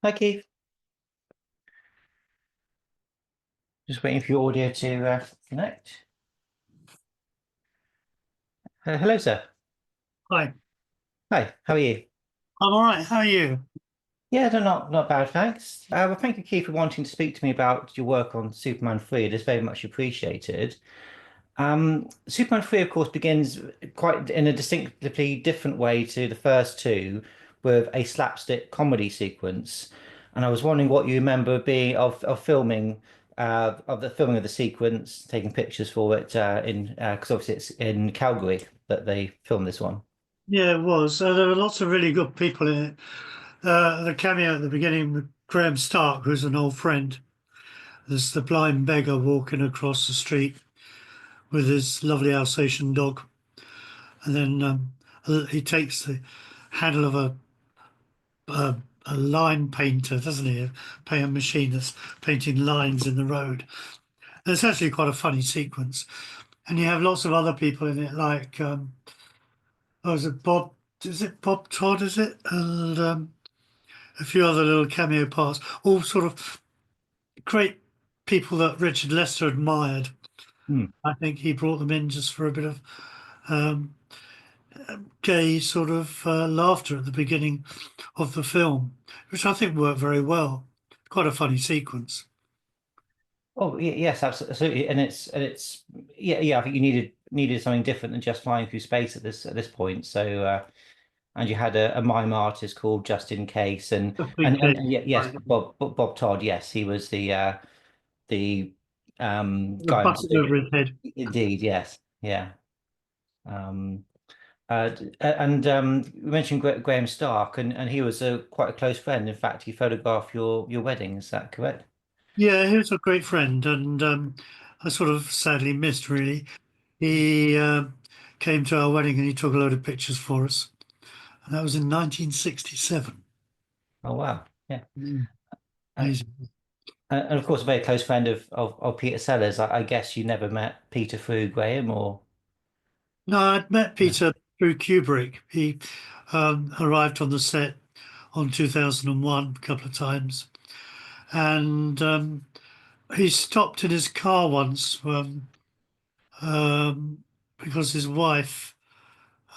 Hi Keith, just waiting for your audio to connect. Hello, sir. Hi, Hi, how are you? I'm all right. How are you? Yeah, not bad, thanks. Well, thank you, Keith, for wanting to speak to me about your work on Superman 3. It is very much appreciated. Superman 3, of course, begins quite in a distinctively different way to the first two, with a slapstick comedy sequence. And I was wondering what you remember being of filming of the filming of the sequence, taking pictures for it in because obviously it's in Calgary that they filmed this one. Yeah, it was. There were lots of really good people in it. The cameo at the beginning with Graham Stark, who's an old friend. There's the blind beggar walking across the street with his lovely Alsatian dog. And then he takes the handle of a, a line painter, doesn't he? A machine that's painting lines in the road. And it's actually quite a funny sequence. And you have lots of other people in it, like oh, is it Bob? Is it Bob Todd? Is it? And a few other little cameo parts, all sort of great people that Richard Lester admired. Hmm. I think he brought them in just for a bit of um, gay sort of laughter at the beginning of the film, which I think worked very well. Quite a funny sequence. Oh, yes, absolutely. And it's yeah. I think you needed something different than just flying through space at this point. So and you had a mime artist called Just in Case, and Just in case. and yes, Bob Todd. Yes, he was the The guy on button stage. over his head. Indeed, yes, yeah. Um, and you mentioned Graham Stark, and he was quite a close friend. In fact, he photographed your wedding. Is that correct? Yeah, he was a great friend, and I sort of sadly missed really. He came to our wedding and he took a load of pictures for us. And that was in 1967. Oh wow, yeah. Mm. Uh, Amazing. and of course, a very close friend of Peter Sellers. I guess you never met Peter through Graham, or No, I'd met no? Peter through Kubrick. He arrived on the set on 2001 a couple of times. And he stopped in his car once um, because his wife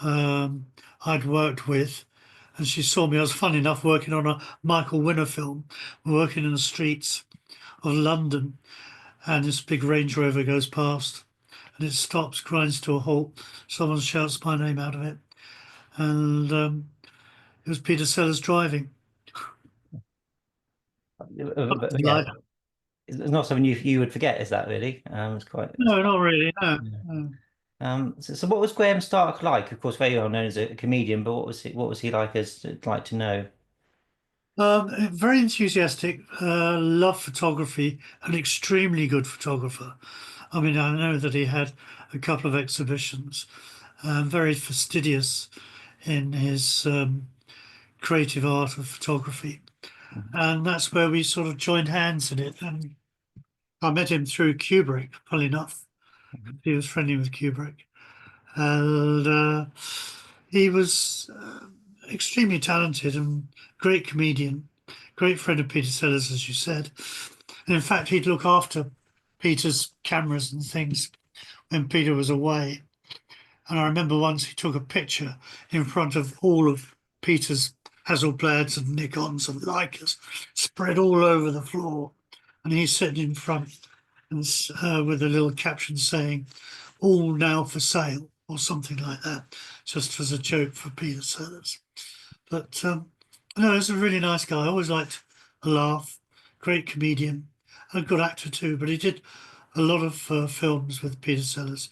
um, I'd worked with, and she saw me. I was funny enough working on a Michael Winner film. We're working in the streets of London, and this big Range Rover goes past, and it stops, grinds to a halt. Someone shouts my name out of it, and it was Peter Sellers driving. But yeah, it's not something you would forget, is that really? It's No, quite. not really. No, Yeah. no. So what was Graham Stark like? Of course, very well known as a comedian, but what was he like as like to know? Very enthusiastic, loved photography, an extremely good photographer. I mean, I know that he had a couple of exhibitions, very fastidious in his creative art of photography. Mhm. And that's where we sort of joined hands in it. And I met him through Kubrick, funnily enough. Mhm. He was friendly with Kubrick. And he was extremely talented and great comedian, great friend of Peter Sellers, as you said. And in fact, he'd look after Peter's cameras and things when Peter was away. And I remember once he took a picture in front of all of Peter's Hasselblads and Nikons and Leicas spread all over the floor. And he's sitting in front and with a little caption saying, "All now for sale," or something like that, just as a joke for Peter Sellers. But no, he's a really nice guy. I always liked a laugh, great comedian, and a good actor too. But he did a lot of films with Peter Sellers,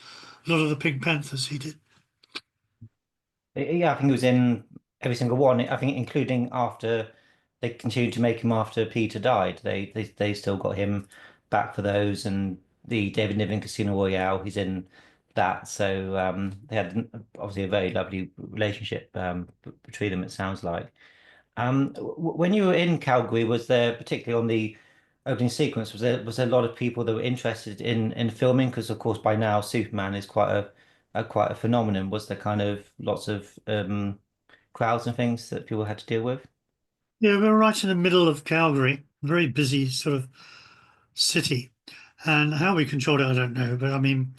a lot of the Pink Panthers he did. Yeah, I think he was in every single one. I think including after they continued to make him after Peter died. They still got him back for those, and the David Niven Casino Royale. He's in that. So they had obviously a very lovely relationship between them. It sounds like. When you were in Calgary, was there particularly on the opening sequence, was there a lot of people that were interested in filming? Because of course by now Superman is quite a phenomenon. Was there kind of lots of crowds and things that people had to deal with? Yeah, we're right in the middle of Calgary, very busy sort of city. And how we controlled it, I don't know. But I mean,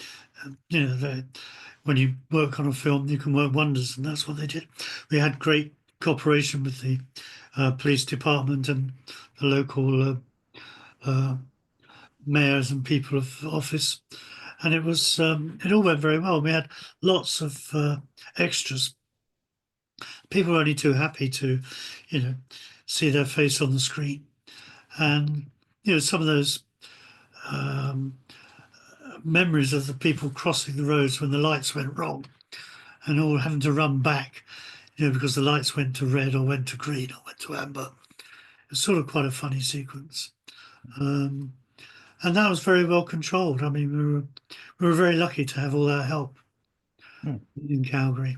when you work on a film, you can work wonders, and that's what they did. We had great cooperation with the police department and the local uh, mayors and people of office, and it all went very well. We had lots of extras. People were only too happy to, you know, see their face on the screen, and some of those um, memories of the people crossing the roads when the lights went wrong and all having to run back, because the lights went to red or went to green or went to amber. It's sort of quite a funny sequence. Um, and that was very well controlled. I mean, we were very lucky to have all that help Hmm. in Calgary.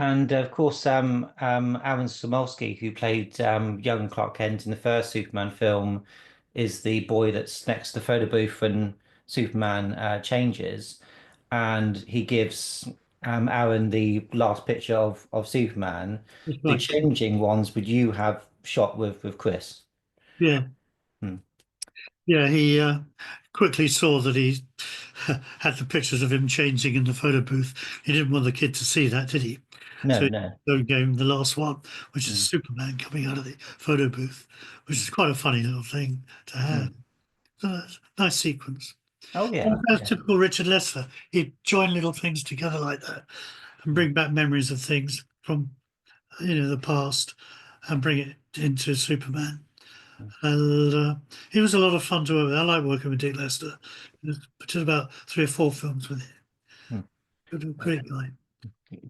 And of course, Aaron Somolsky, who played young Clark Kent in the first Superman film, is the boy that's next to the photo booth when Superman changes, and he gives Aaron the last picture of Superman. That's The right. changing ones would you have shot with Chris? Yeah, Hmm. yeah. He quickly saw that he had the pictures of him changing in the photo booth. He didn't want the kid to see that, did he? No, So no. he gave him the last one, which is Hmm. Superman coming out of the photo booth, which is quite a funny little thing to have. Hmm. So that's a nice sequence. Oh And yeah, that's yeah. typical Richard Lester. He'd join little things together like that and Hmm. bring back memories of things from the past and bring it into Superman. And he was a lot of fun to work with. I like working with Dick Lester. I did about 3 or 4 films with him. Hmm. Great guy.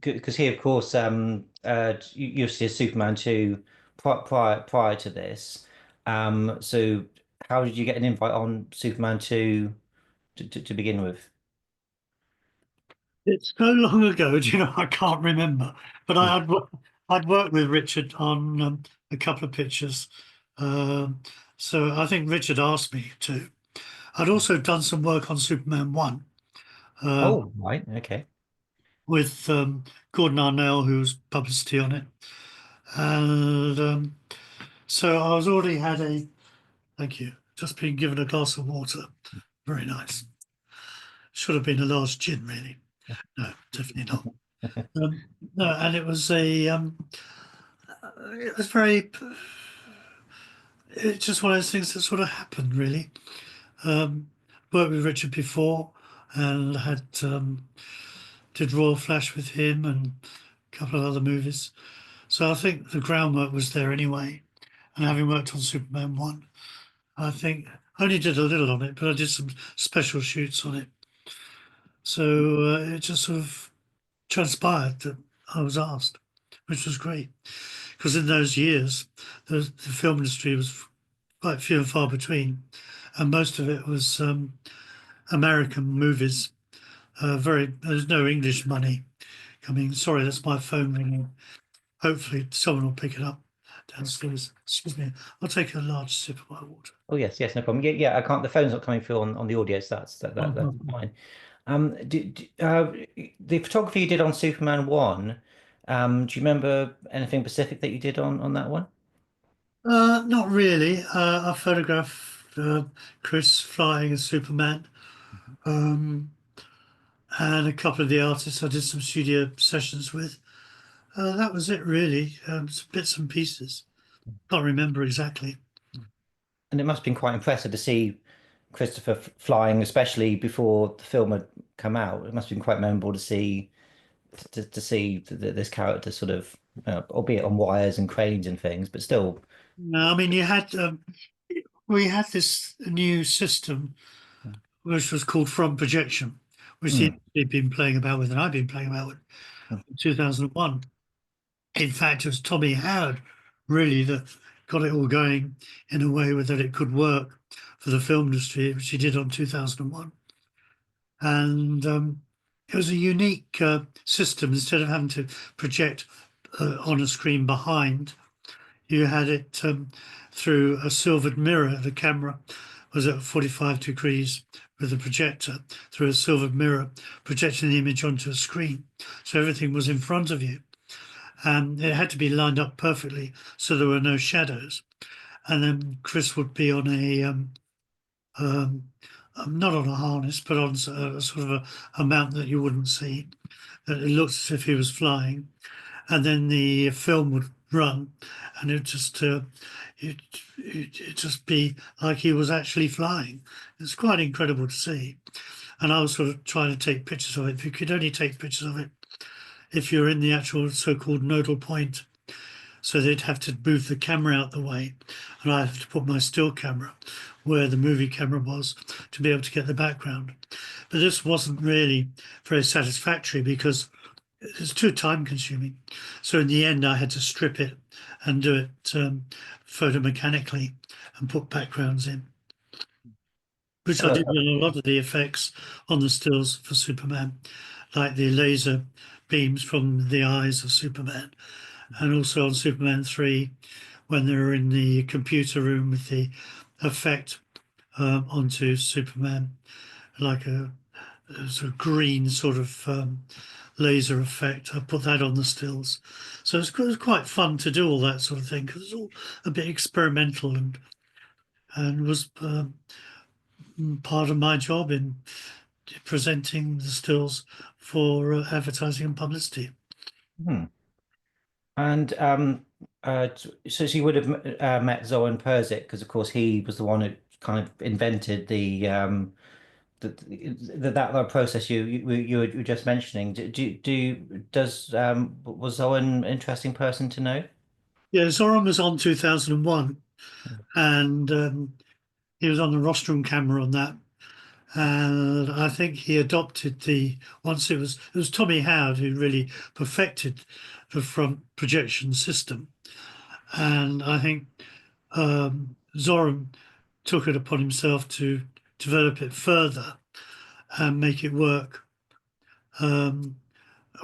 Because he, of course, you see Superman 2 prior to this. So how did you get an invite on Superman 2 to begin with? It's so long ago, do you know, I can't remember. But Hmm. I'd worked with Richard on a couple of pictures. Um, so I think Richard asked me to. I'd also done some work on Superman 1 Oh, right. Okay. with Gordon Arnell, who was publicity on it. And so I was already had thank you, just been given a glass of water. Very nice. Should have been a large gin, really. No, definitely not. Um, no, and it was very, it's just one of those things that sort of happened, really. Um, Worked with Richard before and did Royal Flash with him and a couple of other movies. So I think the groundwork was there anyway. And having worked on Superman 1, I think I only did a little on it, but I did some special shoots on it. So it just sort of transpired that I was asked, which was great. Because in those years, the film industry was quite few and far between, and most of it was American movies. There's no English money coming. Sorry, that's my phone ringing. Hopefully, someone will pick it up downstairs. Excuse me. I'll take a large sip of my water. Oh yes, yes, no problem. Yeah, yeah. I can't. The phone's not coming through on the audio, so that's Mhm. fine. The photography you did on Superman 1. Do you remember anything specific that you did on that one? Not really. I photographed Chris flying as Superman, um, and a couple of the artists I did some studio sessions with. That was it, really. Some bits and pieces. Can't remember exactly. And it must have been quite impressive to see Christopher flying, especially before the film had come out. It must have been quite memorable to see this character sort of, albeit on wires and cranes and things, but still. No, I mean, we had this new system which was called front projection, which Mm, he'd been playing about with, and I've been playing about with mm, in 2001. In fact, it was Tommy Howard really that got it all going in a way that it could work for the film industry, which he did on 2001. And it was a unique system. Instead of having to project on a screen behind, you had it through a silvered mirror. The camera was at 45 degrees with the projector through a silvered mirror, projecting the image onto a screen. So everything was in front of you. and it had to be lined up perfectly so there were no shadows. And then Chris would be on um, not on a harness, but on a sort of a mount that you wouldn't see. It looked as if he was flying, and then the film would run, and it it just be like he was actually flying. It's quite incredible to see. And I was sort of trying to take pictures of it. If you could only take pictures of it if you're in the actual so-called nodal point, so they'd have to move the camera out the way, and I have to put my still camera where the movie camera was to be able to get the background. But this wasn't really very satisfactory because it's too time consuming. So in the end, I had to strip it and do it photomechanically and put backgrounds in, which I Oh, did on a lot of the effects on the stills for Superman, like the laser beams from the eyes of Superman, and also on Superman 3 when they were in the computer room with the effect onto Superman, like a sort of green sort of laser effect. I put that on the stills. So it was quite fun to do all that sort of thing because it's all a bit experimental and was part of my job in presenting the stills for advertising and publicity. hmm. And so you would have met Zoran Persic because, of course, he was the one who kind of invented that process you were just mentioning. Was Zoran an interesting person to know? Yeah, Zoran was on 2001 and he was on the rostrum camera on that. And I think he adopted once it was Tommy Howard who really perfected the front projection system. And I think Zoran took it upon himself to develop it further and make it work. Um,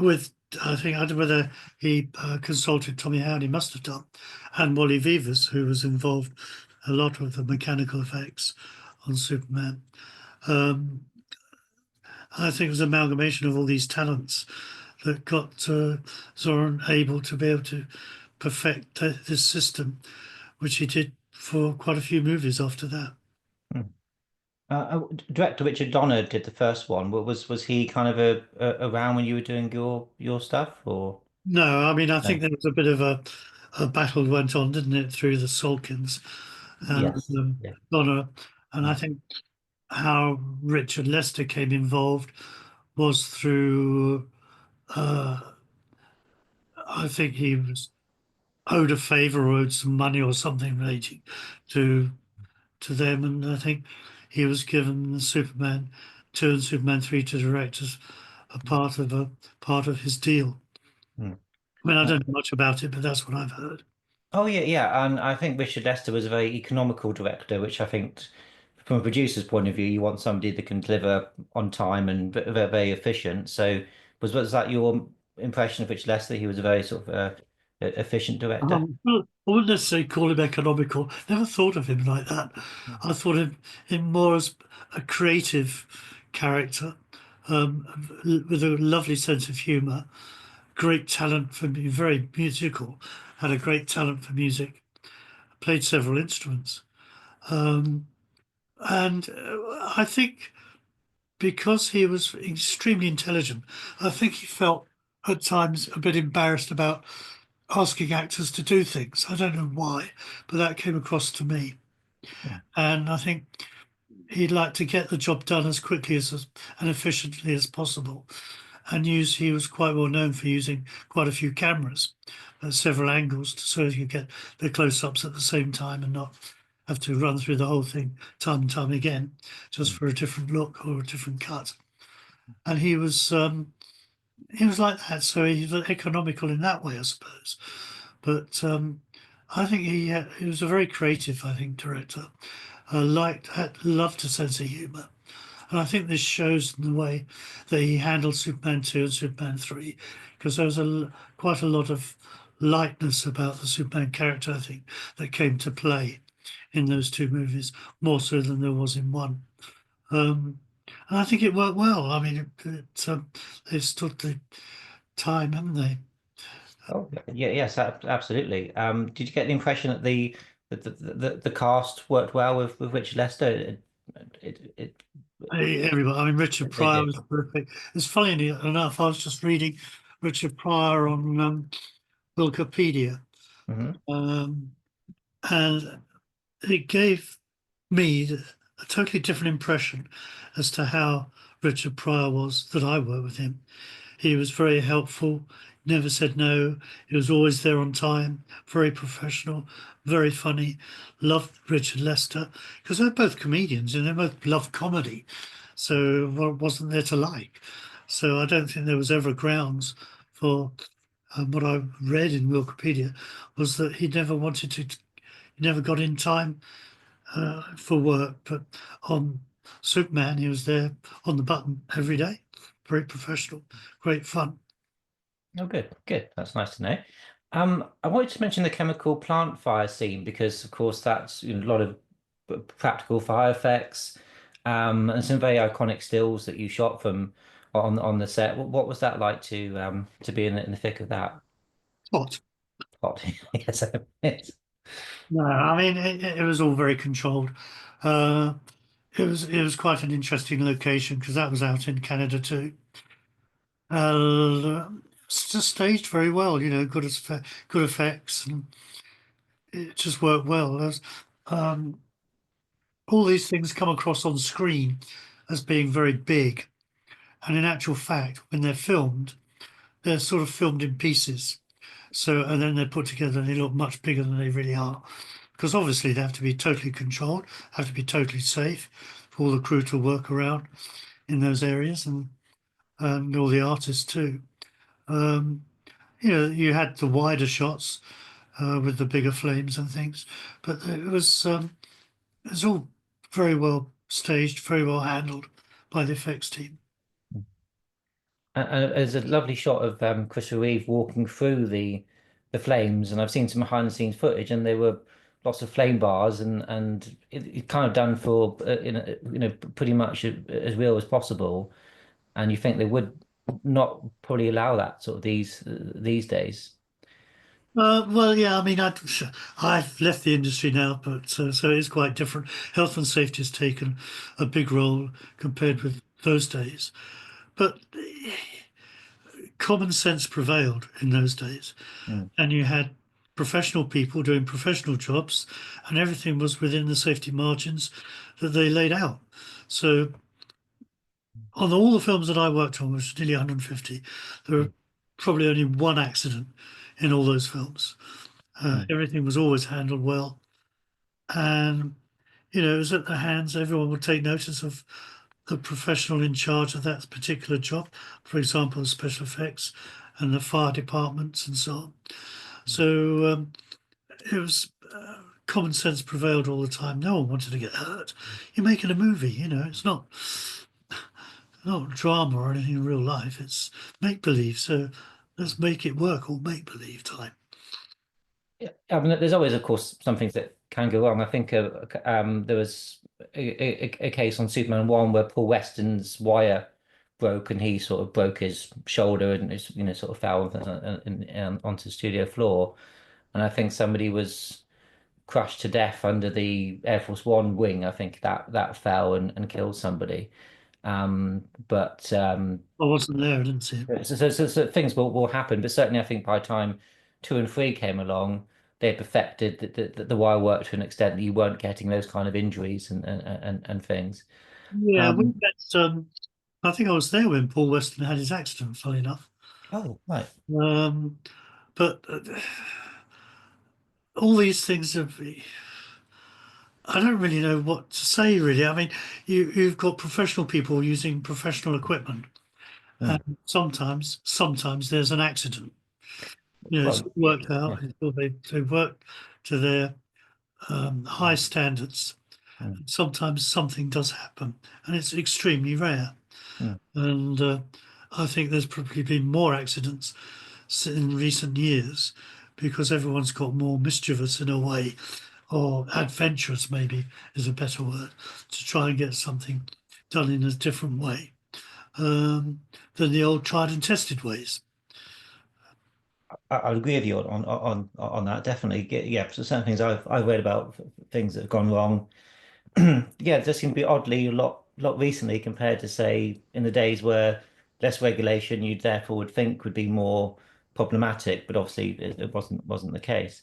with I think I don't know whether he consulted Tommy Howard, he must have done, and Wally Vivas, who was involved a lot with the mechanical effects on Superman. Um, I think it was an amalgamation of all these talents that got Zoran able to be able to perfect this system, which he did for quite a few movies after that. Hmm. Director Richard Donner did the first one. Was he kind of around when you were doing your stuff, or No, I mean, I no? think there was a bit of a battle went on, didn't it, through the Salkins and Yes. Yeah. Donner. And I Mm. think how Richard Lester came involved was through, uh, I think he was owed a favor or owed some money or something relating to to them. And I think he was given the Superman 2 and Superman 3 to direct as a part of his deal. Mm. I mean, I Uh, don't know much about it, but that's what I've heard. oh yeah, yeah, and I think Richard Lester was a very economical director, which I think, from a producer's point of view, you want somebody that can deliver on time and very, very efficient. So, was that your impression of Richard Lester? He was a very sort of efficient director. Well, I wouldn't necessarily call him economical. Never thought of him like that. I thought of him more as a creative character um, with a lovely sense of humour, great talent for being very musical, had a great talent for music, played several instruments. Um, and I think because he was extremely intelligent, I think he felt at times a bit embarrassed about asking actors to do things. I don't know why, but that came across to me. Mm. And I think he'd like to get the job done as quickly and efficiently as possible. And he was quite well known for using quite a few cameras at several angles so you could get the close-ups at the same time and not have to run through the whole thing time and time again just Mm. for a different look or a different cut. And he was like that, so he's economical in that way, I suppose. But I think he was a very creative, I think, director. Loved a sense of humour, and I think this shows in the way that he handled Superman 2 and Superman 3, because there was quite a lot of lightness about the Superman character, I think, that came to play in those two movies more so than there was in one. Um, and I think it worked well. I mean, they've stood the time, haven't they? Oh, yeah, yes, absolutely. Did you get the impression that the cast worked well with Richard Lester? It Everybody, I mean, Richard they Pryor did. was terrific. It's funny enough, I was just reading Richard Pryor on Wikipedia, Hmm. um, and it gave me a totally different impression as to how Richard Pryor was that I worked with him. He was very helpful, never said no. He was always there on time, very professional, very funny. Loved Richard Lester because they're both comedians and they both loved comedy. So what wasn't there to like? So I don't think there was ever grounds for what I read in Wikipedia was that he never wanted to, he never got in time for work, but on Superman, he was there on the button every day. Very professional, great fun. Oh, good, good. That's nice to know. I wanted to mention the chemical plant fire scene because, of course, that's a lot of practical fire effects, and some very iconic stills that you shot from on the set. What was that like to be in the thick of that? Hot. Hot. Yes, it. No, I mean it was all very controlled. Uh, it was quite an interesting location because that was out in Canada too. It's just staged very well, good effects, and it just worked well. Um, all these things come across on screen as being very big, and in actual fact, when they're filmed, they're sort of filmed in pieces. So, and then they're put together and they look much bigger than they really are. Because obviously they have to be totally controlled, have to be totally safe for all the crew to work around in those areas and all the artists too. Um, you had the wider shots with the bigger flames and things, but it was all very well staged, very well handled by the effects team. And there's a lovely shot of Christopher Reeve walking through the flames, and I've seen some behind the scenes footage, and there were lots of flame bars, and it kind of done for pretty much as real as possible. And you think they would not probably allow that sort of these days. Well, yeah, I mean, I've left the industry now, but so it is quite different. Health and safety has taken a big role compared with those days. But common sense prevailed in those days, Mm, and you had professional people doing professional jobs, and everything was within the safety margins that they laid out. So, on all the films that I worked on, which was nearly 150, there were mm, probably only one accident in all those films. mm, Everything was always handled well, and it was at the hands. Everyone would take notice of the professional in charge of that particular job, for example, special effects and the fire departments and so on. So it was common sense prevailed all the time. No one wanted to get hurt. You're making a movie, it's not drama or anything in real life. It's make believe. So let's make it work or make believe time. yeah, I mean, there's always, of course, some things that can go wrong. I think there was a case on Superman 1 where Paul Weston's wire broke and he sort of broke his shoulder and it's, sort of fell onto the studio floor. And I think somebody was crushed to death under the Air Force One wing. I think that fell and killed somebody. But I wasn't there. I didn't see it. so things will happen, but certainly I think by the time two and three came along, they perfected the wire work to an extent that you weren't getting those kind of injuries and things. Yeah, we Um, had. I think I was there when Paul Weston had his accident. Funny enough, oh, right. um, but all these things have. I don't really know what to say. Really, I mean, you've got professional people using professional equipment, Mm. and sometimes there's an accident. It's Well, all worked yeah. out. They work to their high standards. Mm, Sometimes something does happen, and it's extremely rare. mm. And I think there's probably been more accidents in recent years because everyone's got more mischievous in a way, or adventurous maybe is a better word, to try and get something done in a different way than the old tried and tested ways. I agree with you on that. Definitely, yeah. So certain things I've read about things that have gone wrong. Yeah, it does seem to be oddly a lot recently compared to say in the days where less regulation you'd therefore would think would be more problematic, but obviously it wasn't the case.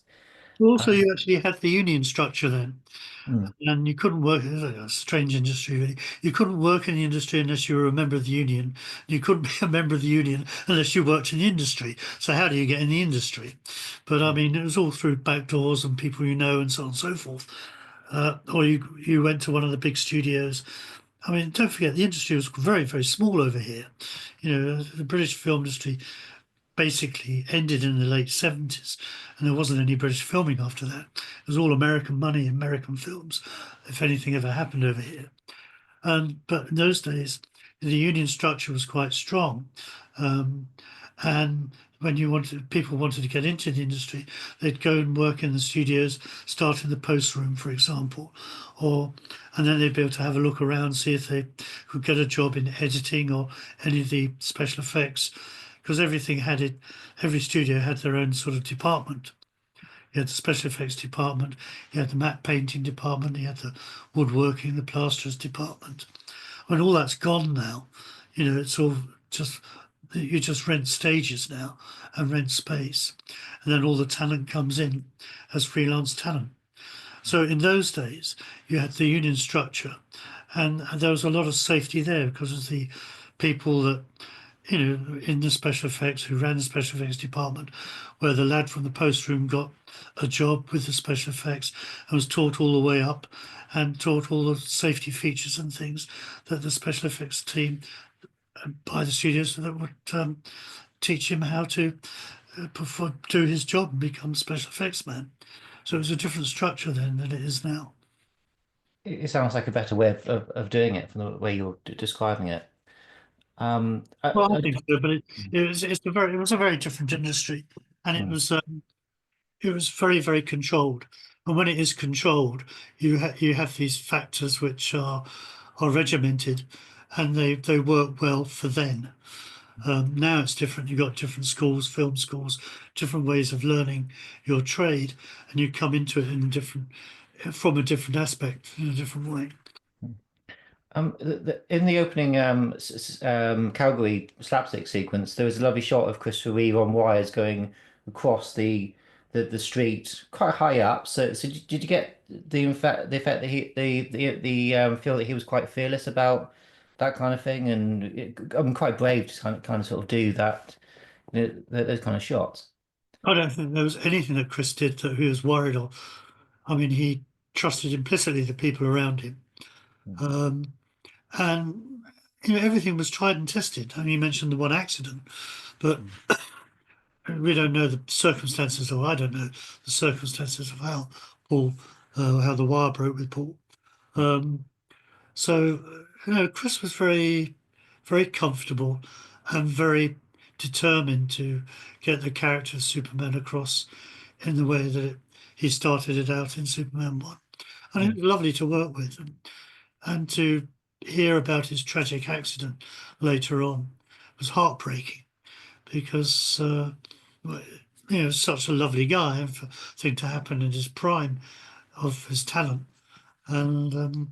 Also, Um, you actually had the union structure then, mm, and you couldn't work. It's a strange industry, really. You couldn't work in the industry unless you were a member of the union. You couldn't be a member of the union unless you worked in the industry. So how do you get in the industry? But I mean, it was all through back doors and people you know, and so on and so forth. Or you went to one of the big studios. I mean, don't forget the industry was very, very small over here. You know, the British film industry basically ended in the late 70s, and there wasn't any British filming after that. It was all American money, American films, if anything ever happened over here. But in those days, the union structure was quite strong. Um, and when people wanted to get into the industry, they'd go and work in the studios, start in the post room, for example, or and then they'd be able to have a look around, see if they could get a job in editing or any of the special effects, because every studio had their own sort of department. You had the special effects department, you had the matte painting department, you had the woodworking, the plasterers department. When all that's gone now, you know, it's all just you just rent stages now and rent space, and then all the talent comes in as freelance talent. So in those days, you had the union structure, and there was a lot of safety there because of the people that in the special effects who ran the special effects department, where the lad from the post room got a job with the special effects and was taught all the way up and taught all the safety features and things that the special effects team by the studios that would teach him how to do his job and become special effects man. So it was a different structure then than it is now. it sounds like a better way of doing it from the way you're describing it. Um, I, Well, I I, think so, but it was a very different industry, and mm, it was very, very controlled. And when it is controlled, you have these factors which are regimented, and they work well for then. Now it's different. You've got different schools, film schools, different ways of learning your trade, and you come into it in from a different aspect, in a different way. in the opening Calgary slapstick sequence, there was a lovely shot of Christopher Reeve on wires going across the street quite high up. So did you get the effect that the feel that he was quite fearless about that kind of thing, and quite brave to kind of sort of do that, those kind of shots. I don't think there was anything that Chris did that he was worried of. I mean, he trusted implicitly the people around him. Mm, Um, and everything was tried and tested. I mean, you mentioned the one accident, but mm, we don't know the circumstances, or I don't know the circumstances of how Paul, how the wire broke with Paul. Um, so Chris was very, very comfortable and very determined to get the character of Superman across in the way that he started it out in Superman 1. And it mm, was lovely to work with, and to hear about his tragic accident later on was heartbreaking because well, such a lovely guy and for thing to happen in his prime of his talent, and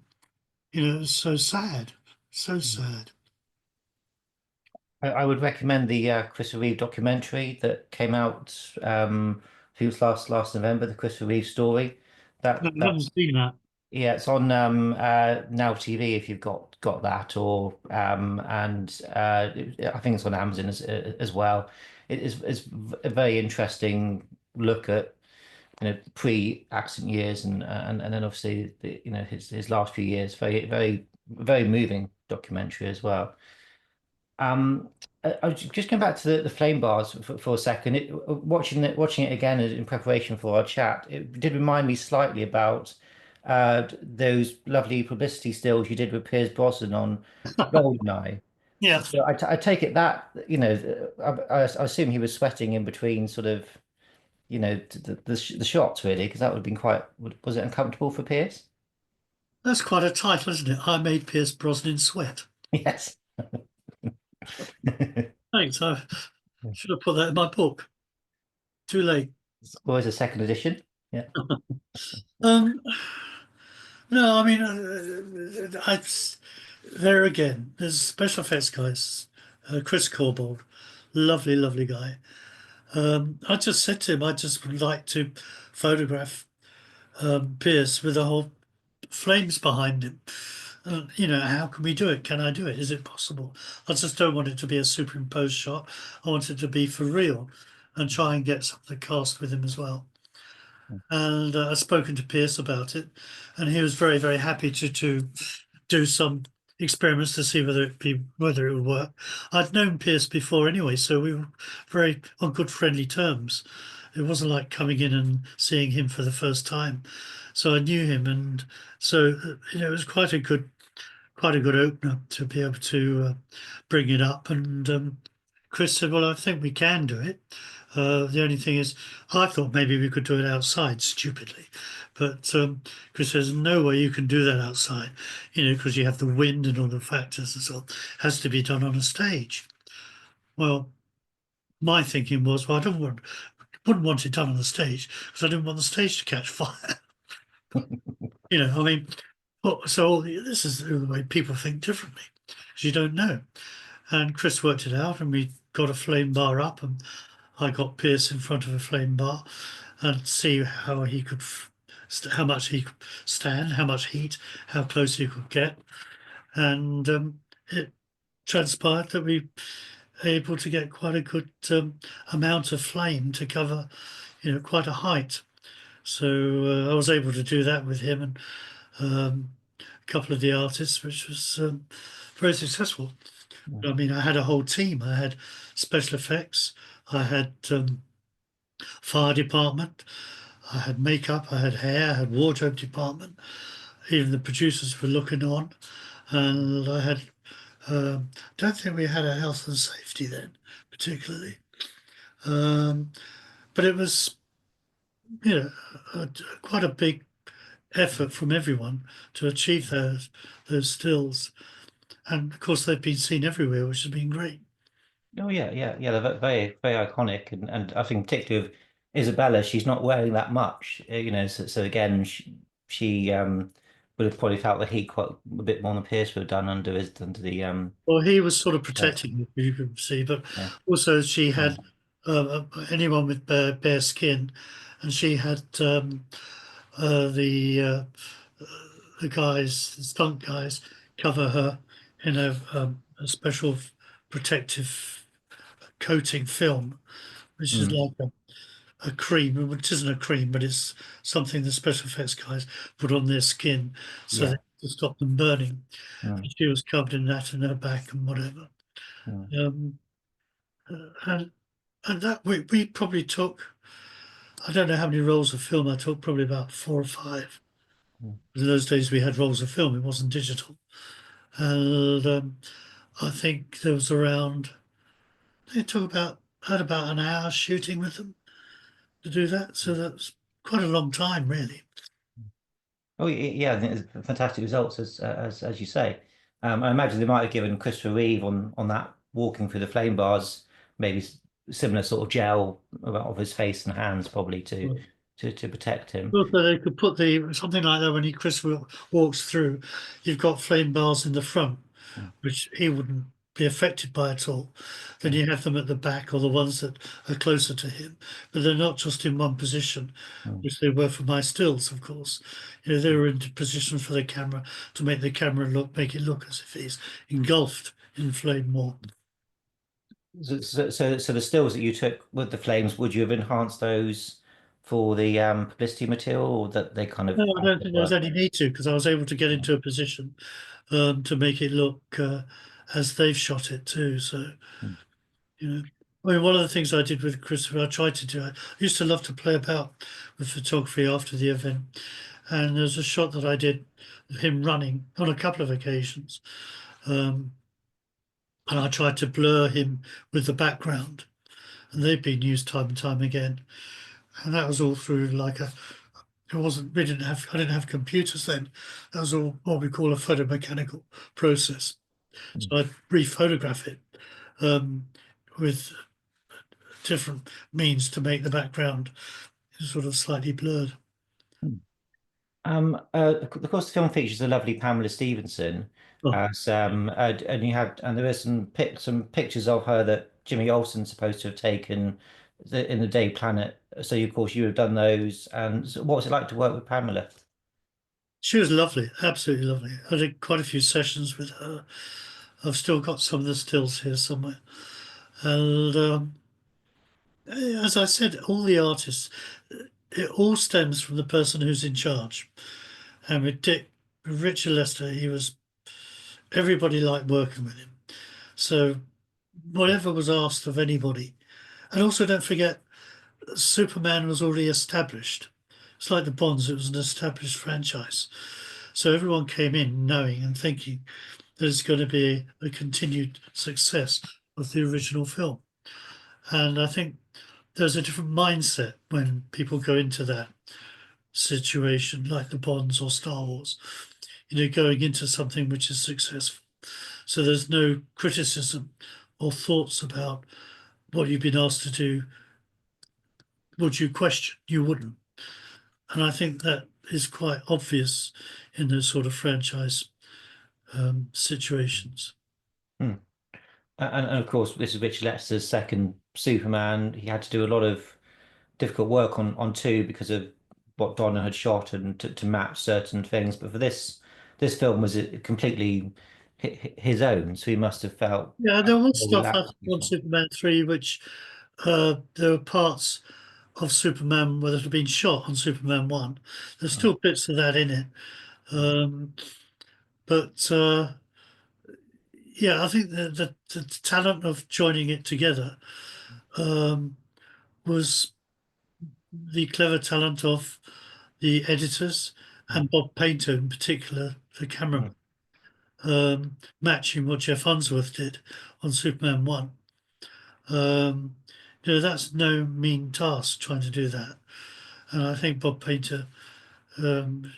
it was so sad, so mm. sad. I would recommend the Christopher Reeve documentary that came out. I think it was last November, the Christopher Reeve story. I That haven't that's seen that. Yeah, it's on Now TV if you've got that, or I think it's on Amazon as well. It's a very interesting look at pre-accident years and then obviously his last few years. Very moving documentary as well. I was just going back to the flame bars for a second. Watching it again in preparation for our chat, it did remind me slightly about those lovely publicity stills you did with Piers Brosnan on GoldenEye. Yeah, So I take it that I assume he was sweating in between sort of the shots really, because that would have been quite, was it uncomfortable for Piers? that's quite a title, isn't it? I made Pierce Brosnan sweat. Yes. Thanks. I should have put that in my book. Too late. It's always a second edition. Yeah. Um, no, I mean, there again, there's special effects guys, Chris Corbold, lovely, lovely guy. I just said to him, I just would like to photograph Pierce with the whole flames behind him. You know, how can we do it? Can I do it? Is it possible? I just don't want it to be a superimposed shot. I want it to be for real and try and get some of the cast with him as well. And I've spoken to Pierce about it, and he was very, very happy to do some experiments to see whether it would work. I'd known Pierce before anyway, so we were very on good friendly terms. It wasn't like coming in and seeing him for the first time. So I knew him, and so you know, it was quite a good opener to be able to bring it up. And Chris said, "Well, I think we can do it. The only thing is, I thought maybe we could do it outside, stupidly, but Chris says, no way you can do that outside, you know, because you have the wind and all the factors and so on. It has to be done on a stage." Well, my thinking was, well, wouldn't want it done on the stage because I didn't want the stage to catch fire. You know, I mean, so this is the way people think differently because you don't know. And Chris worked it out, and we got a flame bar up, and I got Pierce in front of a flame bar and see how he could, how much he could stand, how much heat, how close he could get, and it transpired that we were able to get quite a good amount of flame to cover, you know, quite a height. So I was able to do that with him and a couple of the artists, which was very successful. I mean, I had a whole team. I had special effects. I had fire department. I had makeup. I had hair. I had wardrobe department. Even the producers were looking on, and I had. Don't think we had a health and safety then, particularly. Um, but it was, you know, quite a big effort from everyone to achieve those stills, and of course they've been seen everywhere, which has been great. Oh yeah, yeah, yeah. They're very, very iconic, and I think particularly with Isabella, she's not wearing that much, you know. So again, she would have probably felt the heat quite a bit more than Pierce would have done under the Well, he was sort of shirt. protecting her, you could see, but Yeah, also she yeah, had anyone with bare skin, and she had the guys, the stunt guys, cover her in a special protective coating film, which is mm, like a cream, which isn't a cream, but it's something the special effects guys put on their skin so yeah, that to stop them burning. mm, She was covered in that and her back and whatever. mm, Um, and that we probably took, I don't know how many rolls of film I took, probably about 4 or 5. mm. In those days we had rolls of film, it wasn't digital. And I think there was around, it took had about an hour shooting with them to do that. So that's quite a long time, really. Oh yeah, I think it's fantastic results as you say. I imagine they might have given Christopher Reeve on that walking through the flame bars maybe similar sort of gel of his face and hands probably to protect him. Also, they could put the something like that when walks through, you've got flame bars in the front, Mm, which he wouldn't be affected by at all. Then mm, you have them at the back or the ones that are closer to him, but they're not just in one position, mm. which they were for my stills, of course. You know, they were in position for the camera to make the camera make it look as if he's engulfed in flame more. So the stills that you took with the flames, would you have enhanced those for the publicity material, or that they kind No, of I as don't they think there was were? any need to because I was able to get into a position to make it look as they've shot it too. So, Mm, you know, I mean, one of the things I did with Christopher, I tried to do, I used to love to play about with photography after the event. And there's a shot that I did of him running on a couple of occasions. Um, and I tried to blur him with the background. And they've been used time and time again. And that was all through like it wasn't, I didn't have computers then. That was all what we call a photomechanical process. mm, So I'd rephotograph it um, with different means to make the background sort of slightly blurred. Of course, the film features a lovely Pamela Stevenson Oh, as and you had and there are some pictures of her that Jimmy Olsen's supposed to have taken in the Day Planet. So of course you have done those. And so what was it like to work with Pamela? she was lovely, absolutely lovely. I did quite a few sessions with her. I've still got some of the stills here somewhere. And as I said, all the artists, it all stems from the person who's in charge. And with Richard Lester, he was everybody liked working with him. So whatever was asked of anybody, and also don't forget, Superman was already established. It's like the Bonds; it was an established franchise. So everyone came in knowing and thinking that it's going to be a continued success of the original film. And I think there's a different mindset when people go into that situation, like the Bonds or Star Wars, going into something which is successful. So there's no criticism or thoughts about what you've been asked to do. Would you question? You wouldn't. And I think that is quite obvious in those sort of franchise situations. Hmm. And of course, this is Richard Lester's second Superman. He had to do a lot of difficult work on two because of what Donner had shot and to match certain things. But for this film was completely his own, so he must have felt Yeah, there was more stuff I relaxed. think on Superman 3 which there were parts of Superman where that had been shot on Superman 1. There's Mm, still bits of that in it. mm, Um, but yeah, I think the talent of joining it together um, was the clever talent of the editors and mm, Bob Painter in particular, the mm, cameraman, matching what Jeff Unsworth did on Superman 1. Um, that's no mean task trying to do that. And I think Bob Painter um,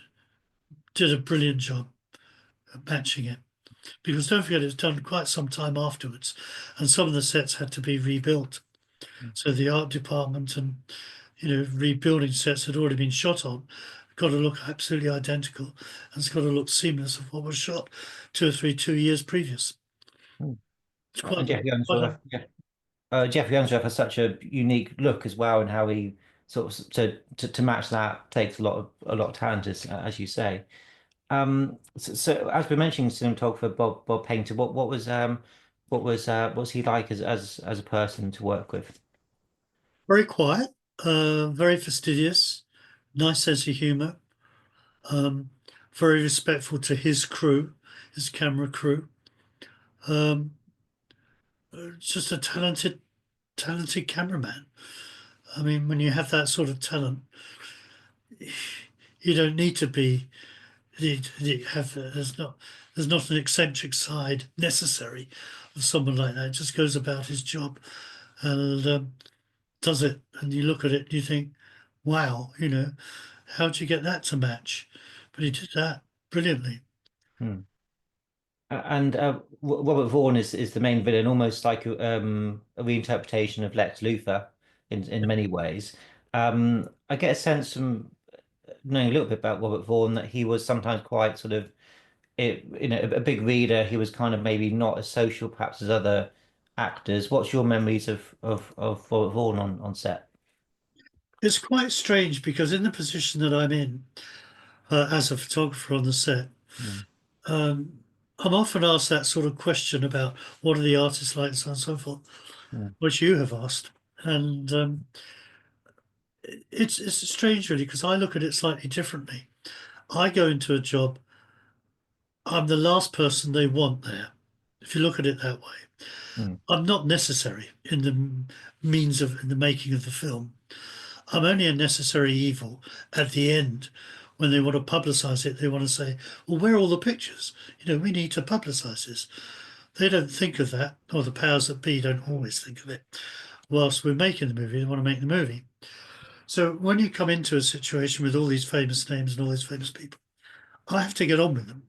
did a brilliant job of matching it. Because don't forget, it was done quite some time afterwards, and some of the sets had to be rebuilt. mm, So the art department and rebuilding sets had already been shot on. Got to look absolutely identical, and it's got to look seamless of what was shot 2 or 3 2 years previous. mm. It's And Jeffrey Unsworth, quite yeah. Jeffrey Unsworth has such a unique look as well, and how he sort of to match that takes a lot of talent, as you say. So as we're mentioning cinematographer Bob Painter, what was he like as a person to work with? very quiet, very fastidious, nice sense of humour, um, very respectful to his crew, his camera crew. Um, just a talented cameraman. I mean, when you have that sort of talent, you don't need to be there's not an eccentric side necessary of someone like that. It just goes about his job and does it. And you look at it and you think, wow, how'd you get that to match? But he did that brilliantly. Hmm. And Robert Vaughn is the main villain, almost like a reinterpretation of Lex Luthor in many ways. I get a sense from knowing a little bit about Robert Vaughn that he was sometimes quite sort of a big reader. He was kind of maybe not as social perhaps as other actors. What's your memories of Robert Vaughn on set? It's quite strange because in the position that I'm in as a photographer on the set, Mm, um, I'm often asked that sort of question about what are the artists like and so on and so forth, mm, which you have asked. And it's strange really because I look at it slightly differently. I go into a job, I'm the last person they want there. If you look at it that way, mm, I'm not necessary in the means of in the making of the film. I'm only a necessary evil at the end when they want to publicize it. They want to say, well, where are all the pictures? We need to publicize this. They don't think of that, or the powers that be don't always think of it. Whilst we're making the movie, they want to make the movie. So when you come into a situation with all these famous names and all these famous people, I have to get on with them.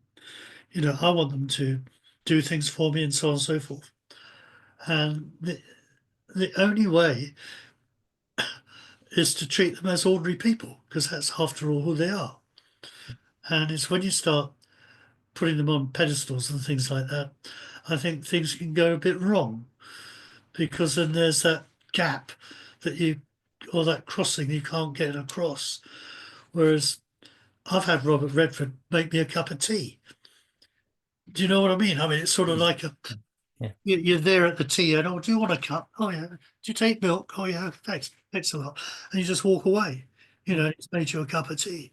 I want them to do things for me and so on and so forth. And the only way is to treat them as ordinary people, because that's after all who they are. And it's when you start putting them on pedestals and things like that, I think things can go a bit wrong, because then there's that gap that you, or that crossing you can't get across. Whereas I've had Robert Redford make me a cup of tea. Do you know what I mean? I mean, it's sort of Mm. like a, Yeah. you're there at the tea and, oh, do you want a cup? Oh, yeah. Do you take milk? Oh, yeah. Thanks. Thanks a lot. And you just walk away. You know, it's made you a cup of tea.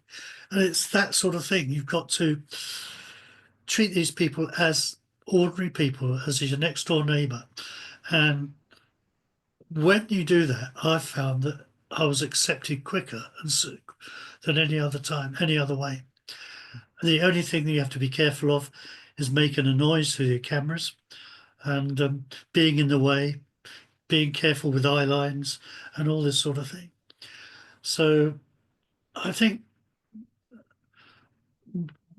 And it's that sort of thing. You've got to treat these people as ordinary people, as your next door neighbor. And when you do that, I found that I was accepted quicker than any other time, any other way. The only thing that you have to be careful of is making a noise with your cameras and being in the way, being careful with eye lines and all this sort of thing. So I think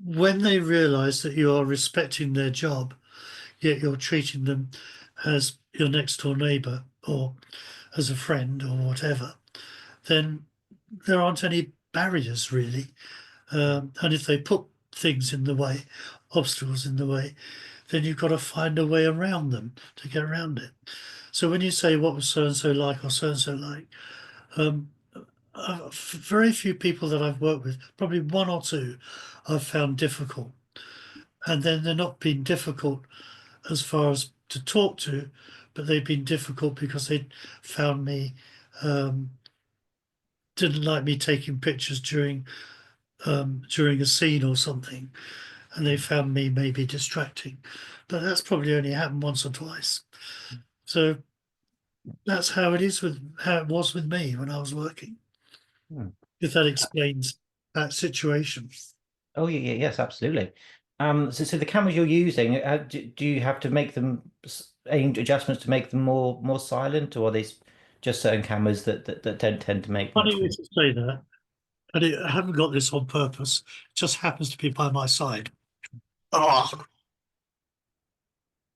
when they realize that you are respecting their job, yet you're treating them as your next door neighbor or as a friend or whatever, then there aren't any barriers really. And if they put things in the way, obstacles in the way, then you've got to find a way around them to get around it. So when you say what was so and so like or so and so like, um, very few people that I've worked with, probably one or two, I've found difficult. And then they're not been difficult as far as to talk to, but they've been difficult because they found me, um, didn't like me taking pictures during a scene or something, and they found me maybe distracting. But that's probably only happened once or twice. So that's how it is with how it was with me when I was working. Mm. If that explains that situation. Oh yeah, yeah, yes, absolutely. So the cameras you're using, do you have to make them any adjustments to make them more silent, or are they just certain cameras that don't tend to make Funny much you noise? should say that, and I haven't got this on purpose. It just happens to be by my side. Oh,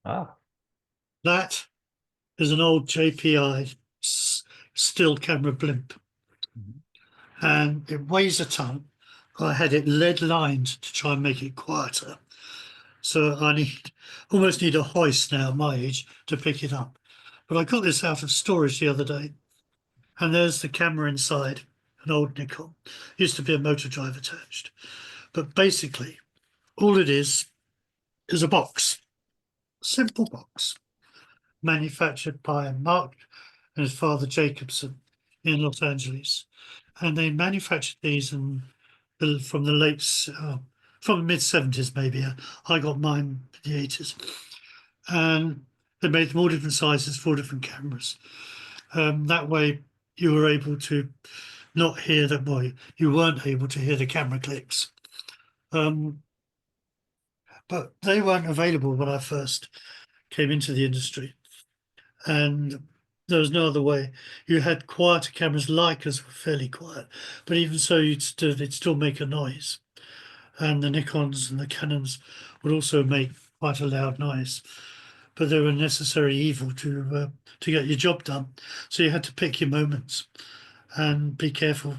Ah, that is an old JPI still camera blimp, mhm. and it weighs a ton. I had it lead lined to try and make it quieter. So I almost need a hoist now, at my age, to pick it up. But I got this out of storage the other day, and there's the camera inside, an old Nikon. Used to be a motor drive attached. But basically, all it is a box, simple box, manufactured by Mark and his father Jacobson in Los Angeles. And they manufactured these from the from the mid 70s, maybe. I got mine in the 80s. And they made them all different sizes for different cameras. That way, you were able to not hear that. Well, you weren't able to hear the camera clicks, um, but they weren't available when I first came into the industry, and there was no other way. You had quieter cameras. Leicas were fairly quiet, but even so, they'd still make a noise, and the Nikons and the Canons would also make quite a loud noise. But they were a necessary evil to get your job done. So you had to pick your moments and be careful.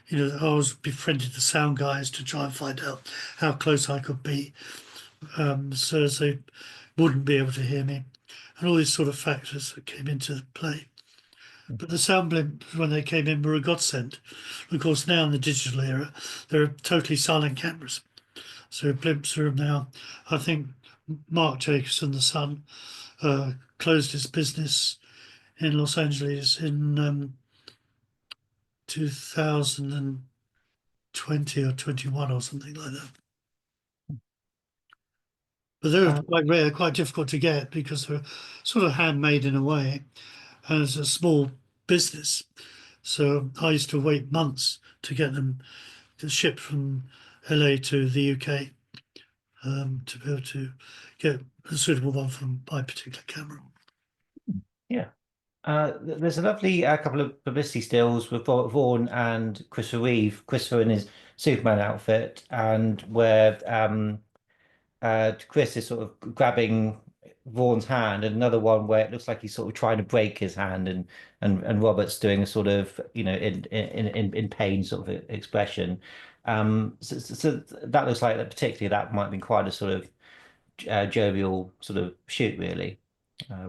You know, I was befriended the sound guys to try and find out how close I could be, so as they wouldn't be able to hear me, and all these sort of factors that came into play. But the sound blimps, when they came in, were a godsend. Of course, now in the digital era, they're totally silent cameras. So blimps are now, I think, Mark Jacobson, the son, closed his business in Los Angeles in 2020 or 21 or something like that. But they were uh, quite rare, quite difficult to get because they're sort of handmade in a way, and it's a small business. So I used to wait months to get them to ship from LA to the UK, to be able to get a suitable one for my particular camera. yeah. There's a lovely couple of publicity stills with Vaughan and Christopher Reeve. Christopher in his Superman outfit, and where Chris is sort of grabbing Vaughan's hand, and another one where it looks like he's sort of trying to break his hand, and Robert's doing a sort of, in pain sort of expression. So that looks like that particularly that might be quite a sort of jovial sort of shoot, really,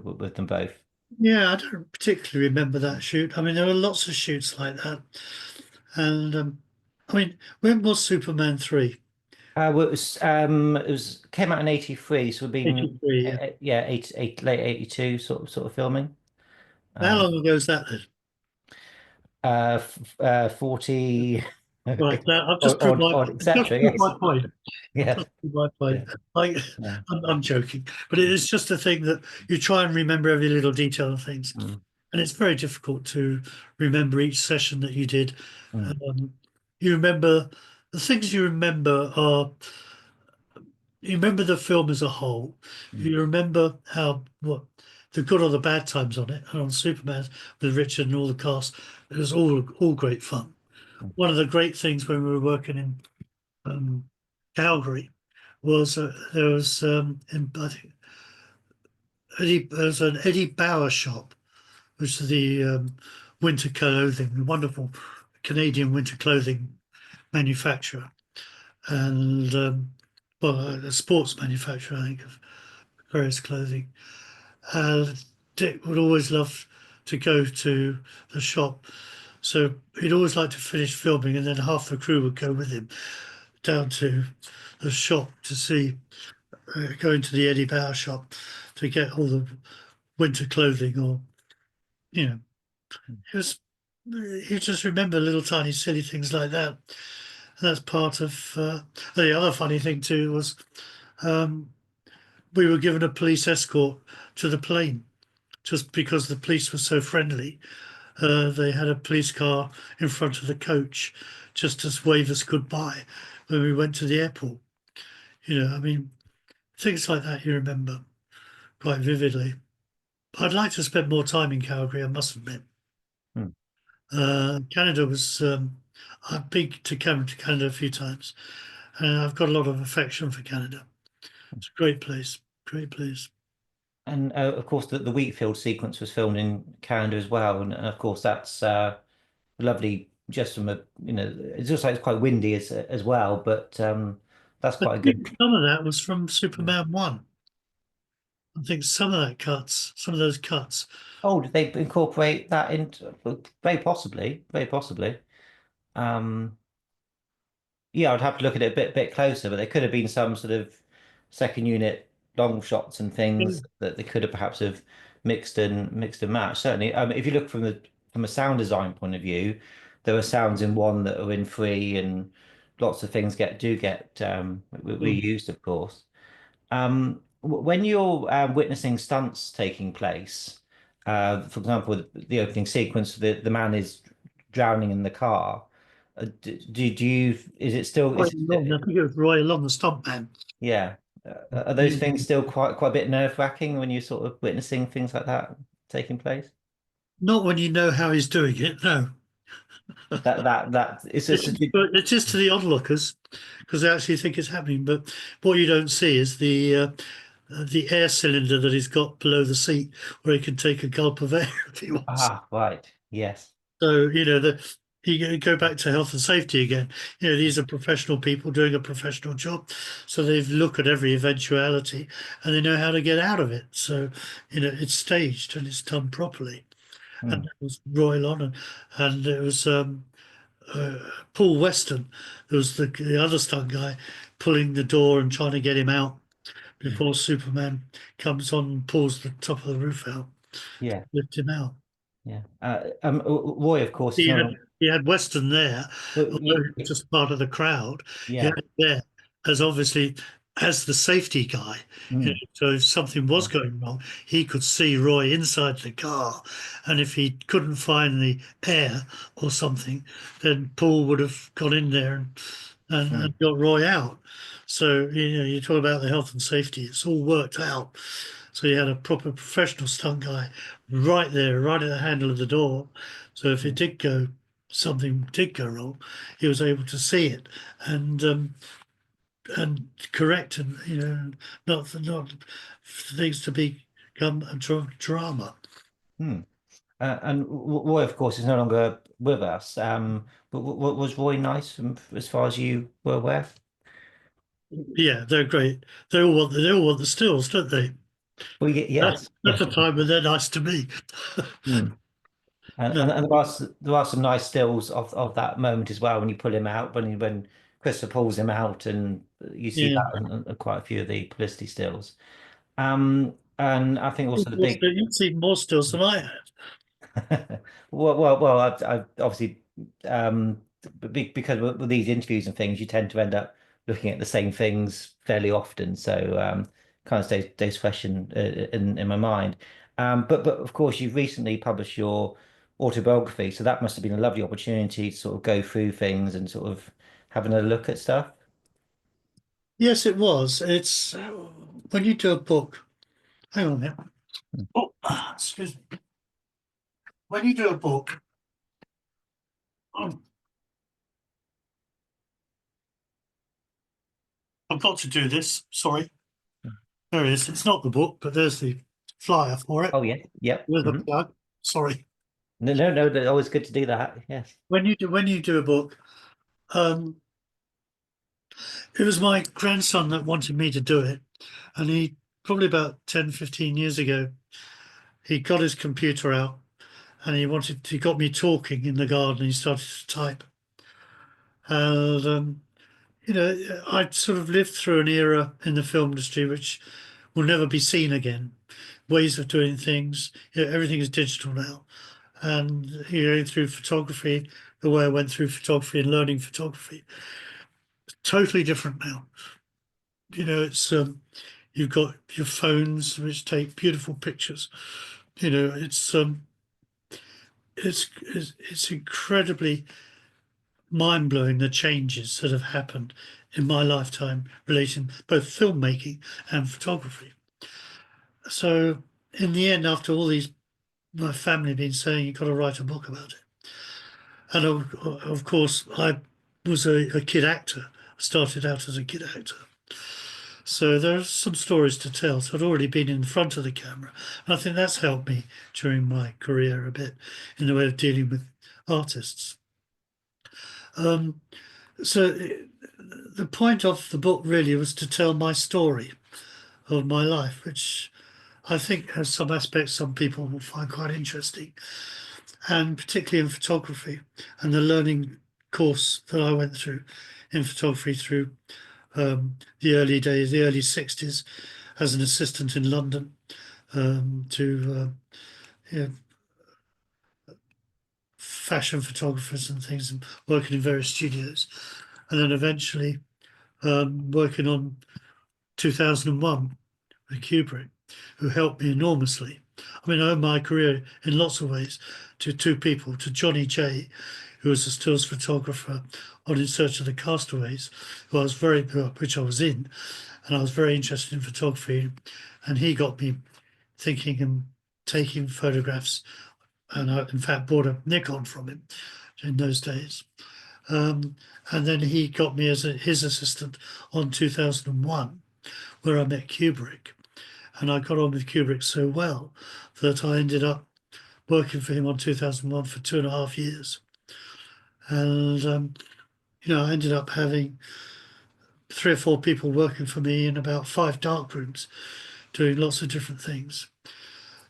with them both. Yeah, I don't particularly remember that shoot. I mean, there were lots of shoots like that. And I mean, when was Superman 3? Well, it was came out in '83, so we've been 83, yeah. yeah, late '82 sort of filming. How Um, long ago is that then? 40 Right, now odd, I've just etc. proved Yes, my point. yeah, Just proved my yeah, point. I, yeah. I'm joking, but it is just a thing that you try and remember every little detail of things, Mm, and it's very difficult to remember each session that you did. mm, Um, you remember the things you remember are you remember the film as a whole. mm, You remember how what the good or the bad times on it, and on Superman with Richard and all the cast. It was all great fun. mm, One of the great things when we were working in Calgary was there was I think there was an Eddie Bauer shop, which is the winter clothing, the wonderful Canadian winter clothing manufacturer, and well, a sports manufacturer, I think, of various clothing. Dick would always love to go to the shop, so he'd always like to finish filming, and then half the crew would go with him down to the shop to see, go into the Eddie Bauer shop to get all the winter clothing, or you know, it was. You just remember little tiny silly things like that. And that's part of the other funny thing too was um, we were given a police escort to the plane just because the police were so friendly. They had a police car in front of the coach just to wave us goodbye when we went to the airport. I mean, things like that you remember quite vividly. I'd like to spend more time in Calgary, I must admit. mm. Canada was, I've been to Canada a few times, and I've got a lot of affection for Canada. It's a great place, great place. And of course, the Wheatfield sequence was filmed in Canada as well, and of course that's lovely. Just from a, it looks like it's quite windy as well, but that's I quite a think good. some of that was from Yeah. Superman 1. I think some of those cuts. Oh, did they incorporate that into? Well, very possibly, very possibly. Um, yeah, I'd have to look at it a bit closer, but there could have been some sort of second unit long shots and things that they could have perhaps have mixed and matched. Certainly, if you look from a sound design point of view, there are sounds in one that are in three, and lots of things get reused, of course. When you're witnessing stunts taking place, for example, the opening sequence, the man is drowning in the car. Do you, is it still, Roy Long, I think it was Roy Long, the stuntman. yeah. Are those things still quite a bit nerve-wracking when you're sort of witnessing things like that taking place? Not when you know how he's doing it, no. That it's It's just just, it's just to the onlookers because they actually think it's happening. But what you don't see is the air cylinder that he's got below the seat where he can take a gulp of air if he wants. right. Yes. So, you go back to health and safety again. These are professional people doing a professional job. So they look at every eventuality and they know how to get out of it. So, it's staged and it's done properly. And Hmm. it was Roy Lonnon, and it was uh, Paul Weston. There was the other stunt guy pulling the door and trying to get him out Hmm. before Superman comes on and pulls the top of the roof out, Yeah. lift him out. Yeah. Roy, of course, is He had no. he had Weston there, Well, although he was just part of the crowd. He had yeah. him there as obviously as the safety guy. Mm, So if something was yeah. going wrong, he could see Roy inside the car, and if he couldn't find the air or something, then Paul would have gone in there and Mm, got Roy out. So you talk about the health and safety; it's all worked out. So you had a proper professional stunt guy right there, right at the handle of the door. So if it mm, did go, something did go wrong, he was able to see it. And and correct, and not for things to become a drama. Hmm. And Roy, of course, is no longer with us. But was Roy nice as far as you were aware? Yeah, they're great. They all want the stills, don't they? Well, That's yes, that's yes. a time when they're nice to me. Hmm. No, And there are some nice stills of that moment as well when you pull him out when Christopher pulls him out and you see yeah. that in quite a few of the publicity stills. And I think also the big You've seen more stills than I have. well, I've obviously um, because with these interviews and things, you tend to end up looking at the same things fairly often, so kind of stays fresh in my mind. But of course, you've recently published your autobiography, so that must have been a lovely opportunity to sort of go through things and sort of having a look at stuff. Yes, it was. It's when you do a book. Hang on a minute. Oh, excuse me. When you do a book, oh, I've got to do this. Sorry. There it is. It's not the book, but there's the flyer for it. Oh yeah, yep. There's the Hmm. plug. Sorry. No, they're always good to do that. Yes. When you do a book, um, it was my grandson that wanted me to do it, and he probably about 10, 15 years ago, he got his computer out and he got me talking in the garden. He started to type, and I'd sort of lived through an era in the film industry which will never be seen again. Ways of doing things, everything is digital now. And through photography, the way I went through photography and learning photography, totally different now. It's you've got your phones which take beautiful pictures. It's incredibly mind blowing the changes that have happened in my lifetime relating both filmmaking and photography. So in the end, after all these, my family have been saying you've got to write a book about it. And of course, I was a kid actor. I started out as a kid actor. So there are some stories to tell. So I'd already been in front of the camera. And I think that's helped me during my career a bit in the way of dealing with artists. Um, so the point of the book really was to tell my story of my life, which I think has some aspects some people will find quite interesting, and particularly in photography and the learning course that I went through in photography through the early days, the early 60s, as an assistant in London to you know, fashion photographers and things, and working in various studios, and then eventually working on 2001 with Kubrick, who helped me enormously. I mean, I owe my career in lots of ways to two people, to Johnny J, who was a stills photographer on In Search of the Castaways, which I was in, and I was very interested in photography, and he got me thinking and taking photographs, and I, in fact, bought a Nikon from him in those days. Um, and then he got me as his assistant on 2001, where I met Kubrick. And I got on with Kubrick so well that I ended up working for him on 2001 for 2.5 years. And, I ended up having 3 or 4 people working for me in about 5 darkrooms, doing lots of different things.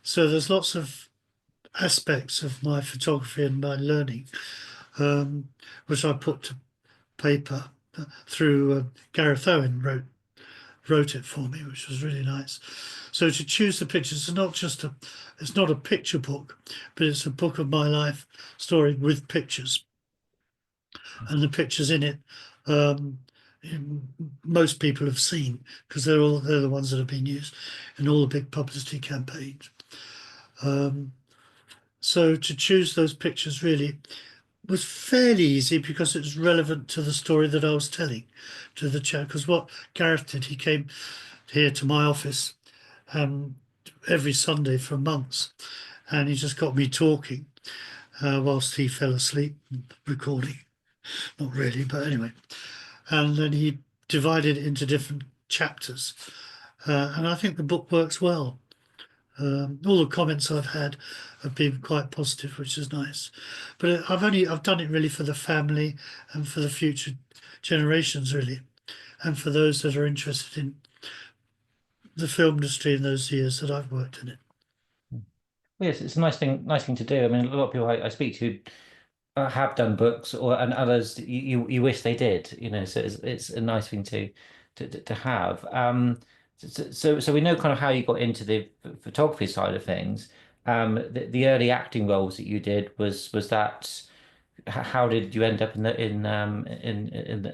So there's lots of aspects of my photography and my learning, um, which I put to paper through Gareth Owen wrote it for me, which was really nice. So to choose the pictures is not just it's not a picture book, but it's a book of my life story with pictures, and the pictures in it, um, most people have seen because they're the ones that have been used in all the big publicity campaigns. Um, so to choose those pictures really was fairly easy because it was relevant to the story that I was telling to the chat. Because what Gareth did, he came here to my office um, every Sunday for months, and he just got me talking whilst he fell asleep recording. Not really, but anyway. And then he'd divided into different chapters. And I think the book works well. All the comments I've had have been quite positive, which is nice. But I've done it really for the family and for the future generations, really, and for those that are interested in the film industry in those years that I've worked in it. Yes, it's a nice thing to do. I mean, a lot of people I speak to have done books, or and others you wish they did. So it's a nice thing to have. So we know kind of how you got into the photography side of things. The early acting roles that you did was that. How did you end up in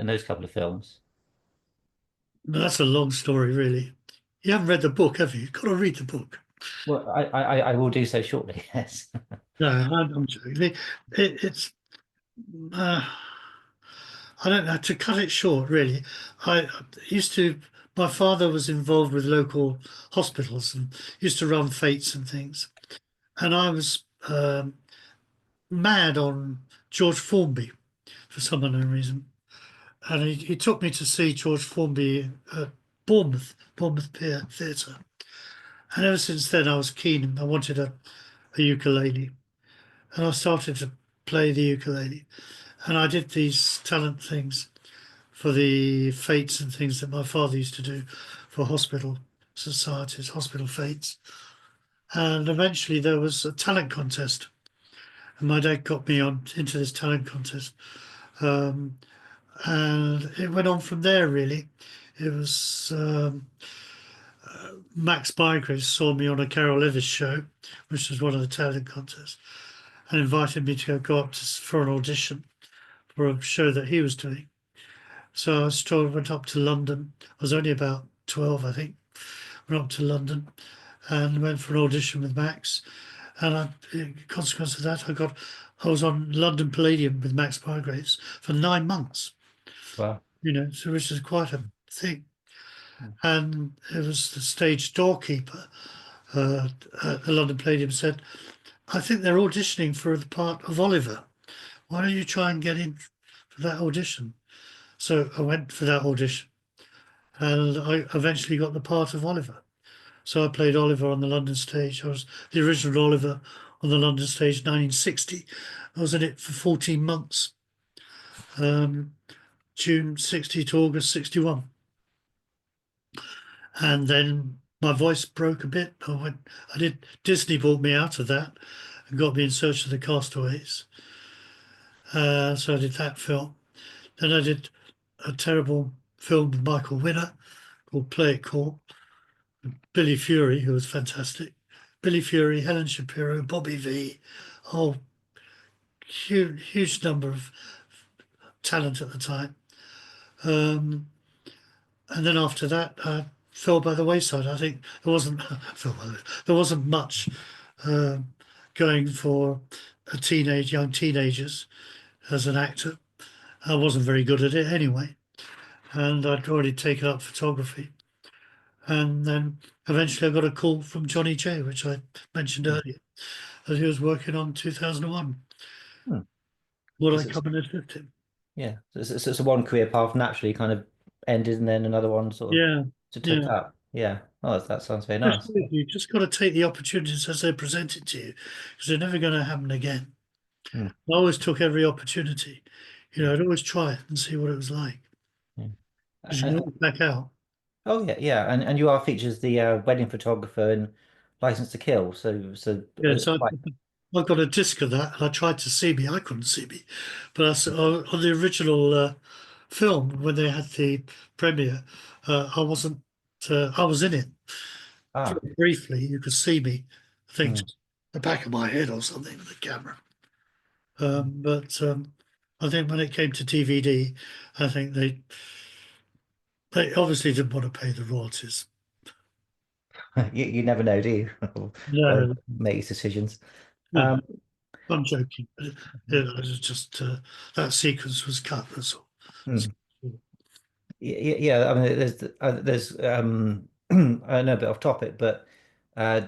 those couple of films? But that's a long story, really. You haven't read the book, have you? You've got to read the book. Well, I will do so shortly. Yes. No, I'm joking. It's uh, I don't know, to cut it short, really. I used to, my father was involved with local hospitals and used to run fetes and things. And I was mad on George Formby for some unknown reason. And he took me to see George Formby at Bournemouth Pier Theatre. And ever since then, I was keen. I wanted a ukulele. And I started to play the ukulele. And I did these talent things for the fetes and things that my father used to do for hospital societies, hospital fetes. And eventually there was a talent contest, and my dad got me on into this talent contest. Um, and it went on from there, really. It was Max Bygraves saw me on a Carol Levis show, which was one of the talent contests, and invited me to go up for an audition for a show that he was doing. So I still went up to London. I was only about 12, I think. Went up to London and went for an audition with Max. And in consequence of that, I was on London Palladium with Max Bygraves for 9 months, Well, so which is quite a thing. And it was the stage doorkeeper at the London Palladium said, I think they're auditioning for the part of Oliver. Why don't you try and get in for that audition? So I went for that audition and I eventually got the part of Oliver. So I played Oliver on the London stage. I was the original Oliver on the London stage, 1960. I was in it for 14 months, um, June 60 to August 61. And then my voice broke a bit. Disney brought me out of that and got me In Search of the Castaways. So I did that film. Then I did a terrible film with Michael Winner called Play It Cool. Billy Fury, who was fantastic. Billy Fury, Helen Shapiro, Bobby V, whole huge number of talent at the time. Um, and then after that, I fell by the wayside. I think there wasn't much um, going for young teenagers as an actor. I wasn't very good at it anyway, and I'd already taken up photography. And then eventually I got a call from Johnny J, which I mentioned earlier, that he was working on 2001. hmm. Would I So come and assist him? yeah, so one career path naturally kind of ended, and then another one sort of Yeah, took yeah. up. Yeah. Oh, that sounds very nice. You just got to take the opportunities as they're presented to you, because they're never going to happen again. Hmm. I always took every opportunity. I'd always try it and see what it was like, Yeah. because you can always back out. Oh yeah, yeah, and you are featured as the wedding photographer in License to Kill. Yeah, so Quite I got a disc of that, and I tried to see me. I couldn't see me, but on the original film when they had the premiere, I wasn't. I was in it ah. very briefly. You could see me. I think Hmm. just the back of my head or something with the camera. But I think when it came to DVD, I think they obviously didn't want to pay the royalties. You never know, do you? God No, makes decisions. no, Um, I'm joking. It was just that sequence was cut. That's all. hmm. Yeah, I mean, there's I know a bit off topic, but uh,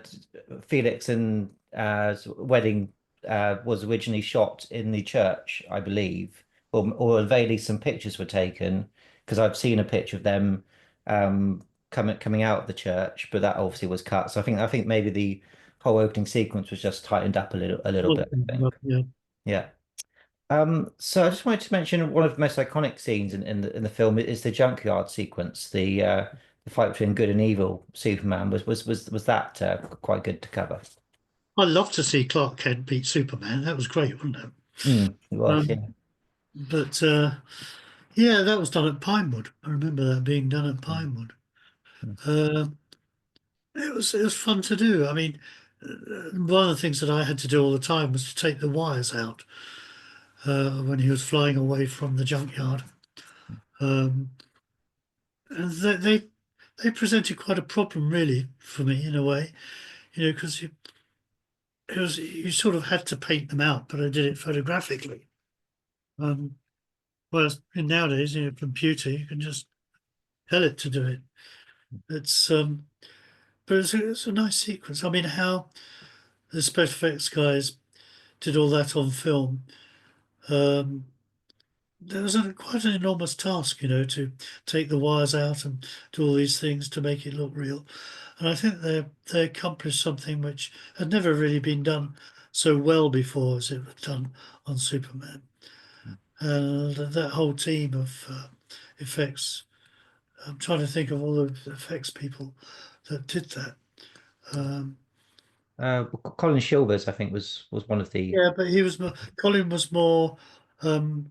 Felix and wedding was originally shot in the church, I believe, or vaguely some pictures were taken because I've seen a picture of them coming out of the church, but that obviously was cut. So I think maybe the whole opening sequence was just tightened up a little bit, I think. Yeah. Yeah. So I just wanted to mention one of the most iconic scenes in the film is the junkyard sequence, the fight between good and evil Superman. Was that quite good to cover? I'd love to see Clark Kent beat Superman. That was great, wasn't it? It was, Um, yeah. but yeah, that was done at Pinewood. I remember that being done at Mm, Pinewood. mm, Uh, it was fun to do. I mean, one of the things that I had to do all the time was to take the wires out when he was flying away from the junkyard. Um, and they presented quite a problem, really, for me in a way. Because you sort of had to paint them out, but I did it photographically. Um, Whereas nowadays, in a computer, you can just tell it to do it. It's but it's a nice sequence. I mean, how the special effects guys did all that on film. Um, there was quite an enormous task, to take the wires out and do all these things to make it look real. And I think they accomplished something which had never really been done so well before as it was done on Superman. And that whole team of effects. I'm trying to think of all the effects people that did that. Um, Colin Chilvers, I think, was one of the. yeah, but he was more, Colin was um,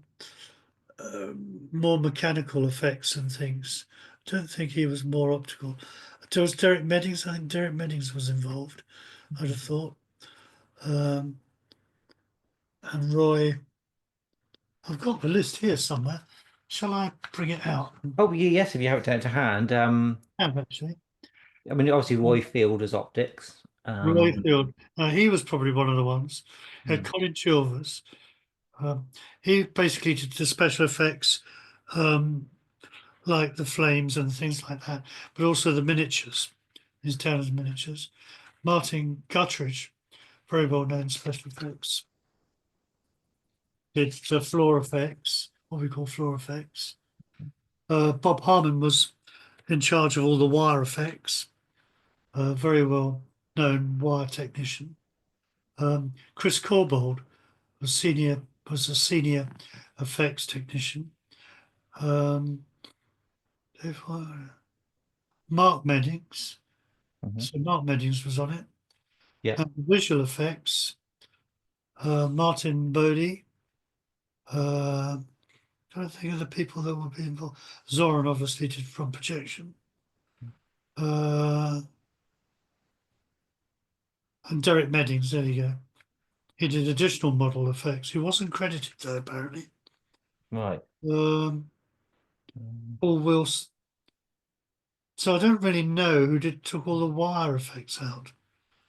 more mechanical effects and things. I don't think he was more optical. There was Derek Meddings. I think Derek Meddings was involved. I'd have thought. Um, and Roy. I've got the list here somewhere. Shall I bring it out? Oh, yes, if you have it to hand. I have actually. I mean, obviously Roy Field as optics. Roy Field. He was probably one of the ones. Mm, Colin Chilvers. Um, he basically did the special effects, um, like the flames and things like that, but also the miniatures, his town's miniatures. Martin Guttridge, very well known special effects, did the floor effects, what we call floor effects. Bob Harmon was in charge of all the wire effects, very well known wire technician. Chris Corbold was a senior effects technician. Um, if I- Mark Meddings. mhm. So Mark Meddings was on it. Yeah. Visual effects, Martin Bodie. Uh, Trying to think of the people that would be involved. Zoran obviously did from projection. Uh, and Derek Meddings, there you go. He did additional model effects. He wasn't credited though, apparently. Right. Um, Mm. Paul Wilson. So I don't really know who took all the wire effects out.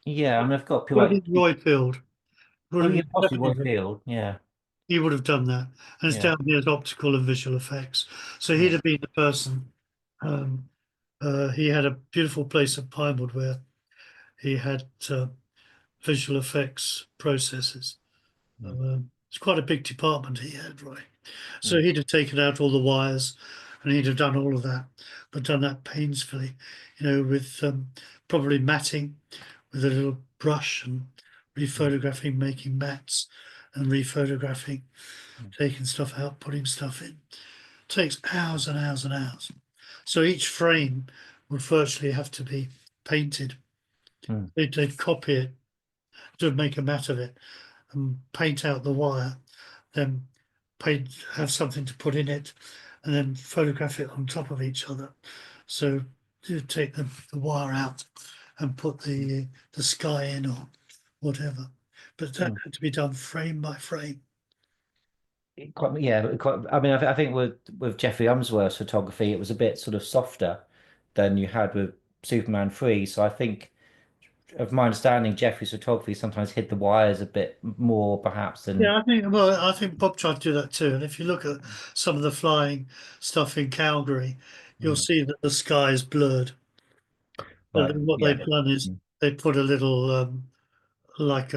Yeah, I mean, I've got people Would have like. been Roy Field. Oh, yeah, possibly Roy Definitely Field. Yeah. he would have done that. And it's Yeah. down here as optical and visual effects. So he'd Yeah. have been the person. Um, he had a beautiful place at Pinewood where he had visual effects processes. Mm, It's quite a big department he had, right? So mm, he'd have taken out all the wires and he'd have done all of that, but done that painsfully, with probably matting with a little brush and mm, rephotographing, making mats and rephotographing, mm, taking stuff out, putting stuff in. Takes hours and hours and hours. So each frame would virtually have to be painted. mm, They'd copy it to make a mat of it and paint out the wire, then have something to put in it, and then photograph it on top of each other. So you take the wire out and put the sky in or whatever. But that mm. had to be done frame by frame. Quite, yeah, quite, I mean, I think with Jeffrey Unsworth's photography, it was a bit sort of softer than you had with Superman 3. So I think, of my understanding, Jeffrey's photography sometimes hid the wires a bit more, perhaps, than. Yeah, I think Bob tried to do that too. And if you look at some of the flying stuff in Calgary, you'll Mm, see that the sky is blurred. But right. then what Yeah. they've done is Mm, they put a little like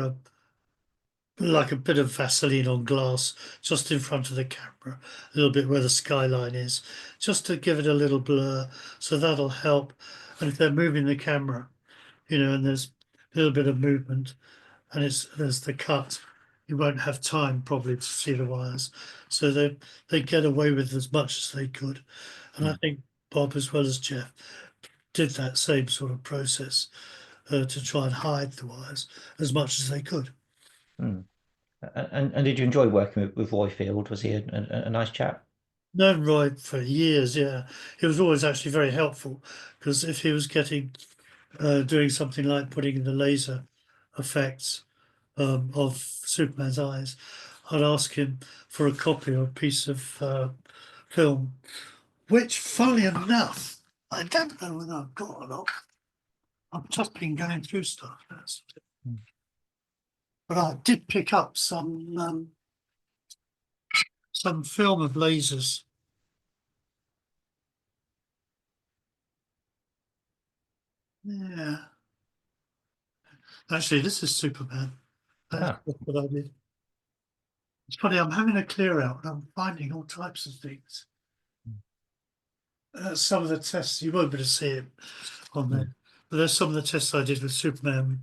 like a bit of Vaseline on glass just in front of the camera, a little bit where the skyline is, just to give it a little blur. So that'll help. And if they're moving the camera, and there's a little bit of movement and there's the cut, you won't have time probably to see the wires. So they get away with as much as they could. And I Mm, think Bob, as well as Jeff, did that same sort of process to try and hide the wires as much as they could. mm. And did you enjoy working with Roy Field? Was he a nice chap? Known Roy for years, yeah. He was always actually very helpful because if he was doing something like putting in the laser effects of Superman's eyes, I'd ask him for a copy or a piece of film, which, funnily enough, I don't know whether I've got or not. I've just been going through stuff, Mm. but I did pick up some film of lasers. Yeah, actually, this is Superman. That's Ah, what I did. It's funny, I'm having a clear out and I'm finding all types of things. Some of the tests, you won't be able to see it on mm, there, but there's some of the tests I did with Superman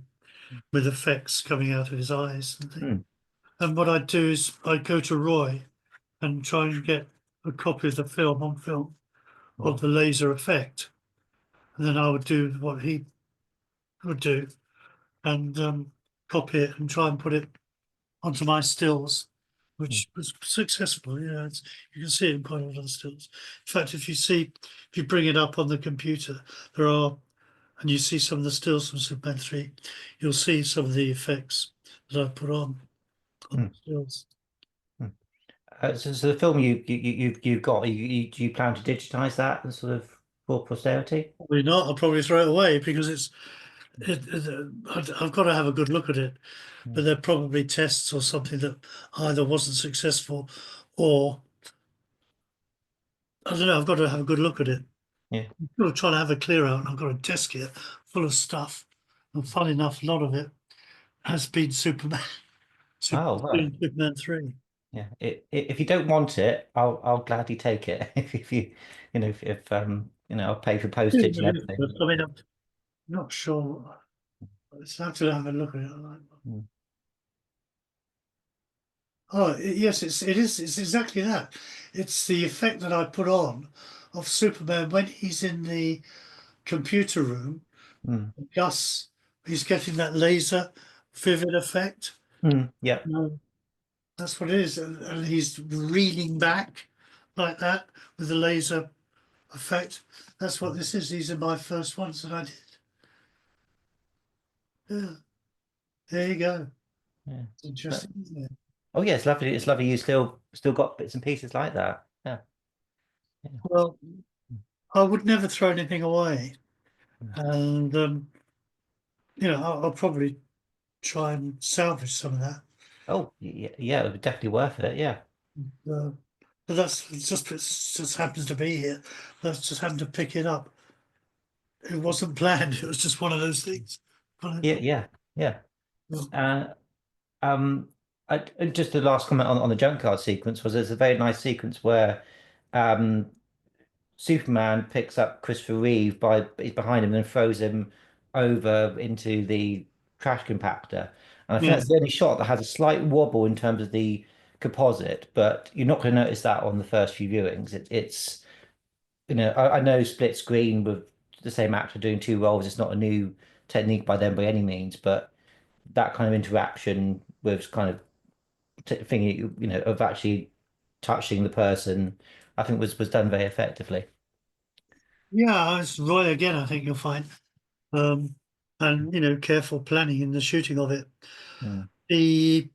with effects coming out of his eyes and things. mm. And what I'd do is I'd go to Roy and try and get a copy of the film on film of the laser effect. And then I would do what he would do and copy it and try and put it onto my stills, Mm, which was successful. You can see it in quite a lot of the stills. In fact, if you bring it up on the computer, there are, and you see some of the stills from Superman 3, you'll see some of the effects that I put on mm, the stills. mm. So the film you've got, do you plan to digitize that and sort of for posterity? Probably not. I'll probably throw it away because I've got to have a good look at it. Mm, But they're probably tests or something that either wasn't successful or I don't know. I've got to have a good look at it. yeah. I'm sort of trying to have a clear out, and I've got a desk here full of stuff. And fun enough, a lot of it has been Superman, Oh, right. Superman 3. Yeah. If you don't want it, I'll gladly take it. If you, if I'll pay for Yeah, postage and it is, but everything. I mean, I'm not sure. Let's have to have a look at it. Mm, Oh, yes, it is. It's exactly that. It's the effect that I put on of Superman when he's in the computer room. mm, Gus, he's getting that laser vivid effect. yeah. No, that's what it is. And he's reeling back like that with the laser effect. That's what this is. These are my first ones that I did. Yeah, there you go. Yeah. It's interesting, isn't it? Oh yeah, it's lovely. It's lovely. You still got bits and pieces like that. Yeah. Yeah. Well, I would never throw anything away. Mm. And, I'll probably try and salvage some of that. Oh yeah, yeah, it was definitely worth it. Yeah. Uh, but it just happens to be here. That's just happened to pick it up. It wasn't planned. It was just one of those things. But, Yeah, yeah, yeah. well, Uh, um, just the last comment on the jump card sequence was there's a very nice sequence where um Superman picks up Christopher Reeve he's behind him and then throws him over into the trash compactor. And I think yeah, that's the only shot that has a slight wobble in terms of the composite, but you're not going to notice that on the first few viewings. It's I know split screen with the same actor doing two roles. It's not a new technique by them by any means, but that kind of interaction with kind of thinking, of actually touching the person, I think was done very effectively. yeah. It's Roy again. I think you'll find, um, and careful planning in the shooting of it. Mm, The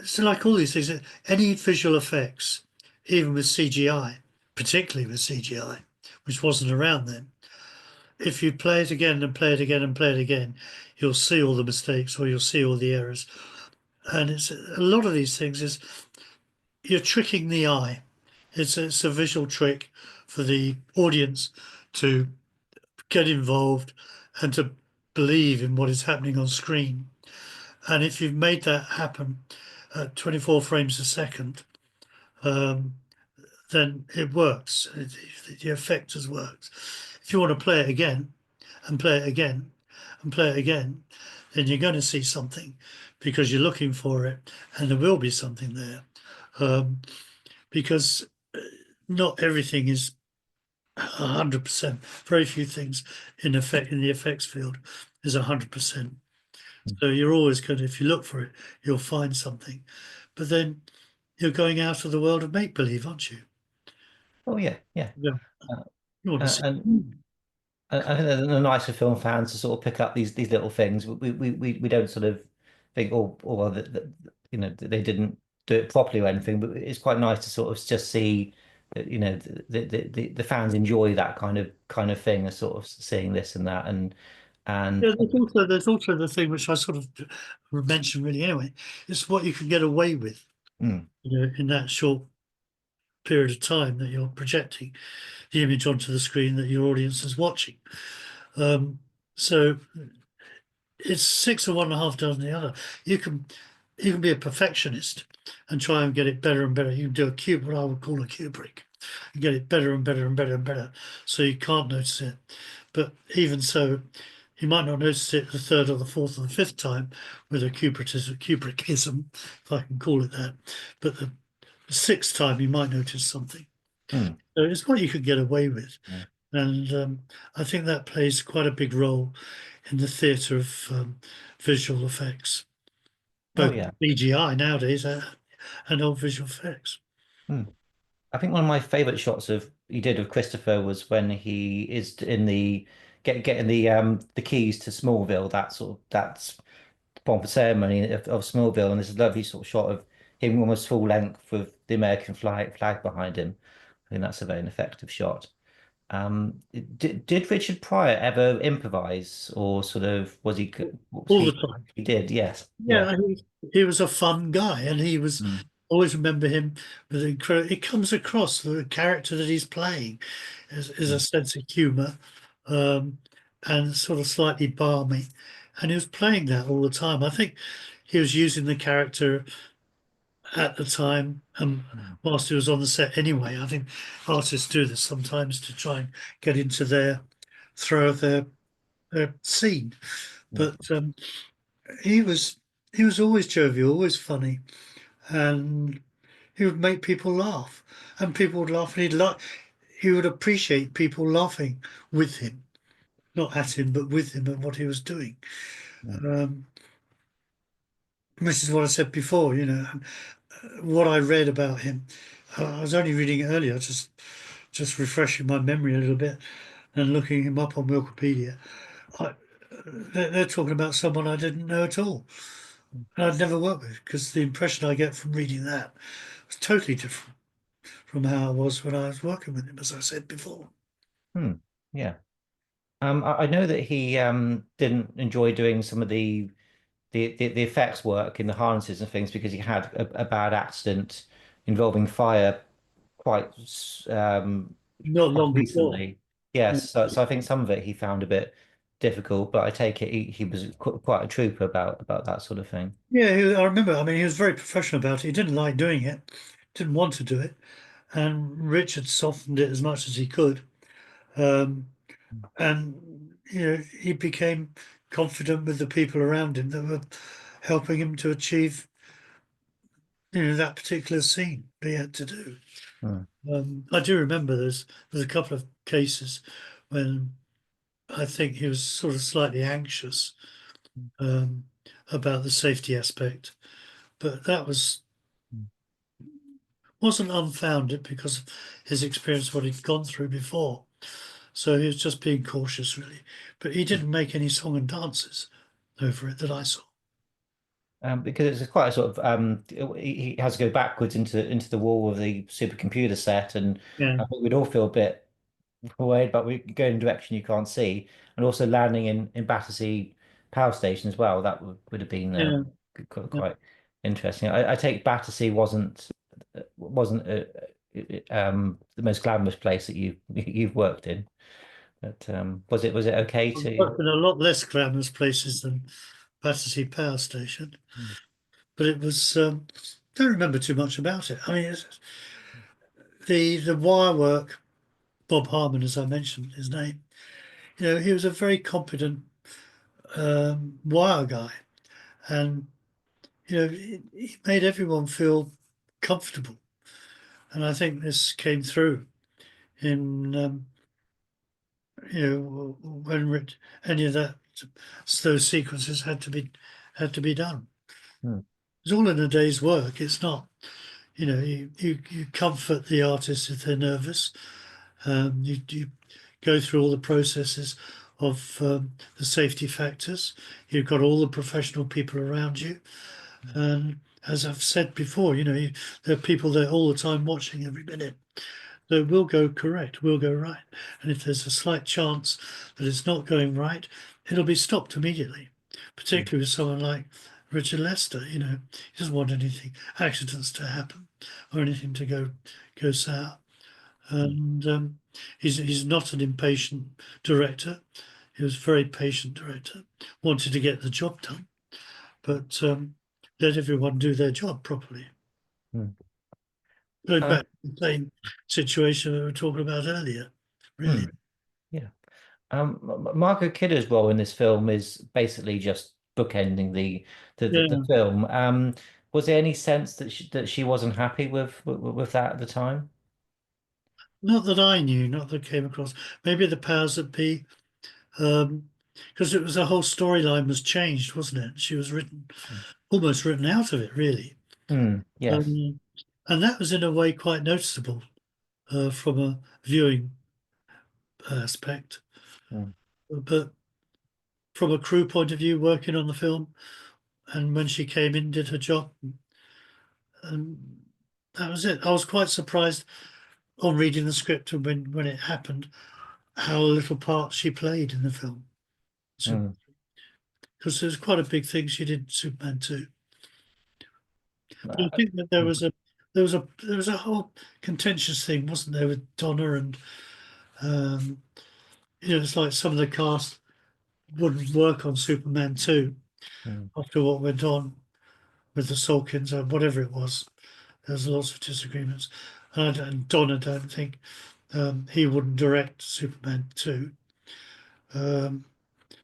So like all these things, any visual effects, even with CGI, particularly with CGI, which wasn't around then, if you play it again and play it again and play it again, you'll see all the mistakes or you'll see all the errors. And it's a lot of these things is you're tricking the eye. It's a visual trick for the audience to get involved and to believe in what is happening on screen. And if you've made that happen at 24 frames a second, um, then it works. The effect has worked. If you want to play it again and play it again and play it again, then you're going to see something because you're looking for it, and there will be something there. Um, because not everything is 100%. Very few things in the effects field is 100%. So you're always going to, if you look for it, you'll find something. But then you're going out of the world of make believe, aren't you? Oh yeah, yeah. Yeah. Uh, You want to see. and I think they're nice for film fans to sort of pick up these little things. We don't sort of think, oh well, they didn't do it properly or anything. But it's quite nice to sort of just see that, the fans enjoy that kind of thing, as sort of seeing this and that, and Yeah, there's also the thing which I sort of mentioned really anyway. It's what you can get away with, mm, in that short period of time that you're projecting the image onto the screen that your audience is watching. Um, so it's six of one and a half dozen the other. You can you can be a perfectionist and try and get it better and better. You can do what I would call a Kubrick, and get it better and better and better and better, so you can't notice it. But even so, you might not notice it the third or the fourth or the fifth time with a Kubrickism, if I can call it that. But the sixth time, you might notice something. mm, So it's what you could get away with. yeah. And I think that plays quite a big role in the theatre of visual effects, Oh both yeah. CGI nowadays and old visual effects. Mm. I think one of my favorite shots of he did of Christopher was when he is in the getting the keys to Smallville. That's pomp and ceremony of Smallville, and there's a lovely sort of shot of him almost full length with the American flag behind him. I think that's a very effective shot. Did Richard Pryor ever improvise, or sort of was he? All the time. He did, yes, yeah. Yeah, he was a fun guy, and he was Mm, always remember him with incredible. It comes across the character that he's playing is a mm, sense of humour, um, and sort of slightly balmy, and he was playing that all the time. I think he was using the character at the time, mm, whilst he was on the set anyway. I think artists do this sometimes to try and get into their throw of their scene, mm, but he was he was always jovial, always funny, and he would make people laugh, and people would laugh, and he would appreciate people laughing with him, not at him, but with him and what he was doing. mm, Um, this is what I said before, what I read about him. I was only reading it earlier, just refreshing my memory a little bit and looking him up on Wikipedia. I, they're talking about someone I didn't know at all, and I'd never worked with, because the impression I get from reading that was totally different from how I was when I was working with him, as I said before. mm, yeah. I know that he didn't enjoy doing some of the effects work in the harnesses and things because he had a bad accident involving fire quite Not quite long before. recently. Yes, so I think some of it he found a bit difficult, but I take it he was quite a trooper about that sort of thing. Yeah, I remember. I mean, he was very professional about it. He didn't like doing it, didn't want to do it, and Richard softened it as much as he could. Um, and he became confident with the people around him that were helping him to achieve that particular scene that he had to do. Hmm. I do remember there's a couple of cases when I think he was sort of slightly anxious um, about the safety aspect, but that wasn't unfounded because of his experience, what he'd gone through before. So he was just being cautious, really. But he didn't make any song and dances over it that I saw. Because it's quite a sort of he has to go backwards into the wall of the supercomputer set, and Yeah, I think we'd all feel a bit worried, but we go in a direction you can't see, and also landing in Battersea Power Station as well. That would have been yeah, yeah. quite interesting. I take Battersea wasn't the most glamorous place that you've worked in, but was it okay I've to? worked in a lot less glamorous places than Battersea Power Station, Mm. but it was. Don't remember too much about it. I mean, the wire work. Bob Harmon, as I mentioned his name, he was a very competent wire guy, and he made everyone feel comfortable. And I think this came through in when any of those sequences had to be done. Mm. It's all in a day's work. It's not, you comfort the artists if they're nervous. You go through all the processes of the safety factors. You've got all the professional people around you. And as I've said before, there are people there all the time watching every minute. So we'll go correct, we'll go right. And if there's a slight chance that it's not going right, it'll be stopped immediately, Mm. particularly with someone like Richard Lester. He doesn't want anything, accidents to happen or anything to go sour. Mm. And he's not an impatient director. He was a very patient director, wanted to get the job done, but let everyone do their job properly. Mm. Going Um, back to the same situation we were talking about earlier, really. mm. Yeah. Margot Kidder's role in this film is basically just bookending the Yeah, film. Was there any sense that she wasn't happy with that at the time? not that I knew, not that came across. Maybe the powers that be, because it was the whole storyline was changed, wasn't it? She was almost written out of it, really. Mm. Yes. Um, and that was in a way quite noticeable from a viewing aspect. Mm. But from a crew point of view, working on the film, and when she came in, did her job, and that was it. I was quite surprised on reading the script and when it happened, how little part she played in the film. So, Mm. because it was quite a big thing she did in Superman 2. But I Uh, think that there mm. was a whole contentious thing, wasn't there, with Donna and um, it's like some of the cast wouldn't work on Superman 2 Mm. after what went on with the Salkins or whatever it was. There's lots of disagreements. And Donna don't think he wouldn't direct Superman 2. Um,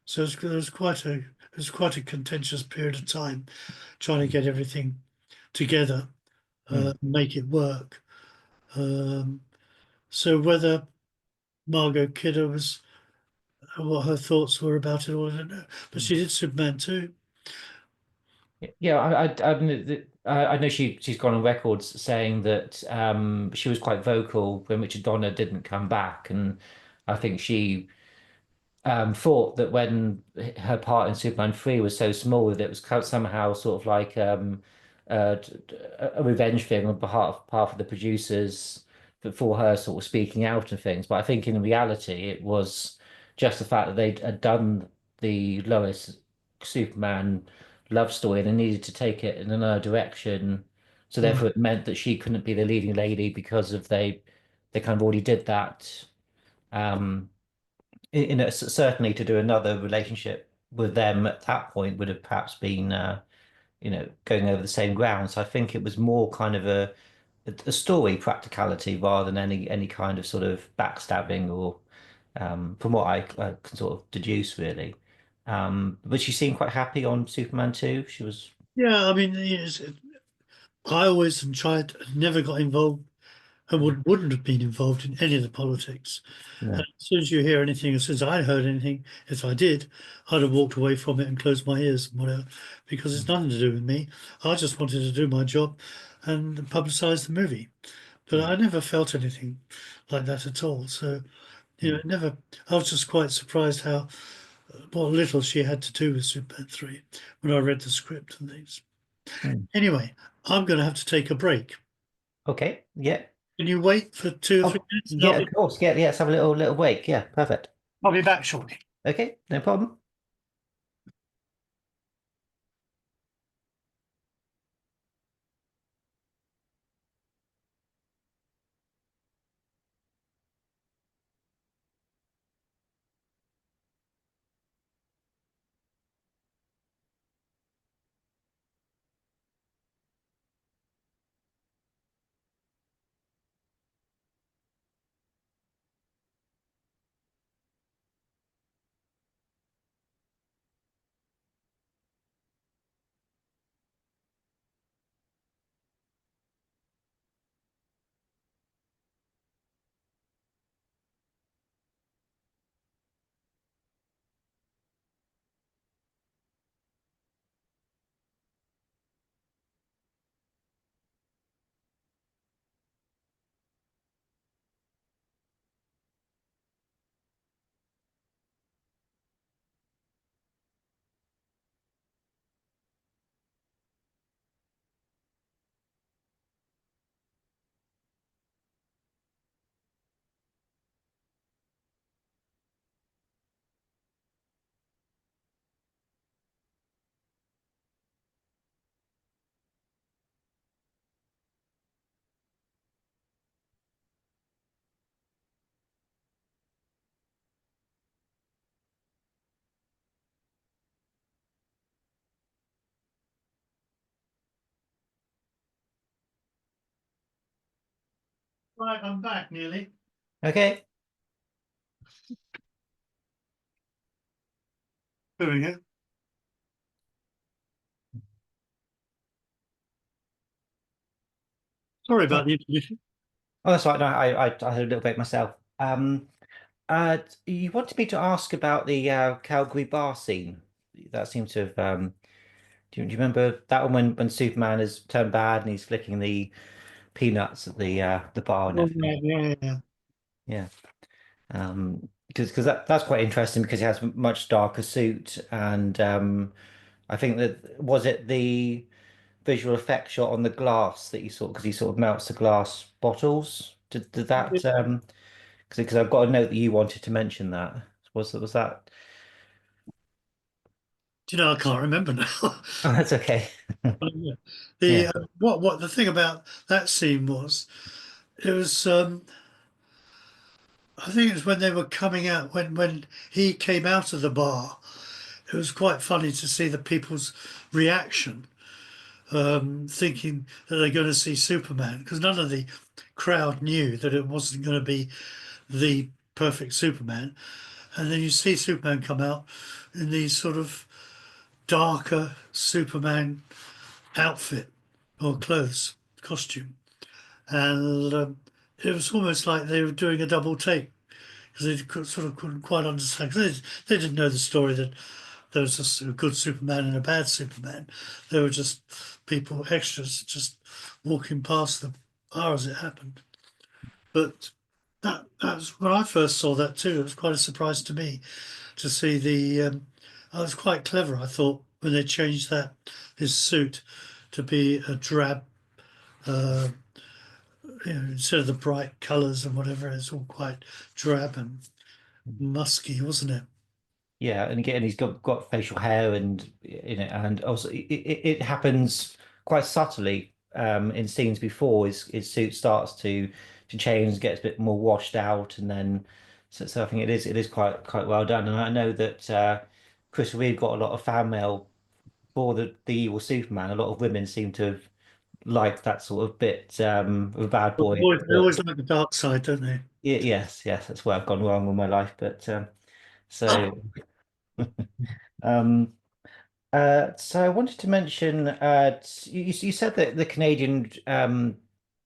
so it was quite a contentious period of time trying to get everything together, Mm. make it work. Um, so whether Margot Kidder was what her thoughts were about it all, I don't know. But Mm. she did Superman too. Yeah, I know she's gone on record saying that she was quite vocal when Richard Donner didn't come back, and I think she thought that when her part in Superman 3 was so small that it was somehow sort of like a revenge thing on behalf of the producers for her sort of speaking out and things. But I think in reality, it was just the fact that they had done the Lois Superman love story and they needed to take it in another direction. So Right. therefore, it meant that she couldn't be the leading lady because of they kind of already did that. Um, certainly to do another relationship with them at that point would have perhaps been going over the same ground. So I think it was more kind of a story practicality rather than any kind of sort of backstabbing or from what I can sort of deduce really. But she seemed quite happy on Superman 2. She was Yeah, I mean, I always tried, never got involved and wouldn't have been involved in any of the politics. yeah. And as soon as you hear anything, as soon as I heard anything, if I did, I'd have walked away from it and closed my ears and whatever, because it's nothing to do with me. I just wanted to do my job and publicise the movie. But Mm. I never felt anything like that at all. So, Mm. never, I was just quite surprised how what little she had to do with Superman 3 when I read the script and things. Mm. Anyway, I'm going to have to take a break. Okay, yeah. Can you wait for 2 or 3 minutes? And Yeah, of course. Yeah, yeah, let's have a little wake. Yeah, perfect. I'll be back shortly. Okay, no problem. Right, I'm back nearly. Okay. There we go. Sorry Oh, about the intermission. that's right. No, I heard a little bit myself. You wanted me to ask about the Calgary bar scene. That seems to have. Do you remember that one when Superman has turned bad and he's flicking the peanuts at the bar and Oh, everything? right, yeah, yeah. Yeah. Because that's quite interesting because he has a much darker suit and I think that was it the visual effect shot on the glass that you saw because he sort of melts the glass bottles. Did that because I've got a note that you wanted to mention that. Was that? Do you know, I can't remember now. Oh, that's okay. Yeah. The Yeah. what the thing about that scene was it was I think it was when they were coming out when he came out of the bar. It was quite funny to see the people's reaction, thinking that they're going to see Superman because none of the crowd knew that it wasn't going to be the perfect Superman. And then you see Superman come out in these sort of darker Superman outfit or clothes, costume. And it was almost like they were doing a double take because sort of couldn't quite understand. 'Cause they didn't know the story that there was just a good Superman and a bad Superman. They were just people, extras, just walking past the bar as it happened. But that was when I first saw that too. It was quite a surprise to me to see the. I was quite clever. I thought when they changed that his suit to be a drab, uh, instead of the bright colours and whatever, it's all quite drab and musky, wasn't it? Yeah, and again, he's got facial hair and in it, and also it happens quite subtly in scenes before his suit starts to change, gets a bit more washed out, and then so I think it is quite well done. And I know that Chris Reeve got a lot of fan mail for the evil Superman. A lot of women seem to have liked that sort of bit of a bad But boy. they always like the dark side, don't they? Yes, that's where I've gone wrong with my life. But so. Um, so I wanted to mention, you said that the Canadian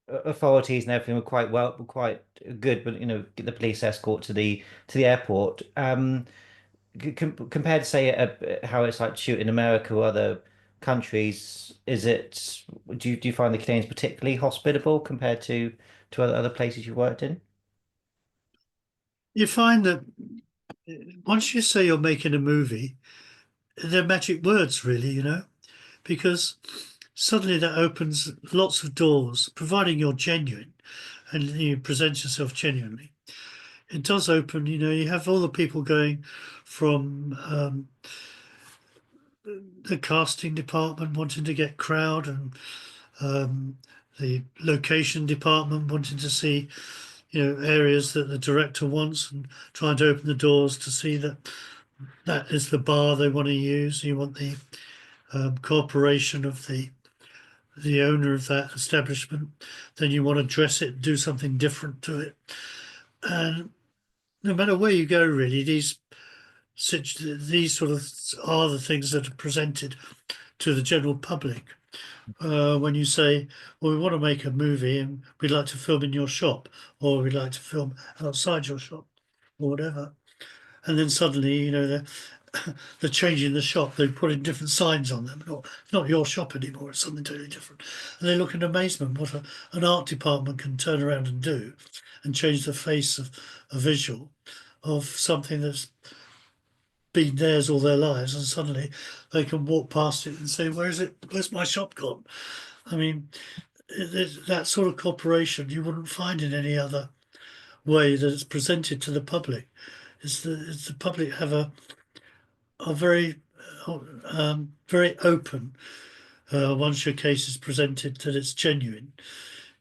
authorities and everything were quite good, but the police escort to the airport. Compared to say how it's like to shoot in America or other countries, do you find the Canadians particularly hospitable compared to other places you've worked in? You find that once you say you're making a movie, they're magic words, really, because suddenly that opens lots of doors, providing you're genuine and you present yourself genuinely. It does open, you have all the people going from the casting department wanting to get crowd and um, the location department wanting to see, areas that the director wants and trying to open the doors to see that that is the bar they want to use. You want the cooperation of the owner of that establishment. Then you want to dress it, do something different to it. And no matter where you go, really, these sort of are the things that are presented to the general public. When you say, "Well, we want to make a movie and we'd like to film in your shop, or we'd like to film outside your shop, or whatever," and then suddenly, they're changing the shop. They're putting different signs on them. Not your shop anymore. It's something totally different. And they look in amazement what an art department can turn around and do and change the face of a visual of something that's been theirs all their lives. And suddenly they can walk past it and say, "Where is it? Where's my shop gone?" I mean, that sort of cooperation you wouldn't find in any other way that it's presented to the public. It's the public have a very open once your case is presented that it's genuine,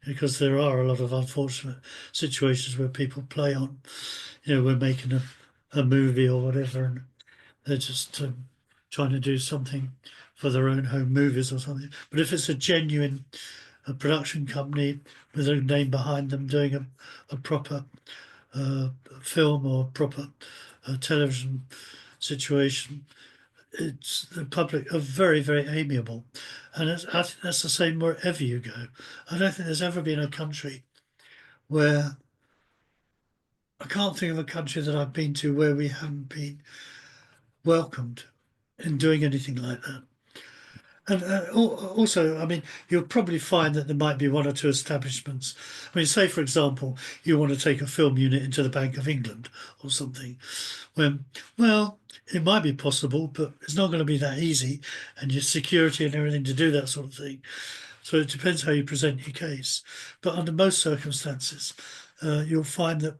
because there are a lot of unfortunate situations where people play on, we're making a movie or whatever, and they're just trying to do something for their own home movies or something. But if it's a genuine a production company with a name behind them doing a proper uh, film or proper television situation. It's the public are very, very amiable, and I think that's the same wherever you go. I don't think there's ever been a country where I can't think of a country that I've been to where we haven't been welcomed in doing anything like that. And also, I mean, you'll probably find that there might be one or two establishments. I mean, say, for example, you want to take a film unit into the Bank of England or something, when, well, it might be possible, but it's not going to be that easy, and your security and everything to do that sort of thing. So it depends how you present your case. But under most circumstances, you'll find that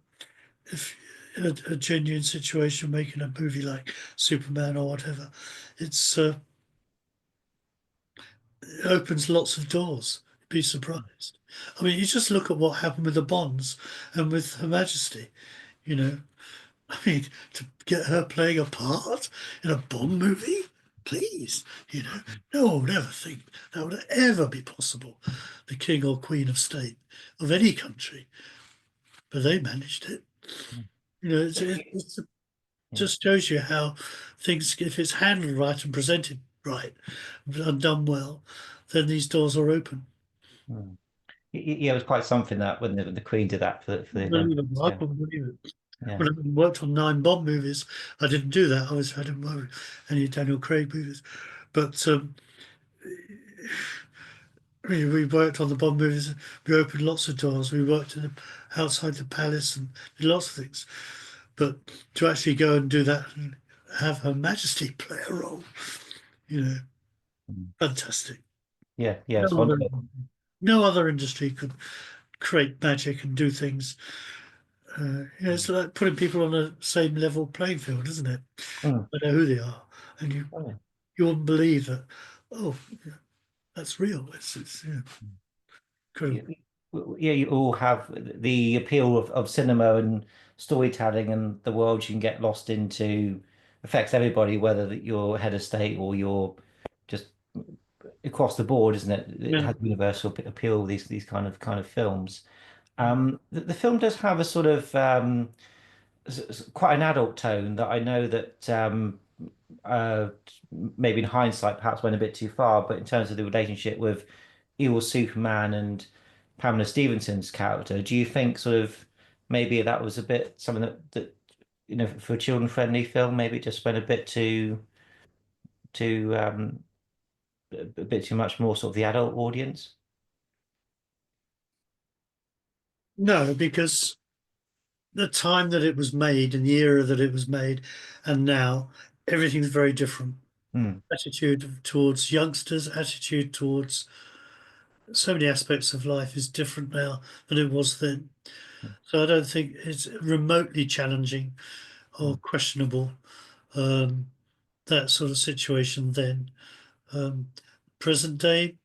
if a genuine situation, making a movie like Superman or whatever, it's it opens lots of doors. You'd be surprised. I mean, you just look at what happened with the Bonds and with Her Majesty. You know, I mean, to get her playing a part in a Bond movie, please. No one would ever think that would ever be possible. The King or Queen of State of any country, but they managed it. It just shows you how things, if it's handled right and presented right and done well, then these doors are open. Yeah, it was quite something that when the Queen did that for the Olympics. Unbelievable. I Yeah, couldn't believe it. yeah, When I worked on 9 Bond movies, I didn't do that. I didn't work any Daniel Craig movies, but we worked on the Bond movies. We opened lots of doors. We worked outside the palace and did lots of things. But to actually go and do that and have Her Majesty play a role, you know, fantastic. yeah. It's No other, wonderful. no other industry could create magic and do things. It's like putting people on the same level playing field, isn't it? Mm. I know who they are, and Oh, yeah. you wouldn't believe that. Oh, yeah, that's real. It's incredible. You, yeah, you all have the appeal of cinema and storytelling and the world you can get lost into affects everybody, whether that you're head of state or you're just across the board, isn't it? It Yeah. has universal appeal, these kind of films. The film does have a sort of quite an adult tone that I know that uh, maybe in hindsight perhaps went a bit too far, but in terms of the relationship with evil Superman and Pamela Stevenson's character, do you think sort of maybe that was a bit something that for a children friendly film maybe it just went a bit too a bit too much more sort of the adult audience? No, because the time that it was made and the era that it was made, and now everything's very different. Mm, Attitude towards youngsters, attitude towards so many aspects of life is different now than it was then. So I don't think it's remotely challenging or mm. questionable, um, that sort of situation then. Um, Present day,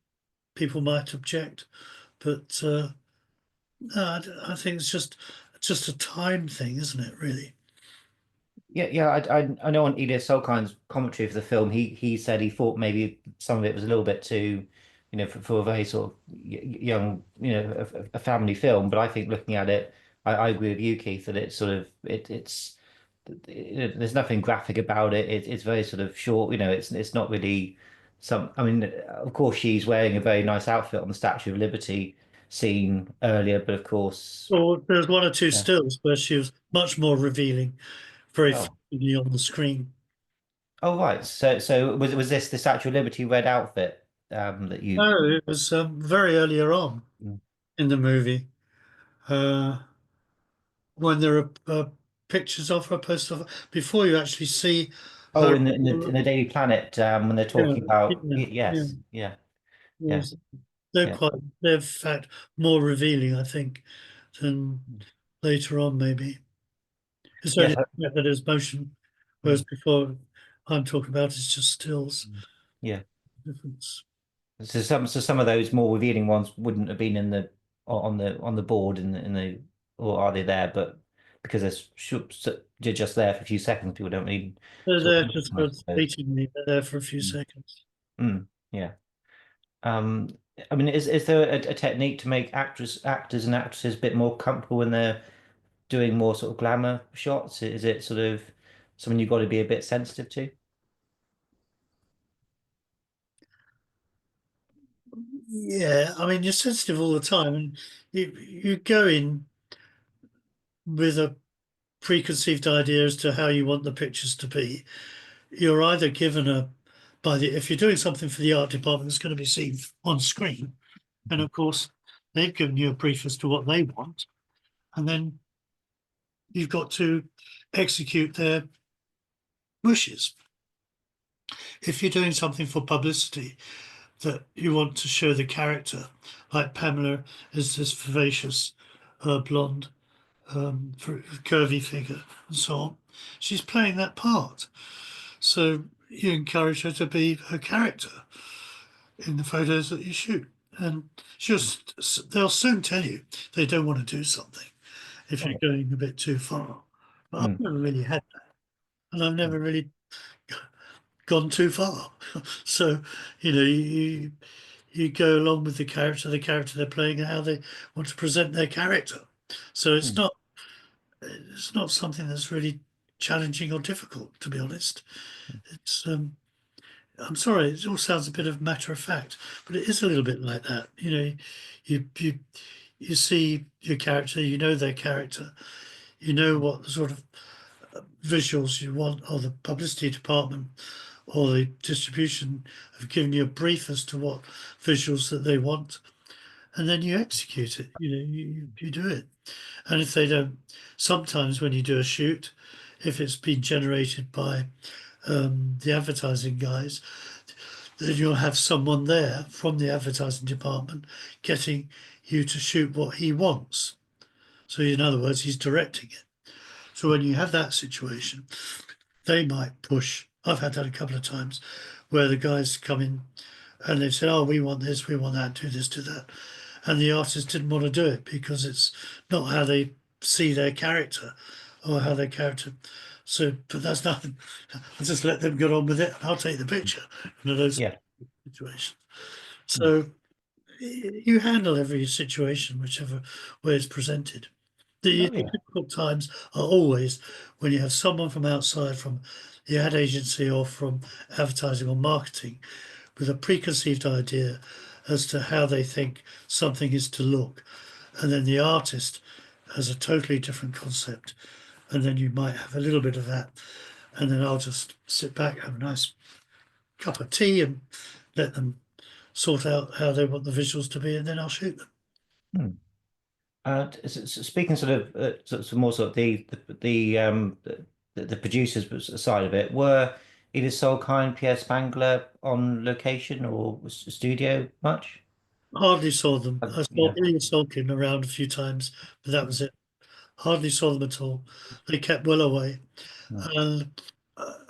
people might object, but no, I think it's just a time thing, isn't it? Really. Yeah. I know on Ilya Solkein's commentary for the film, he said he thought maybe some of it was a little bit too, for a very sort of young, a family film. But I think looking at it, I agree with you, Keith, that it's sort of there's nothing graphic about it. It's very sort of short. It's not really some. I mean, of course, she's wearing a very nice outfit on the Statue of Liberty scene earlier, but of course, Or there's one or two yeah. stills where she was much more revealing, very Oh. frequently on the screen. Oh right. So was this the Statue of Liberty red outfit that you No, it was very earlier on mm. in the movie, uh, when there are pictures of her posted off before you actually see Oh her. in the Daily Planet when they're Yeah, talking about yeah, yeah. yes, yeah, yeah, Yes, they're yeah. quite. They're in fact more revealing, I think, than later on. Maybe it's only Yes. the fact that there's motion, whereas Mm, before I'm talking about is just stills. yeah. Difference. So some of those more revealing ones wouldn't have been on the board in the or are they there? But because they're just there for a few seconds, people don't really They're sort there of, just I for suppose. fleetingly. They're there for a few Mm, seconds. mm, yeah. Um, I mean, is there a technique to make actors and actresses a bit more comfortable when they're doing more sort of glamour shots? Is it sort of something you've got to be a bit sensitive to? Yeah, I mean, you're sensitive all the time, and you go in with a preconceived idea as to how you want the pictures to be. You're either given a by the if you're doing something for the art department that's going to be seen on screen, and of course they've given you a brief as to what they want, and then you've got to execute their wishes. If you're doing something for publicity that you want to show the character, like Pamela is this vivacious, blonde, curvy figure, and so on, she's playing that part. So you encourage her to be her character in the photos that you shoot. And just they'll soon tell you they don't want to do something if you're Oh. going a bit too far. But I've Mm, never really had that, and I've never really gone too far. So, you go along with the character they're playing, and how they want to present their character. So mm, it's not something that's really challenging or difficult, to be honest. It's I'm sorry, it all sounds a bit of matter of fact, but it is a little bit like that. You you you see your character, you know their character, you know what the sort of visuals you want, or the publicity department or the distribution have given you a brief as to what visuals that they want, and then you execute it. You do it. And if they don't, sometimes when you do a shoot, if it's been generated by the advertising guys, then you'll have someone there from the advertising department getting you to shoot what he wants. So, in other words, he's directing it. So, when you have that situation, they might push. I've had that a couple of times where the guys come in and they've said, "Oh, we want this, we want that, do this, do that," and the artist didn't want to do it because it's not how they see their character or how their character. So, but that's nothing. I just let them get on with it, and I'll take the picture in those yeah. situations. Mm. So you handle every situation whichever way it's presented. Oh The yeah. difficult times are always when you have someone from outside, from the ad agency or from advertising or marketing, with a preconceived idea as to how they think something is to look. And then the artist has a totally different concept. And then you might have a little bit of that. And then I'll just sit back, have a nice cup of tea, and let them sort out how they want the visuals to be, and then I'll shoot them. Mm. Speaking sort of more sort of the producers side of it, were Edith Solkine, Pierre Spangler on location or studio much? Hardly saw them. I saw Yeah. Ilya Solkin around a few times, but that was it. Hardly saw them at all. They kept well away. Mm, And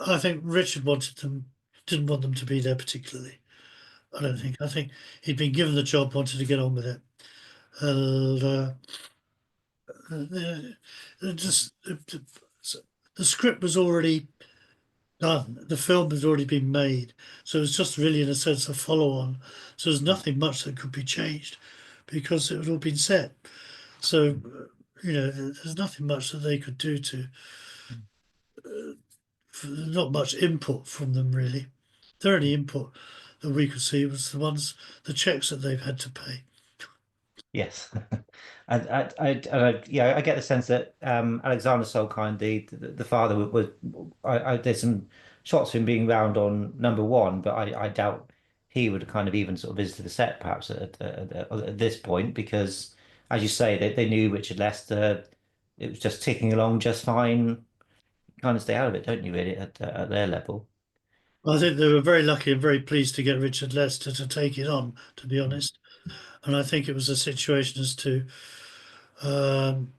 I think Richard didn't want them to be there particularly. I don't think. I think he'd been given the job, wanted to get on with it. And just the script was already done. The film had already been made. So it was just really, in a sense, a follow on. So there's nothing much that could be changed because it had all been set. So, there's nothing much that they could do not much input from them really. The only input that we could see was the checks that they've had to pay. yes. Yeah, I get the sense that Alexander Solkine, the father, there's some shots of him being round on number one, but I doubt he would have kind of even sort of visited the set perhaps at this point because, as you say, they knew Richard Lester. It was just ticking along just fine. Kind of stay out of it, don't you, really, at their level? I think they were very lucky and very pleased to get Richard Lester to take it on, to be Mm, honest. And I think it was a situation as to um,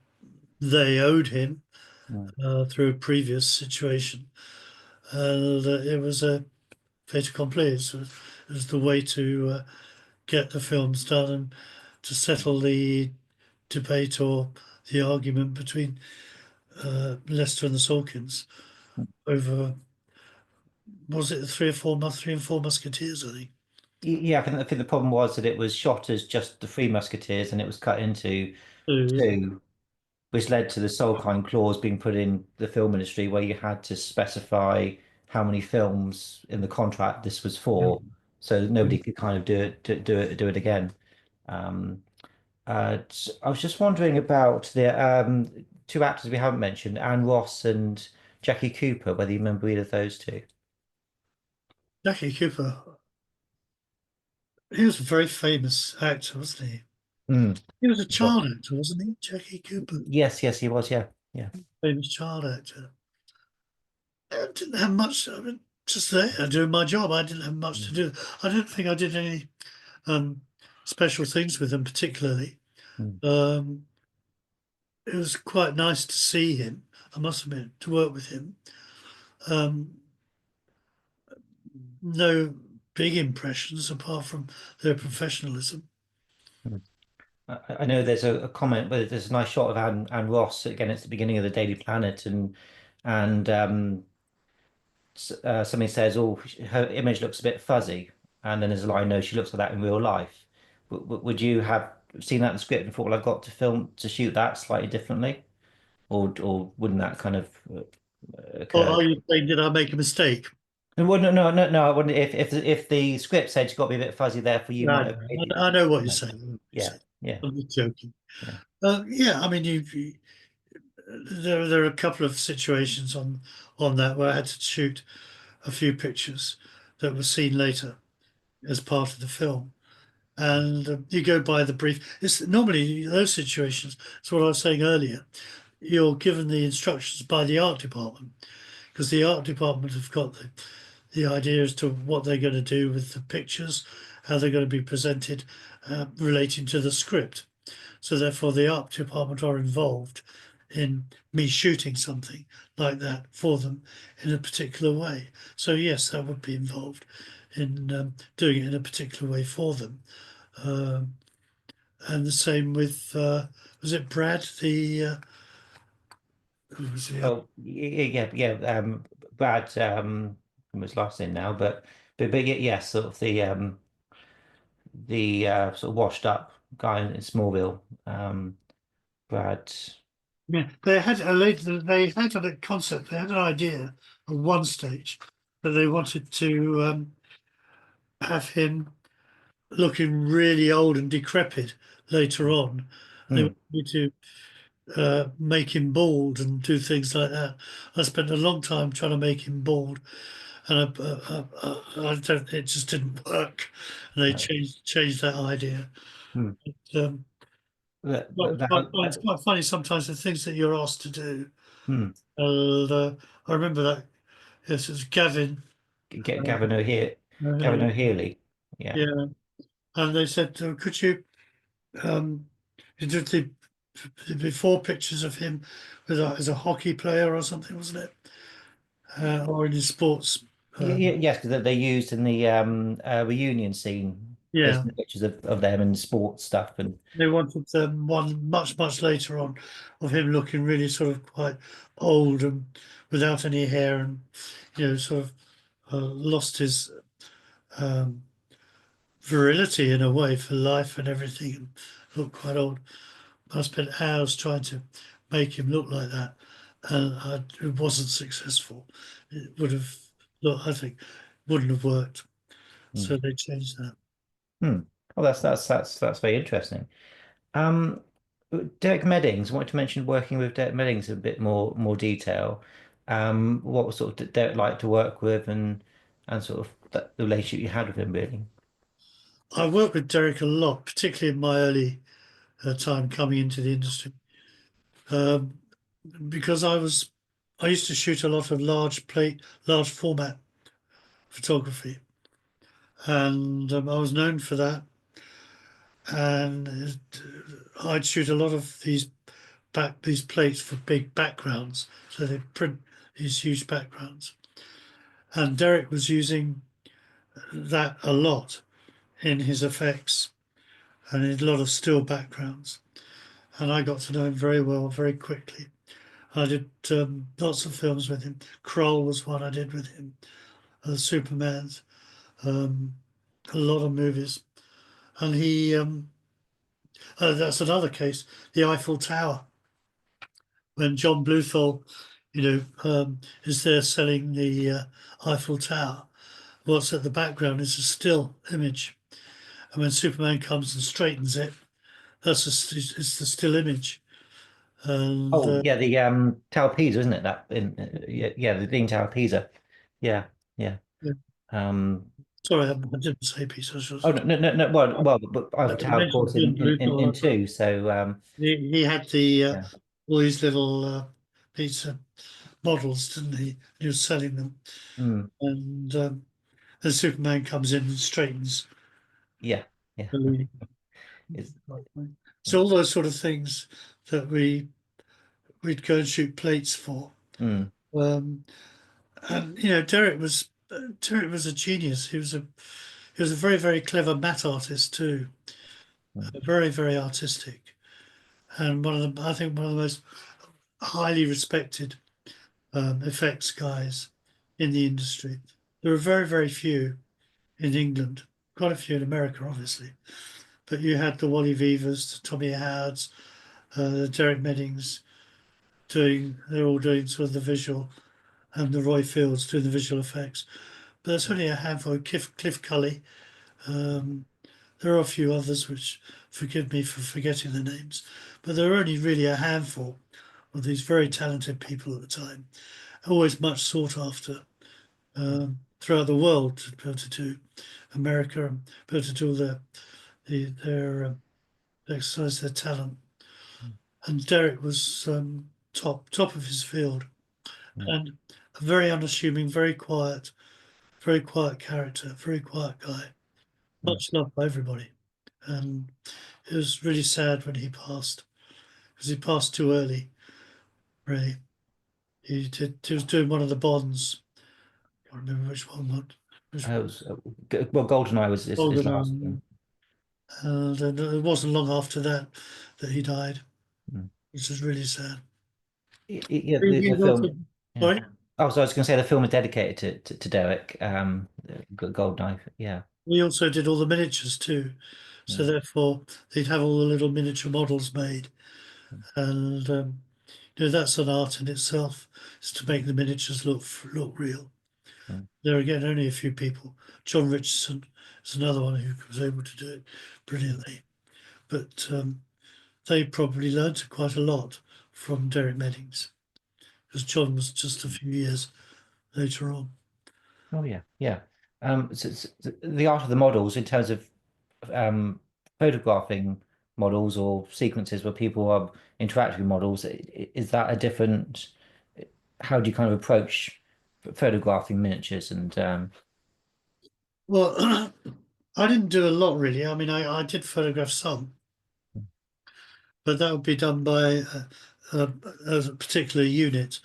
they owed him mm, through a previous situation, and it was a fait accompli. It was the way to get the films done and to settle the debate or the argument between Lester and the Salkins mm. over, was it the three and four Musketeers, I think. Yeah, I think the problem was that it was shot as just the Three Musketeers and it was cut into Yeah. two, which led to the sole kind clause being put in the film industry where you had to specify how many films in the contract this was for, so that nobody could kind of do it again. Um, I was just wondering about the two actors we haven't mentioned, Anne Ross and Jackie Cooper, whether you remember either of those two. Jackie Cooper, he was a very famous actor, wasn't he? Mm. He was a Well, child actor, wasn't he? Jackie Cooper, yes, he was. Yeah, yeah. famous child actor. I didn't have much. I mean, just there doing my job. I didn't have much to Mm, do. I don't think I did any um, special things with him particularly. mm, Um, it was quite nice to see him. I must admit, to work with him. Um, no big impressions apart from their professionalism. mm. I know there's a comment, but there's a nice shot of Anne Ross again. It's the beginning of the Daily Planet, and somebody says, "Oh, her image looks a bit fuzzy," and then there's a line, "No, she looks like that in real life." Would you have seen that in the script and thought, "Well, I've got to film to shoot that slightly differently," or wouldn't that kind of Or occur? are you saying, did I make a mistake? Well, no. I wouldn't. If the script said you got to be a bit fuzzy there, for you No, might have no, made it. I know what you're No. saying. I know what you're Yeah, saying. yeah, I'm just joking. yeah. Yeah, I mean, there are a couple of situations on that where I had to shoot a few pictures that were seen later as part of the film, and you go by the brief. It's normally those situations. It's what I was saying earlier. You're given the instructions by the art department because the art department have got the idea as to what they're going to do with the pictures, how they're going to be presented, relating to the script. So therefore, the art department are involved in me shooting something like that for them in a particular way. So yes, that would be involved in doing it in a particular way for them. Um, and the same with was it Brad who was the Oh, yeah. Brad was last in now, but yes, sort of the sort of washed up guy in Smallville. Brad. yeah, they had a concept, they had an idea at one stage that they wanted to have him looking really old and decrepit later on. They Hmm. wanted me to make him bald and do things like that. I spent a long time trying to make him bald, and I don't, it just didn't work. And they No. changed that idea. Hmm. Um, but it's quite funny sometimes the things that you're asked to do. Hmm. And I remember that. Yes, it was Gavin. Gavin O'Hare, Gavin Uh, O'Healy. Yeah. yeah, and they said, "Could you um, you did the before pictures of him with as a hockey player or something, wasn't it? Or in his sports. Yes, because they used in the reunion scene. There's Yeah, pictures of them and sports stuff, and they wanted one much later on of him looking really sort of quite old and without any hair and sort of lost his um, virility in a way for life and everything and looked quite old. I spent hours trying to make him look like that, and it wasn't successful. It would have, look, I think, wouldn't have worked. hmm. So they changed that. Hmm. Oh, that's very interesting. Um, Derek Meddings, I wanted to mention working with Derek Meddings in a bit more detail. What was sort of Derek like to work with, and sort of the relationship you had with him, really. I worked with Derek a lot, particularly in my early time coming into the industry, um, because I used to shoot a lot of large format photography, and I was known for that. And I'd shoot a lot of these plates for big backgrounds, so they print these huge backgrounds. And Derek was using that a lot in his effects and in a lot of still backgrounds. And I got to know him very well very quickly. I did lots of films with him. Kroll was one I did with him, Superman's. Um, a lot of movies. And that's another case, the Eiffel Tower, when John Bluthal, is there selling the Eiffel Tower. What's at the background is a still image, and when Superman comes and straightens it, it's the still image. And Oh yeah, the Tower of Pisa, isn't it? That in yeah, yeah, the Leaning Tower of Pisa. Yeah, yeah. yeah, Um, sorry, I didn't say piece. I oh should. no, no, no, no. Well, but Eiffel I Tower, of mentioned course, John in Bluthal. two. So He had the yeah, all these little pizza models, didn't he? He was selling them, mm, and then Superman comes in and straightens yeah, yeah. the lead. It's So all those sort of things that we'd go and shoot plates for. mm, Um, and Derek was a genius. He was a very very clever matte artist too, mm, very very artistic, and I think one of the most highly respected effects guys in the industry. There are very very few in England, quite a few in America, obviously. But you had the Wally Vivas, the Tommy Howards, the Derek Meddings they're all doing sort of the visual, and the Roy Fields doing the visual effects. But there's only a handful. Cliff Cully. Um, there are a few others which forgive me for forgetting the names, but there are only really a handful of these very talented people at the time, always much sought after throughout the world to be able to do America and be able to do their exercise their talent. And Derek was top of his field mm, and a very quiet character, very quiet guy, mm. much loved by everybody. And it was really sad when he passed because he passed too early. Really, he was doing one of the Bonds. I can't remember which one. Which It was, well, GoldenEye was his last Golden, one. and it wasn't long after that that he died, Mm. which was really sad. Yeah, the He's also, film. Yeah. sorry, Oh, so I was going to say the film is dedicated to Derek. Goldeneye. Yeah. he also did all the miniatures too. So Mm, therefore, they'd have all the little miniature models made, and that's an art in itself, is to make the miniatures look real. mm, There again, only a few people. John Richardson is another one who was able to do it brilliantly, but they probably learned quite a lot from Derek Meddings, because John was just a mm. few years later on. Oh yeah, yeah. So the art of the models in terms of um, photographing models or sequences where people are interacting with models, is that a different? How do you kind of approach photographing miniatures and Well, I didn't do a lot really. I mean, I did photograph some, but that would be done by a, a particular unit,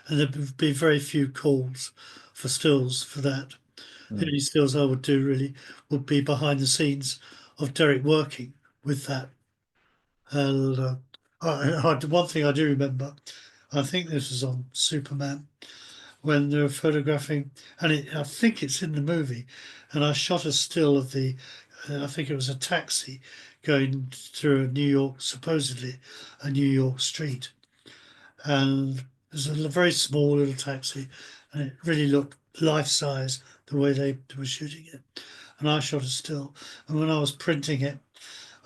and there would be very few calls for stills for that. The mm, only stills I would do really would be behind the scenes of Derek working with that. And one thing I do remember, I think this was on Superman when they were photographing, and I think it's in the movie, and I shot a still of I think it was a taxi going through New York, supposedly a New York street, and it was a very small little taxi, and it really looked life size the way they were shooting it. And I shot a still, and when I was printing it,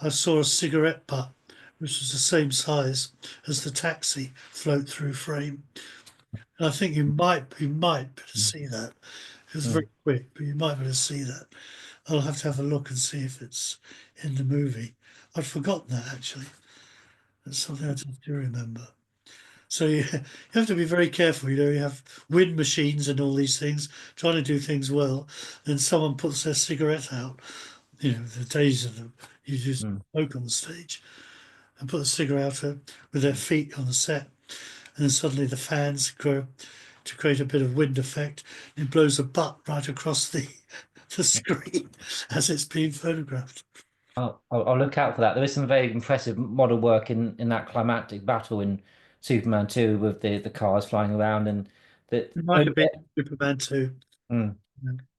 I saw a cigarette butt, which was the same size as the taxi, float through frame. And I think you might be able to mm, see that. It was very mm, quick, but you might be able to see that. I'll have to have a look and see if it's in the movie. I'd forgotten that actually. That's something I just do remember. So you have to be very careful. You have wind machines and all these things, trying to do things well. Then someone puts their cigarette out. The days of them, you just mm, smoke on the stage and put the cigarette out with their feet on the set. And then suddenly the fans grow to create a bit of wind effect. It blows a butt right across the screen as it's being photographed. I'll look out for that. There is some very impressive model work in that climactic battle in Superman 2 with the cars flying around and that It might have been Superman 2. mm,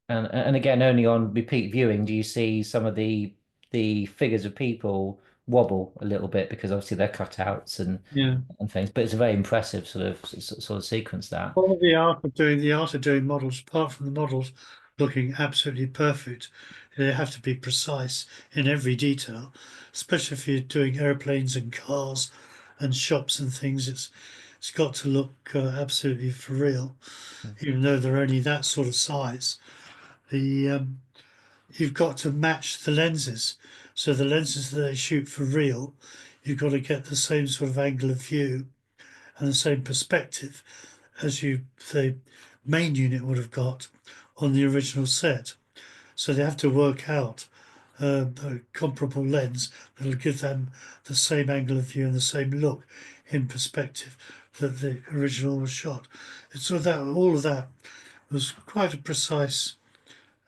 And again, only on repeat viewing do you see some of the figures of people wobble a little bit because obviously they're cutouts Yeah. and things. But it's a very impressive sort of sequence that. All of the art of doing models, apart from the models looking absolutely perfect, they have to be precise in every detail, especially if you're doing airplanes and cars and shops and things. It's got to look absolutely for real, even though they're only that sort of size. The You've got to match the lenses. So the lenses that they shoot for real, you've got to get the same sort of angle of view and the same perspective as the main unit would have got on the original set. So they have to work out a comparable lens that'll give them the same angle of view and the same look in perspective that the original was shot. So that all of that was quite a precise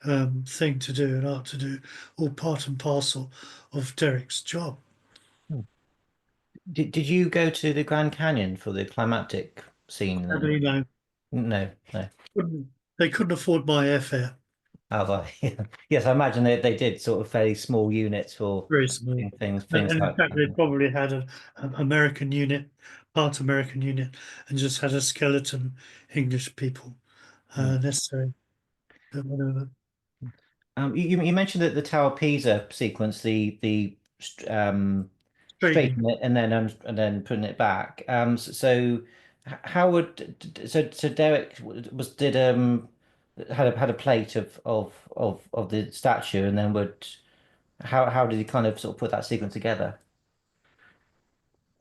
thing to do and art to do, all part and parcel of Derek's job. Hmm. Did you go to the Grand Canyon for the climactic scene then? Sadly, no, No, no. they couldn't afford my airfare. Oh, well, yes, I imagine they did sort of fairly small units for Very small. things And in like fact, they that. probably had an American unit, part American unit, and just had a skeleton English people Hmm. necessary. But whatever. You mentioned that the Tower of Pisa sequence, the Straightening. straightening it and then putting it back. How would Derek was did had a plate of the statue and then would how did he kind of sort of put that sequence together?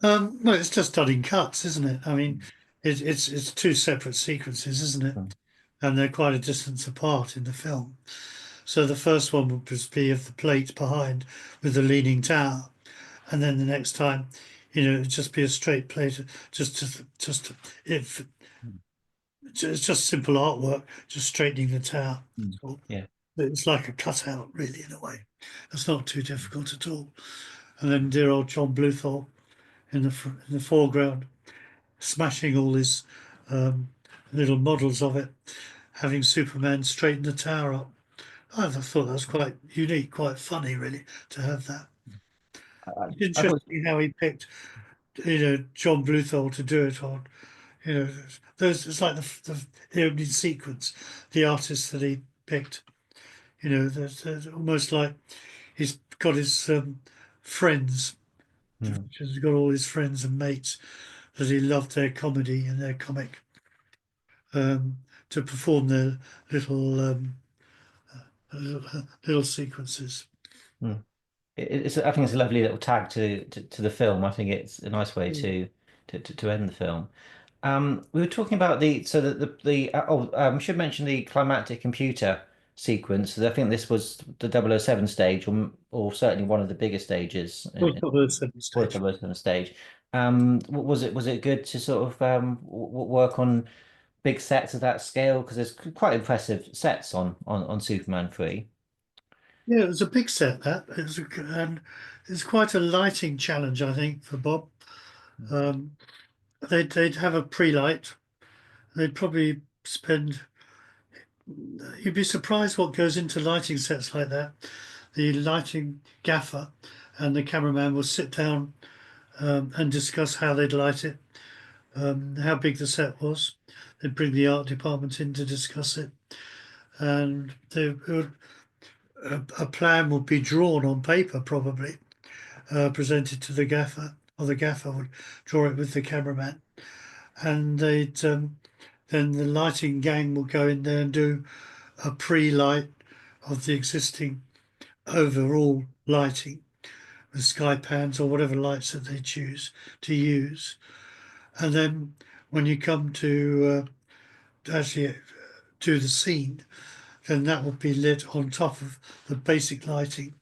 Well, it's just done in cuts, isn't it? I mean, it's two separate sequences, isn't it? Mm, And they're quite a distance apart in the film. So the first one would just be of the plate behind with the leaning tower, and then the next time, it'd just be a straight plate, just if mm, it's just simple artwork, just straightening the tower. mm. So Yeah. it's like a cutout, really, in a way. It's not too difficult at all. And then dear old John Bluthal in the foreground, smashing all his um, little models of it, having Superman straighten the tower up. I thought that was quite unique, quite funny, really, to have that. It's I thought interesting how he picked, John Bluthal to do it on. You know, those it's like the opening sequence, the artists that he picked. There's almost like he's got his friends. mm, He's got all his friends and mates that he loved their comedy and their comic to perform their little little sequences. mm. I think it's a lovely little tag to the film. I think it's a nice way Mm. to end the film. We were talking about we should mention the climactic computer sequence. I think this was the 007 stage, or certainly one of the bigger stages Well, top of the second for the stage. 007 stage. Was it good to sort of work on big sets of that scale? Because there's quite impressive sets on Superman 3. Yeah, it was a big set that. And it's quite a lighting challenge, I think, for Bob. Um, they'd have a pre-light. They'd probably spend. You'd be surprised what goes into lighting sets like that. The lighting gaffer and the cameraman will sit down and discuss how they'd light it, how big the set was. They'd bring the art department in to discuss it, and a plan would be drawn on paper, probably presented to the gaffer, or the gaffer would draw it with the cameraman, and they'd then the lighting gang will go in there and do a pre-light of the existing overall lighting with sky pans or whatever lights that they choose to use. And then when you come to actually do the scene, then that will be lit on top of the basic lighting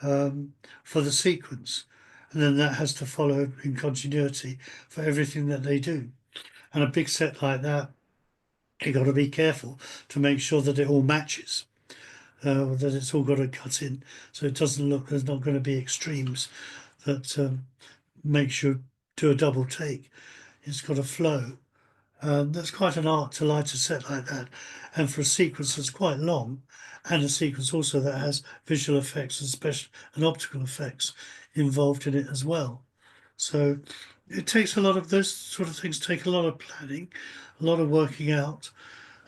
um, for the sequence. And then that has to follow in continuity for everything that they do. And a big set like that, you got to be careful to make sure that it all matches, that it's all got to cut in, so it doesn't look there's not going to be extremes that makes you do a double take. It's got to flow, That's quite an art to light a set like that, and for a sequence that's quite long, and a sequence also that has visual effects and special and optical effects involved in it as well. So it takes a lot of those sort of things take a lot of planning, a lot of working out,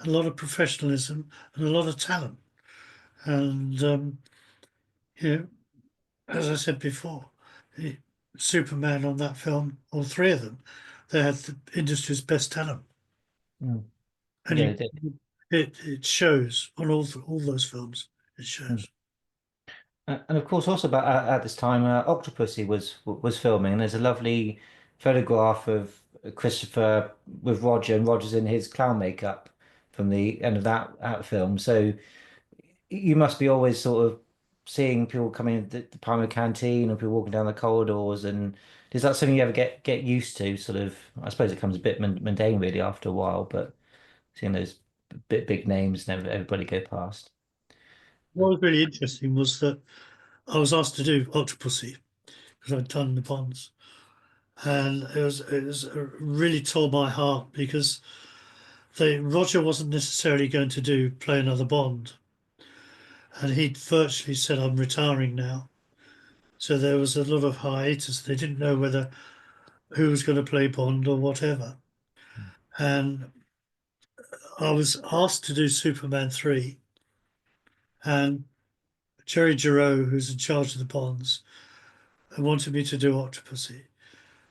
a lot of professionalism, and a lot of talent. And you know, as I said before, the Superman on that film, all three of them, they had the industry's best talent, Mm. and Yeah, they did. it shows on all those films. It Mm. shows. And of course, also about at this time, Octopussy was filming, and there's a lovely photograph of Christopher with Roger, and Roger's in his clown makeup from the end of that film. So you must be always sort of seeing people coming in the Palmer canteen or people walking down the corridors, and is that something you ever get used to? Sort of, I suppose it comes a bit mundane really after a while, but seeing those big names and everybody go past. What was really interesting was that I was asked to do Octopussy because I'd done the Bonds, and it was really tore my heart because Roger wasn't necessarily going to do play another Bond, and he'd virtually said, "I'm retiring now." So there was a lot of hiatus. They didn't know whether who was going to play Bond or whatever. And I was asked to do Superman 3, and Jerry Giroux, who's in charge of the Bonds, wanted me to do Octopussy.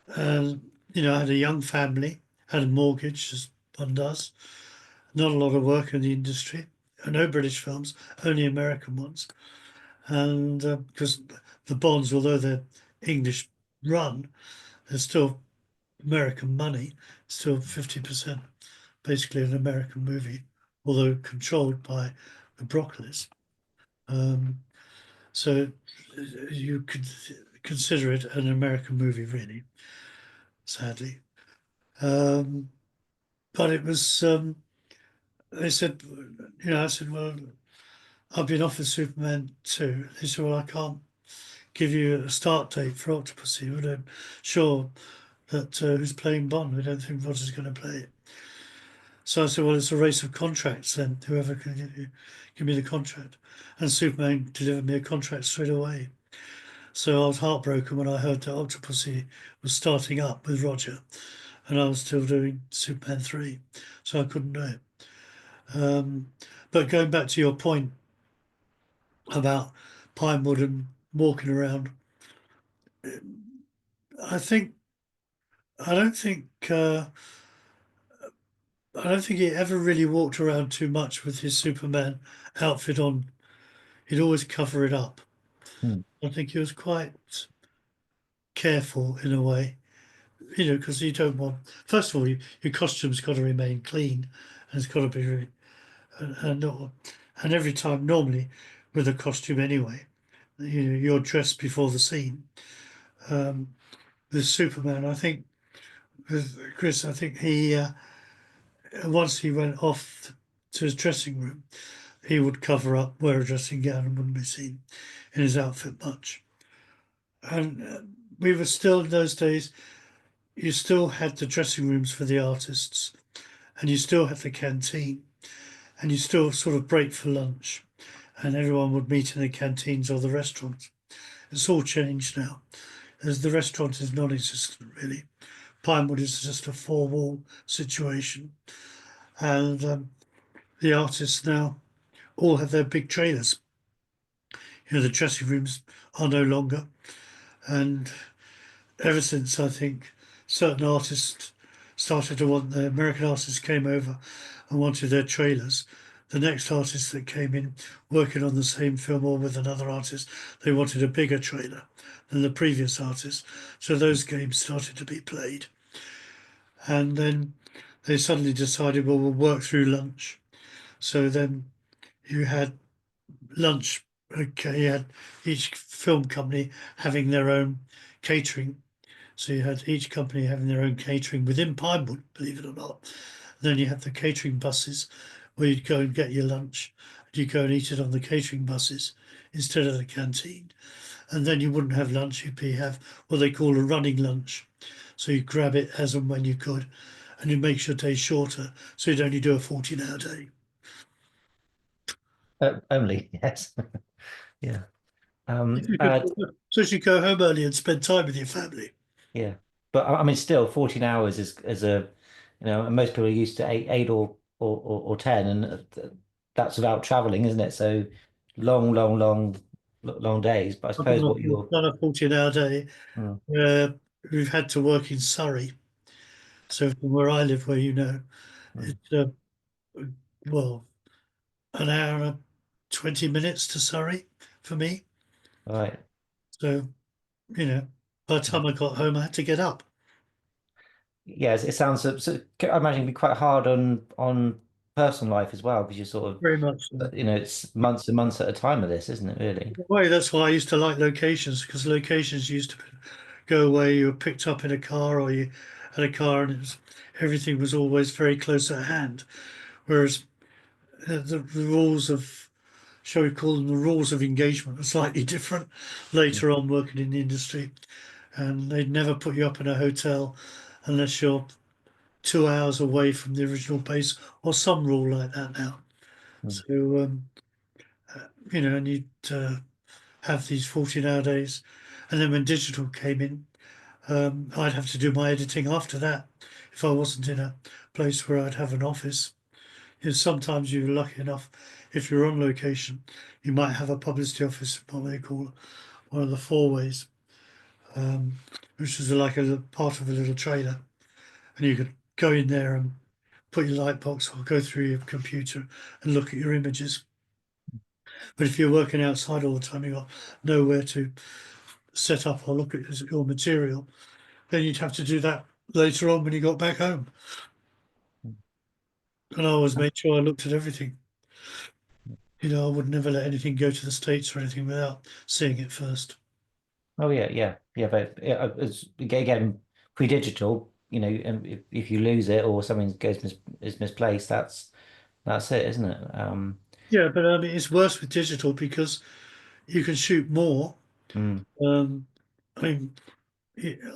And, I had a young family, had a mortgage, as one does, not a lot of work in the industry, no British films, only American ones. And because the Bonds, although they're English run, they're still American money, still 50% basically an American movie, although controlled by the Broccoli's. Um, so you could consider it an American movie, really, sadly. Um, but it was, they said, I said, well, I've been offered Superman 2. They said, well, I can't give you a start date for Octopussy. We don't sure that who's playing Bond. We don't think Roger's going to play it. So I said, well, it's a race of contracts then. Whoever can give me the contract. And Superman delivered me a contract straight away. So I was heartbroken when I heard that Octopussy was starting up with Roger and I was still doing Superman 3. So I couldn't do it. Um, but going back to your point about Pinewood and walking around, I think I don't think I don't think he ever really walked around too much with his Superman outfit on. He'd always cover it up. Hmm. I think he was quite careful in a way, because you don't want. First of all, your costume's got to remain clean, and it's got to be, and every time normally with a costume anyway, you're dressed before the scene. Um, with Superman, I think with Chris, I think he once he went off to his dressing room, he would cover up, wear a dressing gown, and wouldn't be seen in his outfit much. And we were still in those days. You still had the dressing rooms for the artists, and you still had the canteen, and you still sort of break for lunch, and everyone would meet in the canteens or the restaurants. It's all changed now, as the restaurant is non-existent really. Pinewood is just a four-wall situation, and the artists now all have their big trailers. The dressing rooms are no longer, and ever since I think certain artists started to want the American artists came over and wanted their trailers. The next artist that came in working on the same film or with another artist, they wanted a bigger trailer than the previous artist. So those games started to be played. And then they suddenly decided, well, we'll work through lunch. So then you had lunch. Okay, you had each film company having their own catering. So you had each company having their own catering within Pinewood, believe it or not. Then you have the catering buses where you'd go and get your lunch. And you go and eat it on the catering buses instead of the canteen. And then you wouldn't have lunch, have what they call a running lunch. So you grab it as and when you could. and it makes your day shorter, so you'd only do a 14-hour day. Only, yes. Yeah. If you could, Uh, so you go home early and spend time with your family. yeah. But I mean, still, 14 hours is a, and most people are used to eight or 10, and that's without traveling, isn't it? So long days. But I suppose what I've you're, done a 14-hour day. mm, We've had to work in Surrey. So from where I live, where mm, it's well, an hour and 20 minutes to Surrey for me. right. So, by the time I got home, I had to get up. Yes, it sounds I imagine it'd be quite hard on personal life as well because you're sort Very much so. of it's months and months at a time of this, isn't it, really? In a way, that's why I used to like locations, because locations used to go away. You were picked up in a car, or you had a car, and everything was always very close at hand. Whereas the rules of, shall we call them, the rules of engagement are slightly different Mm, later on working in the industry. And they'd never put you up in a hotel unless you're 2 hours away from the original base, or some rule like that now. mm, So, and you'd have these 14-hour days. And then when digital came in, I'd have to do my editing after that if I wasn't in a place where I'd have an office. Sometimes you're lucky enough, if you're on location, you might have a publicity office, what they call one of the four-ways, um, which is like a part of a little trailer. And you could go in there and put your light box or go through your computer and look at your images. But if you're working outside all the time, you've got nowhere to set up or look at your material, then you'd have to do that later on when you got back home. mm. And I always made sure I looked at everything. I would never let anything go to the States or anything without seeing it first. Oh yeah. But it's, again, pre-digital, and if you lose it or something is misplaced, that's it, isn't it? Yeah, but I mean, it's worse with digital because you can shoot more. Mm, Um, I mean,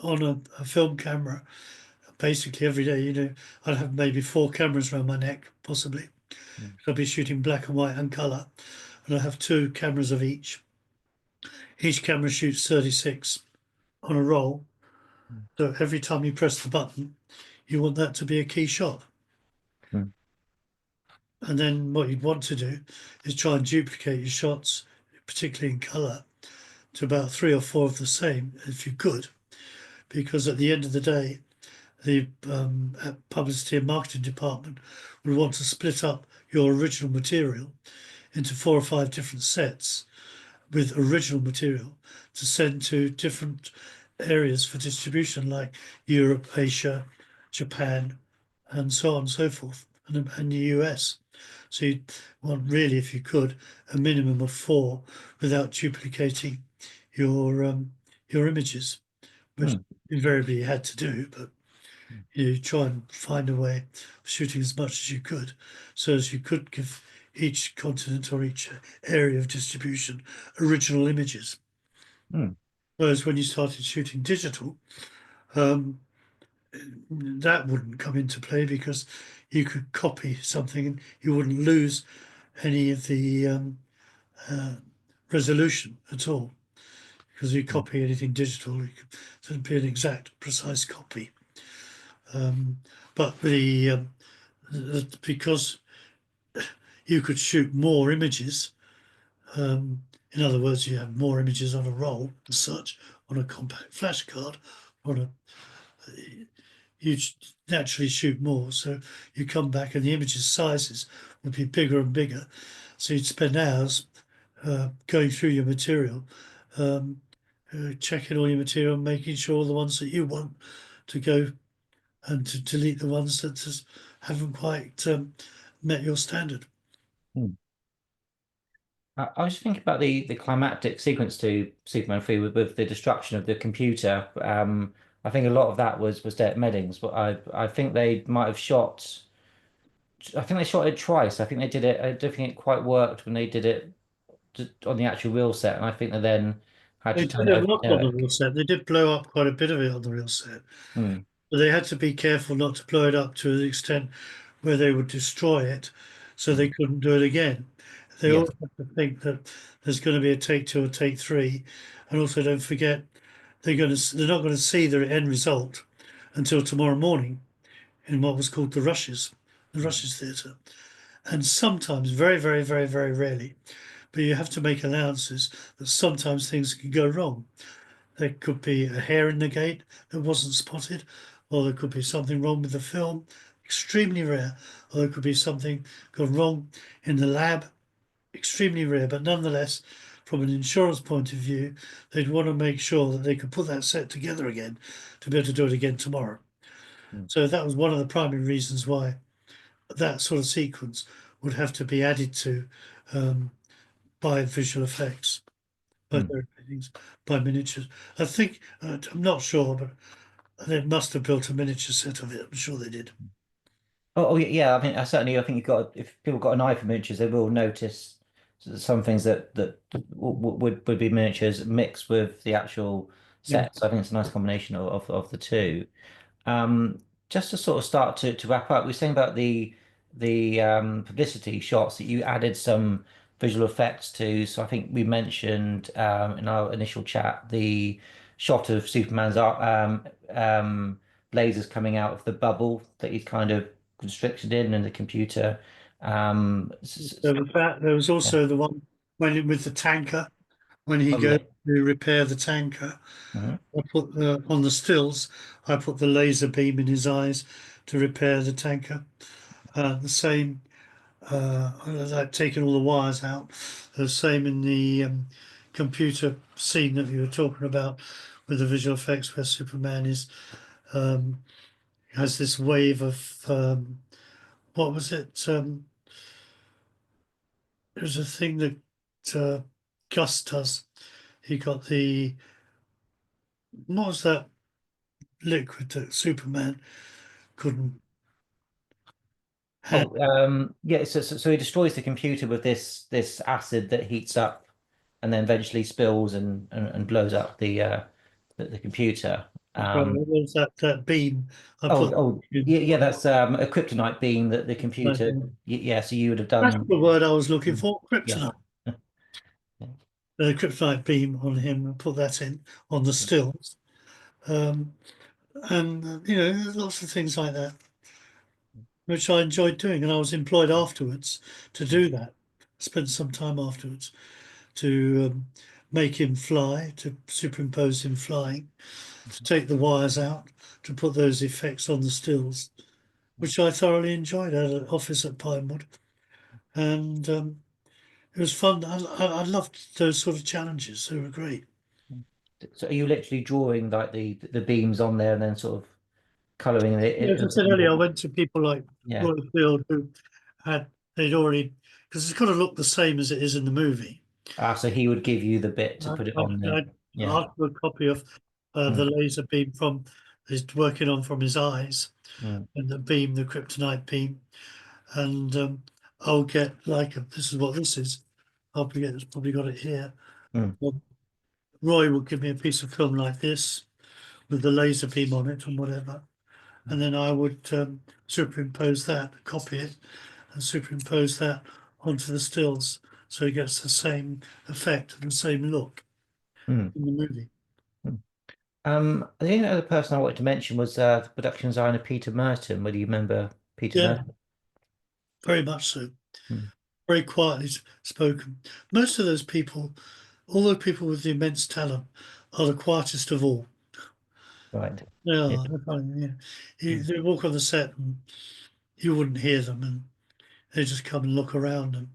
on a film camera, basically every day, I'd have maybe four cameras around my neck, possibly. mm, I'd be shooting black and white and color, and I have two cameras of each. Each camera shoots 36 on a roll. mm, So every time you press the button, you want that to be a key shot. mm, And then what you'd want to do is try and duplicate your shots, particularly in color, to about three or four of the same, if you could, because at the end of the day, the publicity and marketing department would want to split up your original material into four or five different sets with original material to send to different areas for distribution, like Europe, Asia, Japan, and so on and so forth, and the US. So you want really, if you could, a minimum of four without duplicating your your images, which mm, invariably you had to do, but mm, you try and find a way of shooting as much as you could, so as you could give each continent or each area of distribution original images. mm, Whereas when you started shooting digital, um, that wouldn't come into play because you could copy something and you wouldn't lose any of the uh, resolution at all. Because you mm, copy anything digital, it'd be an exact, precise copy. Um, but because you could shoot more images, in other words, you have more images on a roll as such, on a compact flash card, on a you naturally shoot more. So you come back and the images sizes would be bigger and bigger. So you'd spend hours going through your material, um, checking all your material, making sure the ones that you want to go, and to delete the ones that just haven't quite met your standard. mm. I was thinking about the climactic sequence to Superman 3 with the destruction of the computer. I think a lot of that was Derek Meddings, but I think they might have shot. I think they shot it twice. I think they did it. I don't think it quite worked when they did it on the actual real set, and I think they then had They to did turn it a over to lot on the real Derek. set. They did blow up quite a bit of it on the real set. Hmm. But they had to be careful not to blow it up to the extent where they would destroy it, so they Mm. couldn't do it again. They Yes. also have to think that there's going to be a take two or take three, and also don't forget they're not going to see the end result until tomorrow morning in what was called the Mm. Rushes Theatre. And sometimes, very, very, very, very rarely, but you have to make allowances that sometimes things can go wrong. There could be a hair in the gate that wasn't spotted, or there could be something wrong with the film, extremely rare, or there could be something gone wrong in the lab, extremely rare, but nonetheless, from an insurance point of view, they'd want to make sure that they could put that set together again to be able to do it again tomorrow. Mm. So that was one of the primary reasons why that sort of sequence would have to be added to um, by visual effects, by Mm. their paintings, by miniatures. I think I'm not sure, but they must have built a miniature set of it. I'm sure they did. Oh, yeah, yeah. I mean, I think you've got if people got an eye for miniatures, they will notice some things that would be miniatures mixed with the actual Yeah. set. So I think it's a nice combination of the two. Um, just to sort of start to wrap up, we are saying about the publicity shots that you added some visual effects to. So I think we mentioned in our initial chat the shot of Superman's lasers coming out of the bubble that he's kind of constricted in the computer. There was that. There was Yeah. also the one with the tanker when he Oh goes yeah. to repair the tanker. Mhm. I put on the stills. I put the laser beam in his eyes to repair the tanker. The same. I'd taken all the wires out. The same in the computer scene that you were talking about with the visual effects where Superman is um, has this wave of what was it? It was a thing that uh, Gus does. He got the what was that liquid that Superman couldn't have? Oh, yeah. So he destroys the computer with this acid that heats up and then eventually spills and blows up the computer. What was that beam? I put Yeah, in. yeah. That's a kryptonite beam that the computer. Yeah. So you would have That's done. the word I was looking Mm, for. yeah. Kryptonite. The kryptonite beam on him and put that in on the stills. Um, and there's lots of things like that which I enjoyed doing, and I was employed afterwards to do that. Spent some time afterwards to make him fly, to superimpose him flying, to take the wires out, to put those effects on the stills, which I thoroughly enjoyed. I had an office at Pinewood, and it was fun. I loved those sort of challenges. They were great. So are you literally drawing like the beams on there and then sort of coloring Yeah, it as I a said bit earlier, I more? went to people like Yeah. Roy Field who they'd already, because it's got to look the same as it is in the movie. Ah, so he would give you the bit to put it on I the. Yeah. asked for a copy of the Mm, laser beam from he's working on from his eyes, mm, and the beam, the kryptonite beam, and I'll get like this is what this is. I'll forget, it's probably got it here. mm, Well, Roy will give me a piece of film like this with the laser beam on it and whatever, and then I would superimpose that, copy it, and superimpose that onto the stills, so he gets the same effect and the same look mm, in the movie. mm. The only other person I wanted to mention was the production designer Peter Merton. Whether you remember Peter Yeah, Merton? very much so. Mm, Very quietly spoken. Most of those people, all those people with the immense talent, are the quietest of all. right. They Yeah. are. They're funny, Mm, they walk on the set and you wouldn't hear them, and they just come and look around and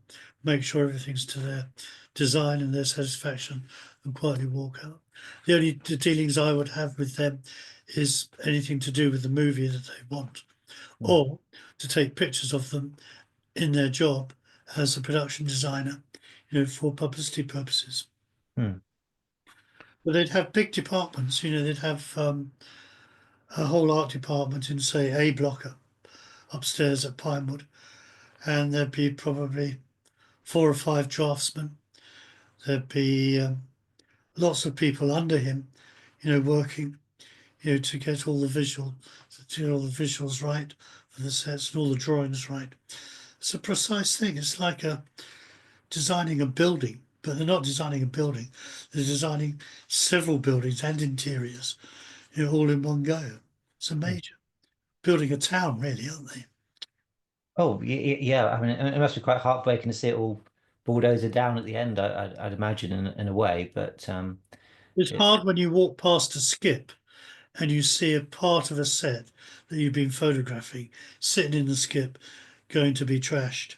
make sure everything's to their design and their satisfaction, and quietly walk out. The only dealings I would have with them is anything to do with the movie that they want, mm, or to take pictures of them in their job as a production designer, for publicity purposes. mm, But they'd have big departments, they'd have a whole art department in, say, A block upstairs at Pinewood, and there'd be probably 4 or 5 draftsmen. There'd be lots of people under him, working. to get all the to get all the visuals right for the sets and all the drawings right. It's a precise thing. It's like designing a building, but they're not designing a building. They're designing several buildings and interiors, all in one go. It's a Mm. major building a town, really, aren't they? Oh, yeah. I mean, it must be quite heartbreaking to see it all bulldozer down at the end. I'd imagine in a way, but It's it's hard when you walk past a skip and you see a part of a set that you've been photographing sitting in the skip going to be trashed.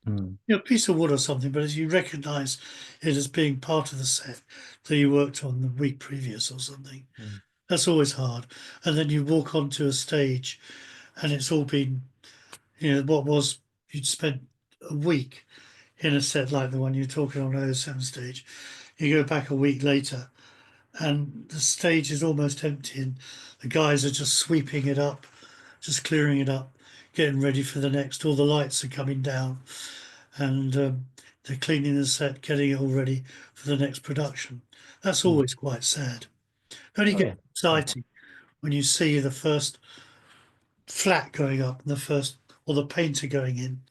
mm, A piece of wood or something, but as you recognise it as being part of the set that you worked on the week previous or something, mm, that's always hard. And then you walk onto a stage and it's all been, what was you'd spent a week in a set like the one you're talking on O7 stage. You go back a week later and the stage is almost empty and the guys are just sweeping it up, just clearing it up, getting ready for the next. All the lights are coming down and they're cleaning the set, getting it all ready for the next production. That's mm. always quite sad. It only Oh gets yeah. exciting when you see the first flat going up and the first, or the painter going in,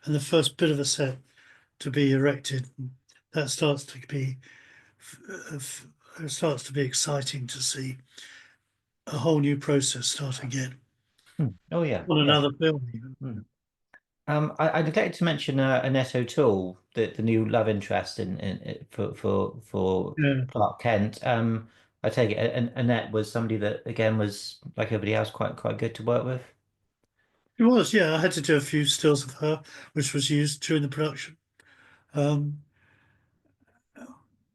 and the first bit of a set to be erected. That starts to be uh, it starts to be exciting to see a whole new process start again Mm. Oh yeah, on yeah. another film even. Mm. I neglected to mention Annette O'Toole, the new love interest for Yeah, Clark Kent. I take it Annette was somebody that again was like everybody else quite good to work with. it was. Yeah, I had to do a few stills of her, which was used during the production. Um,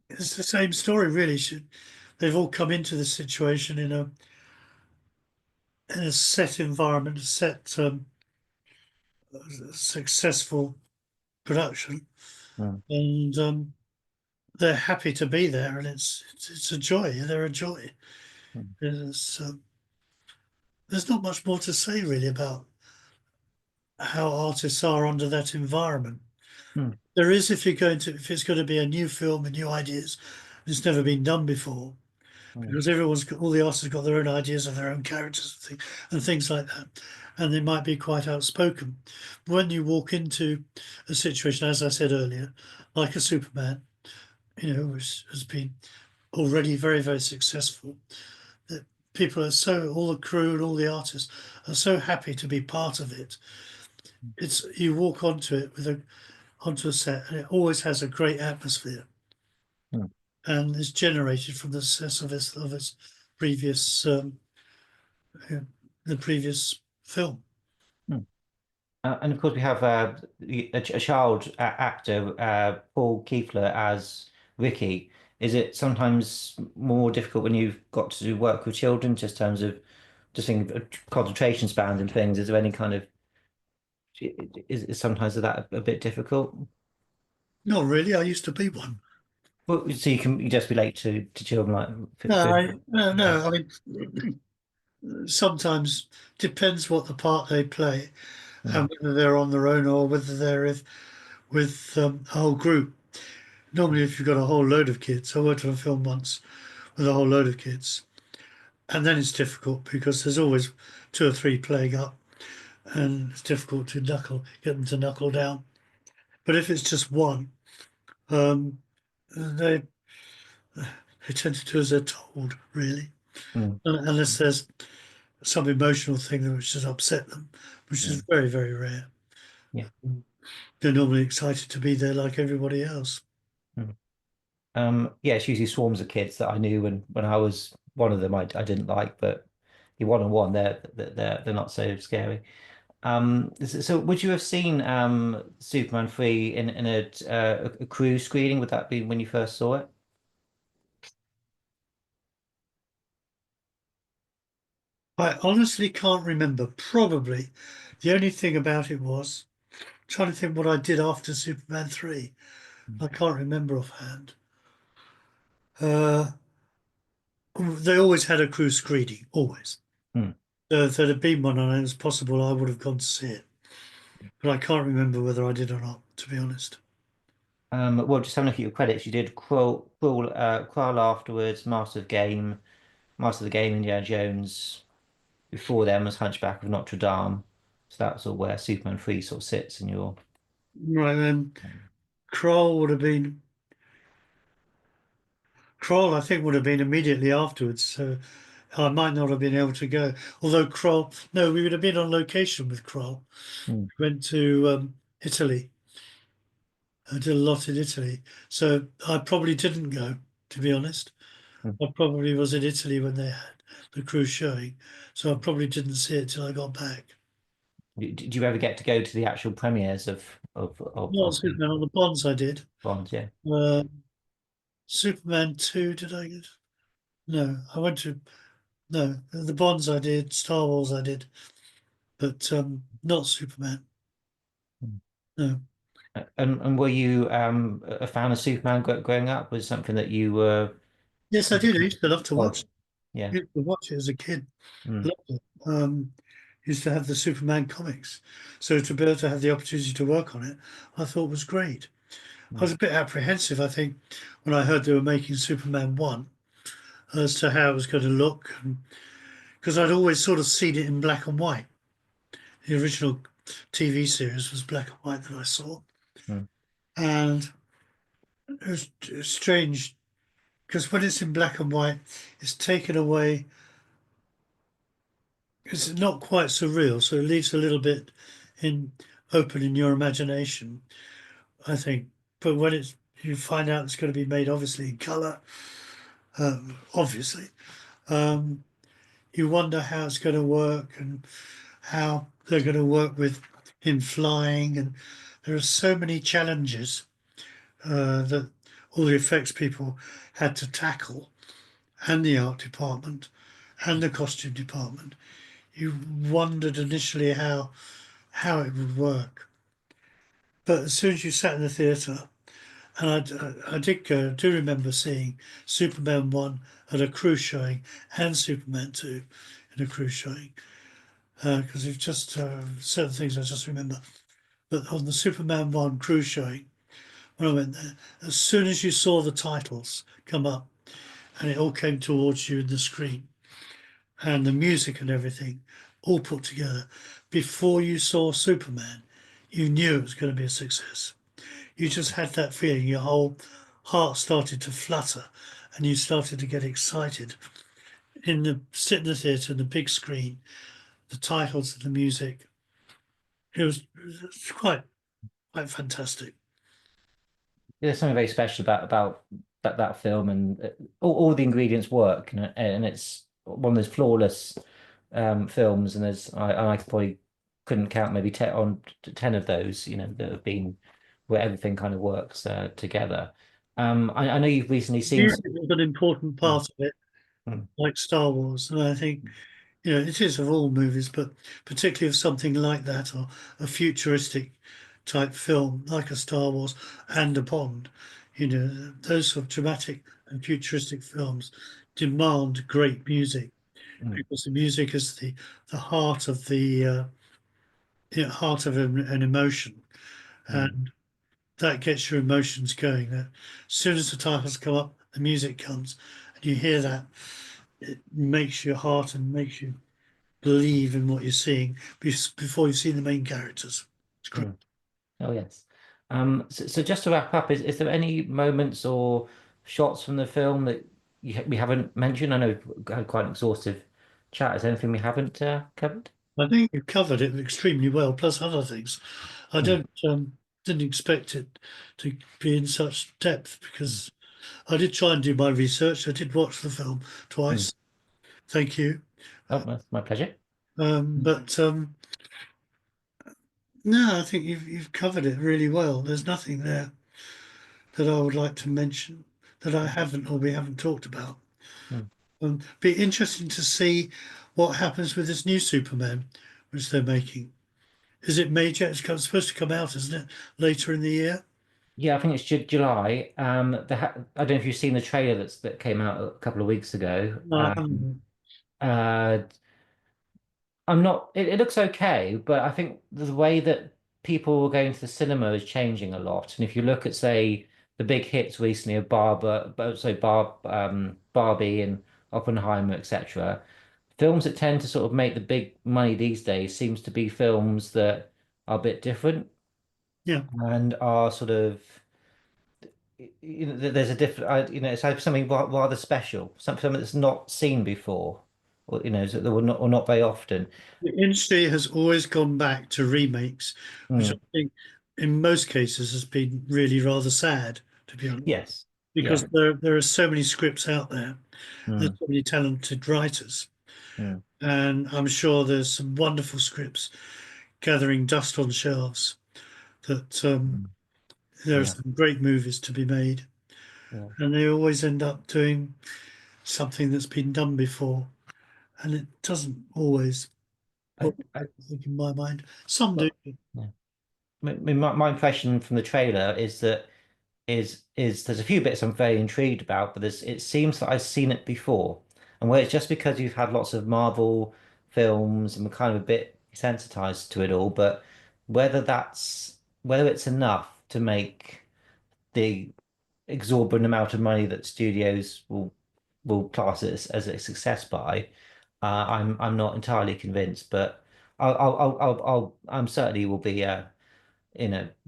it's the same story, really. They've all come into the situation in a set environment, a set successful production, Mm, and they're happy to be there, and it's a joy. They're a joy. mm, There's not much more to say really about how artists are under that environment. mm, There is if it's going to be a new film and new ideas, it's never been done before mm, because all the artists have got their own ideas of their own characters and things like that, and they might be quite outspoken. When you walk into a situation, as I said earlier, like a Superman, which has been already very, very successful, that people are all the crew and all the artists are so happy to be part of it. It's you walk onto it onto a set and it always has a great atmosphere mm, and is generated from the success of its previous uh, the previous film. mm. And of course, we have a child actor, Paul Keefler, as Ricky. Is it sometimes more difficult when you've got to do work with children, just in terms of just thinking of concentration spans and things? Is there any kind of is sometimes that a bit difficult? Not really. I used to be one. Well, so you just relate to children like No. I mean, sometimes depends what the part they play mm, and whether they're on their own or whether they're with a whole group. Normally, if you've got a whole load of kids, I worked on a film once with a whole load of kids, and then it's difficult because there's always two or three playing up, and it's difficult to get them to knuckle down. But if it's just one, um, they they tend to do as they're told, really, mm, unless there's some emotional thing which has upset them, which is mm, very, very rare. yeah. They're normally excited to be there like everybody else. Mm. Yeah, it's usually swarms of kids that I knew when I was one of them I didn't like, but you one on one they're not so scary. So would you have seen Superman 3 in a crew screening? Would that be when you first saw it? I honestly can't remember. Probably the only thing about it was trying to think what I did after Superman 3. I can't remember offhand. Uh, they always had a crew screening, always. Mm. If there'd have been one and it was possible, I would have gone to see it. But I can't remember whether I did or not, to be honest. Well, just having a look at your credits, you did Crawl, Afterwards, Master of Game, Master of the Game, Indiana Jones. Before them was Hunchback of Notre Dame. So that's sort of where Superman 3 sort of sits in your. Right then, Kroll would have been Kroll. I think would have been immediately afterwards. So I might not have been able to go. Although Kroll, no, we would have been on location with Kroll. Mm, Went to Italy. I did a lot in Italy, so I probably didn't go. To be honest, mm. I probably was in Italy when they had the cruise showing, so I probably didn't see it till I got back. Did you ever get to go to the actual premieres Not of the Superman on the Bonds. I did. Bond? Yeah. Uh, Superman 2, did I get? No, I went to no the Bonds. I did. Star Wars. I did, but not Superman. Mm. No. And were you a fan of Superman growing up? Was it something that you were? Yes, I did. I used to love to Oh, watch. yeah. Used to watch it as a kid. Mm, Loved it. Used to have the Superman comics, so to be able to have the opportunity to work on it, I thought was great. I mm, was a bit apprehensive, I think, when I heard they were making Superman 1 as to how it was going to look, because I'd always sort of seen it in black and white. The original TV series was black and white that I saw, mm, and it was strange because when it's in black and white, it's taken away. It's not quite surreal, so it leaves a little bit in open in your imagination, I think. But when it's you find out it's going to be made obviously in colour, obviously, um, you wonder how it's going to work and how they're going to work with him flying. And there are so many challenges that all the effects people had to tackle, and the art department, and the costume department. You wondered initially how it would work. But as soon as you sat in the theatre, and I did go, I do remember seeing Superman 1 at a cruise showing and Superman 2 in a cruise showing, because it's just certain things I just remember. But on the Superman 1 cruise showing, when I went there, as soon as you saw the titles come up and it all came towards you in the screen and the music and everything all put together, before you saw Superman, you knew it was going to be a success. You just had that feeling, your whole heart started to flutter and you started to get excited. Sit in the theatre, the big screen, the titles and the music, it was quite fantastic. There's something very special about that film, and all the ingredients work, and it's one of those flawless films. And I probably couldn't count maybe 10 of those, that have been where everything kind of works together. I know you've recently seen Music some. was an important Mm, part of it, mm, like Star Wars, and I think it is of all movies, but particularly of something like that or a futuristic type film like a Star Wars and a Bond. Those sort of dramatic and futuristic films demand great music mm, because the music is the heart of heart of an emotion, mm, and that gets your emotions going. That as soon as the titles come up, the music comes, and you hear that, it makes your heart and makes you believe in what you're seeing before you've seen the main characters. It's great. mm. Oh yes. So just to wrap up, is there any moments or shots from the film that we haven't mentioned? I know we've had quite an exhaustive chat. Is there anything we haven't covered? I think you've covered it extremely well, plus other things. I Mm, didn't expect it to be in such depth mm, because I did try and do my research. I did watch the film mm. twice. Thank you. Oh, that's my pleasure. But no, I think you've covered it really well. There's nothing there that I would like to mention that I haven't or we haven't talked about. Mm. Be interesting to see what happens with this new Superman, which they're making. Is it major? Supposed to come out, isn't it, later in the year? Yeah, I think it's July. I don't know if you've seen the trailer that came out a couple of weeks ago. No, I haven't. Uh, I'm not. It looks okay, but I think the way that people were going to the cinema is changing a lot. And if you look at, say, the big hits recently of Barbie and Oppenheimer, etc. Films that tend to sort of make the big money these days seems to be films that are a bit different Yeah. and are sort of there's a different it's like something rather special, something that's not seen before, or so that will not or not very often. The industry has always gone back to remakes, which I Mm. think in most cases has been really rather sad, to be honest, Yes. because Yeah. there are so many scripts out there. There's Mm. so many talented writers, Mm. and I'm sure there's some wonderful scripts gathering dust on shelves that Mm. there are Yeah. some great movies to be made, Yeah. and they always end up doing something that's been done before, and it doesn't always work, I I think, in my mind. Some do. well, yeah. My impression from the trailer is that is there's a few bits I'm very intrigued about, but it seems that I've seen it before, and where it's just because you've had lots of Marvel films and we're kind of a bit sensitized to it all, but whether it's enough to make the exorbitant amount of money that studios will class it as a success by, I'm not entirely convinced, but I'm certainly will be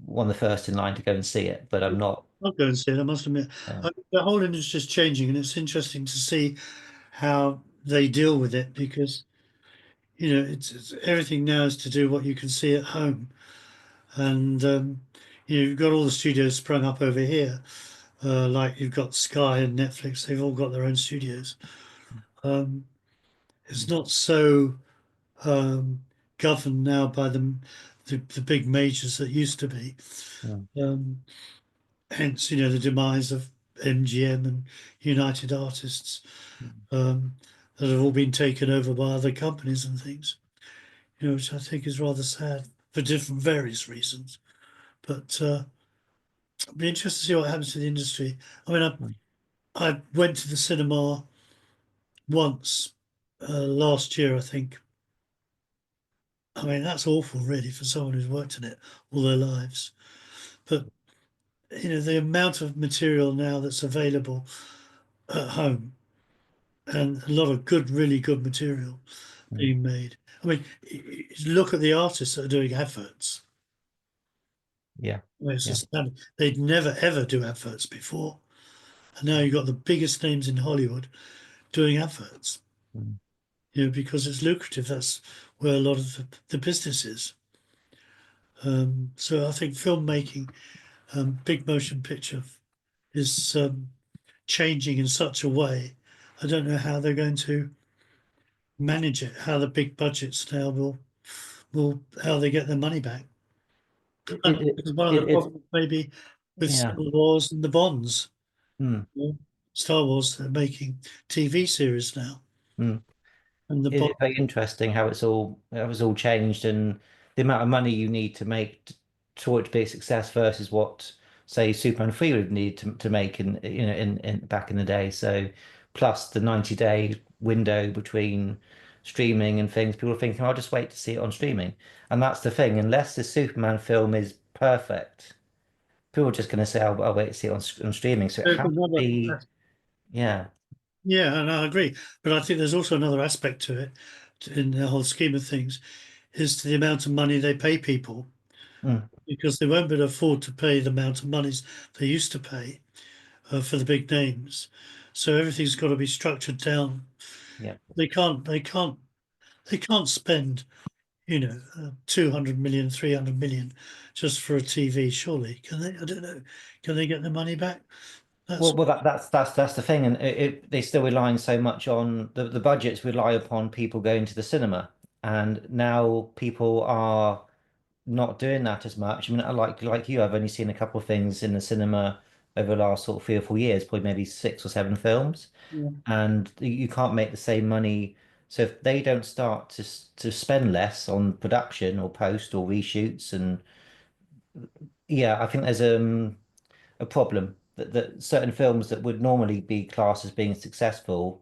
one of the first in line to go and see it, but I'm not. I'll go and see it, I must admit. Uh, The whole industry is changing, and it's interesting to see how they deal with it because, it's everything now is to do what you can see at home. And, you've got all the studios sprung up over here, like you've got Sky and Netflix, they've all got their own studios. Um, it's not so um, governed now by the big majors that used to be. mm, Um, Hence, the demise of MGM and United Artists, mm, um, that have all been taken over by other companies and things, which I think is rather sad for different various reasons. But I'd be interested to see what happens to the industry. I mean, mm, I went to the cinema once last year, I think. I mean, that's awful, really, for someone who's worked in it all their lives. But the amount of material now that's available at home, and a lot of good, really good material mm. being made. I mean, look at the artists that are doing adverts. Yeah, I mean, it's yeah, astounding. They'd never ever do adverts before, and now you've got the biggest names in Hollywood doing adverts. mm, Because it's lucrative. That's where a lot of the business is. So I think filmmaking, big motion picture, is changing in such a way. I don't know how they're going to manage it. How the big budgets now will how they get their money back. And it's one of the it's problems maybe with Star yeah. Wars and the Bonds. Mm, you Star Wars, they're making TV series now, mm. and the Bond. It's very interesting how it's all changed and the amount of money you need to make for it to be a success versus what say Superman 3 would need to make in back in the day. So plus the 90-day window between streaming and things, people are thinking, I'll just wait to see it on streaming. And that's the thing, unless the Superman film is perfect, people are just going to say, I'll wait to see it on streaming. So it There's has to another, be, yeah. yeah, and I agree. But I think there's also another aspect to it, in the whole scheme of things, is to the amount of money they pay people, Mm, because they won't be able to afford to pay the amount of monies they used to pay for the big names. So everything's got to be structured down. yeah. They can't. They can't. They can't spend 200 million, 300 million just for a TV, surely. Can they? I don't know. Can they get the money back? That's That's the thing, and they still relying so much on the budgets rely upon people going to the cinema, and now people are not doing that as much. I mean, like you, I've only seen a couple of things in the cinema over the last sort of 3 or 4 years, probably maybe 6 or 7 films, yeah. and you can't make the same money. So if they don't start to spend less on production or post or reshoots, and yeah, I think there's a problem that certain films that would normally be classed as being successful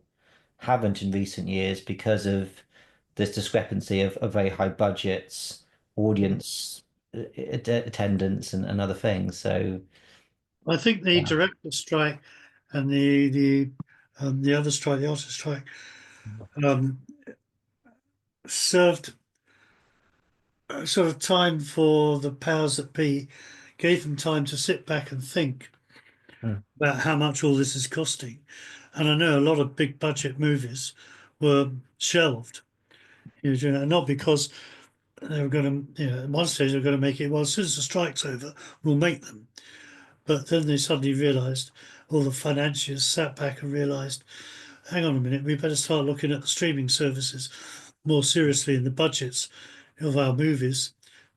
haven't in recent years because of this discrepancy of very high budgets, audience attendance, and other things. So I think the yeah, director strike and the the other strike, the artist strike, um, served sort of time for the powers that be, gave them time to sit back and think Mm, about how much all this is costing. And I know a lot of big budget movies were shelved, not because they were going to, at one stage they were going to make it, well, as soon as the strike's over, we'll make them. But then they suddenly realised, all the financiers sat back and realised, hang on a minute, we better start looking at the streaming services more seriously in the budgets of our movies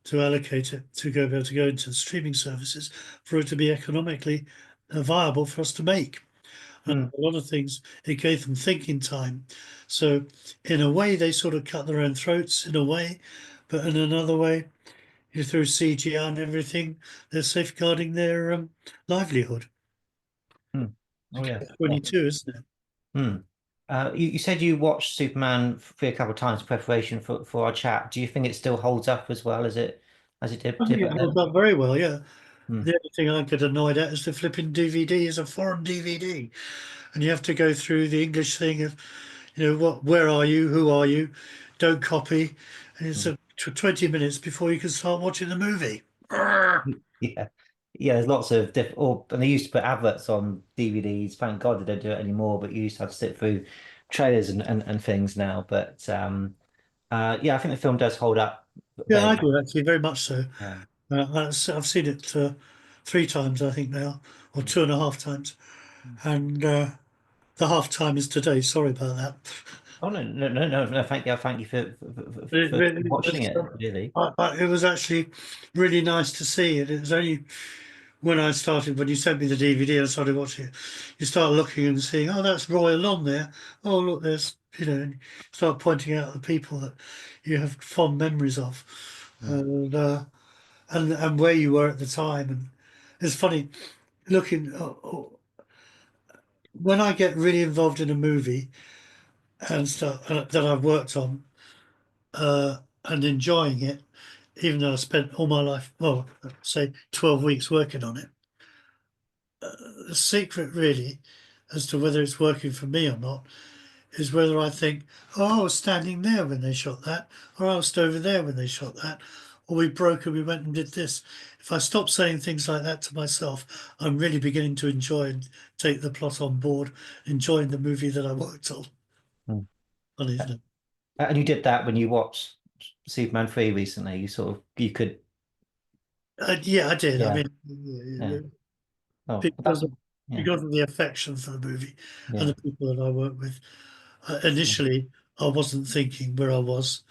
to allocate it to go be able to go into the streaming services for it to be economically viable for us to make. And mm, a lot of things, it gave them thinking time. So in a way, they sort of cut their own throats in a way, but in another way, through CGI and everything, they're safeguarding their livelihood. mm. Oh yeah, yeah. 22, isn't it? Mm. You said you watched Superman for a couple of times in preparation for our chat. Do you think it still holds up as well as it I did think it back holds then? up very well, yeah. Mm, The only thing I get annoyed at is the flipping DVD is a foreign DVD, and you have to go through the English thing of, what, where are you, who are you, don't copy, and it's mm. 20 minutes before you can start watching the movie. Arrgh. Yeah. Yeah, there's lots of different, and they used to put adverts on DVDs. Thank God they don't do it anymore, but you used to have to sit through trailers and things now. But yeah, I think the film does hold up Yeah, very I well. do actually very much so. Yeah. I've seen it 3 times, I think now, or Mm. 2.5 times, and the half time is today. Sorry about that. Oh no, no, no, no, no, thank you It for really watching was, it, really. it was actually really nice to see it. It was only when you sent me the DVD, I started watching it. You start looking and seeing, oh, that's Royal on there. Oh, look, there's, and you start pointing out the people that you have fond memories of, Mm, and and where you were at the time. And it's funny looking when I get really involved in a movie and stuff that I've worked on and enjoying it, even though I spent all my life, well, say 12 weeks working on it. The secret really as to whether it's working for me or not is whether I think, oh, I was standing there when they shot that, or I was over there when they shot that, or we broke and we went and did this. If I stop saying things like that to myself, I'm really beginning to enjoy and take the plot on board, enjoying the movie that I worked on. mm. Funny, isn't it? And you did that when you watched Superman 3 recently. You could, Yeah, I did. I yeah, mean, yeah. Oh, because of, yeah, because of the affection for the movie and yeah. the people that I work with. Mm. Initially, I wasn't thinking where I was,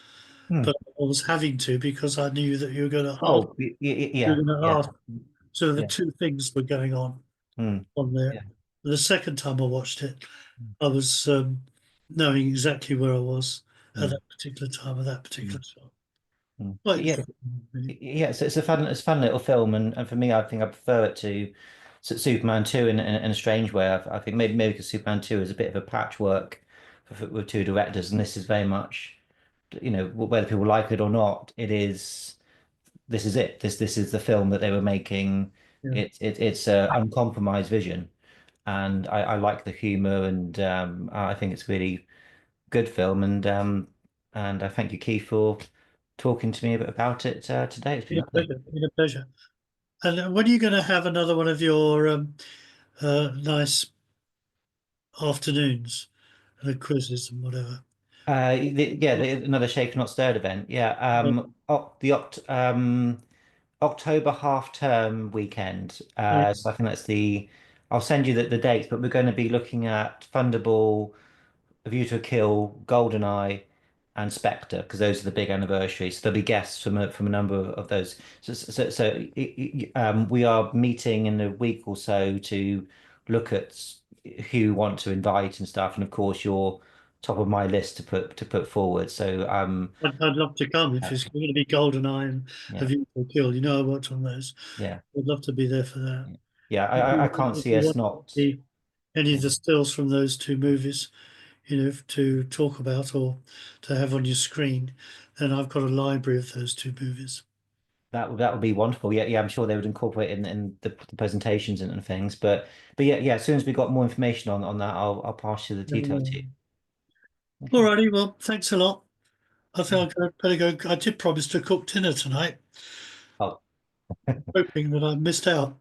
Hmm. but I was having to because I knew that you were going to ask. Oh, You were yeah, going to yeah, ask. So the yeah. two things were going Mm, on there. yeah. The second time I watched it, I was knowing exactly where I was at Mm, that particular time of that mm, particular shot. Quite Yeah, interesting, really. yeah. It's a fun, little film, and for me, I think I prefer it to Superman 2 in a strange way. I think maybe because Superman 2 is a bit of a patchwork with two directors, and this is very much, whether people like it or not, this is it. This is the film that they were making. Yeah, It's a uncompromised vision, and I like the humor, and I think it's a really good film, and I thank you, Keith, for talking to me a bit about it today. It's been been a lovely. pleasure. Been a pleasure. And when are you going to have another one of your nice afternoons and the quizzes and whatever? Another Shaken Not Stirred event. Yeah, the October half term weekend. So I think that's the. I'll send you the dates, but we're going to be looking at Thunderball, A View to a Kill, GoldenEye, and Spectre because those are the big anniversaries. So there'll be guests from a number of those. We are meeting in a week or so to look at who we want to invite and stuff. And of course, you're top of my list to put forward. So I'd love to come if uh, it's going to be GoldenEye and yeah, Have You Been Killed. I worked on those. yeah, I'd love to be there for that. yeah, yeah. I can't If see you us want to not. see any Yeah. of the stills from those two movies, to talk about or to have on your screen, then I've got a library of those two movies. That would be wonderful. Yeah, yeah, I'm sure they would incorporate it in the presentations and things. But yeah, yeah. As soon as we got more information on that, I'll pass you the details to you. Okay. Alrighty, well, thanks a lot. I Yeah. think I better go. I did promise to cook dinner tonight, Oh, hoping that I missed out.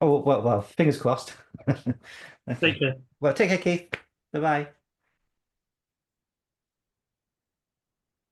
oh well, fingers crossed. Take Okay. care. Well, take care, Keith. Bye bye.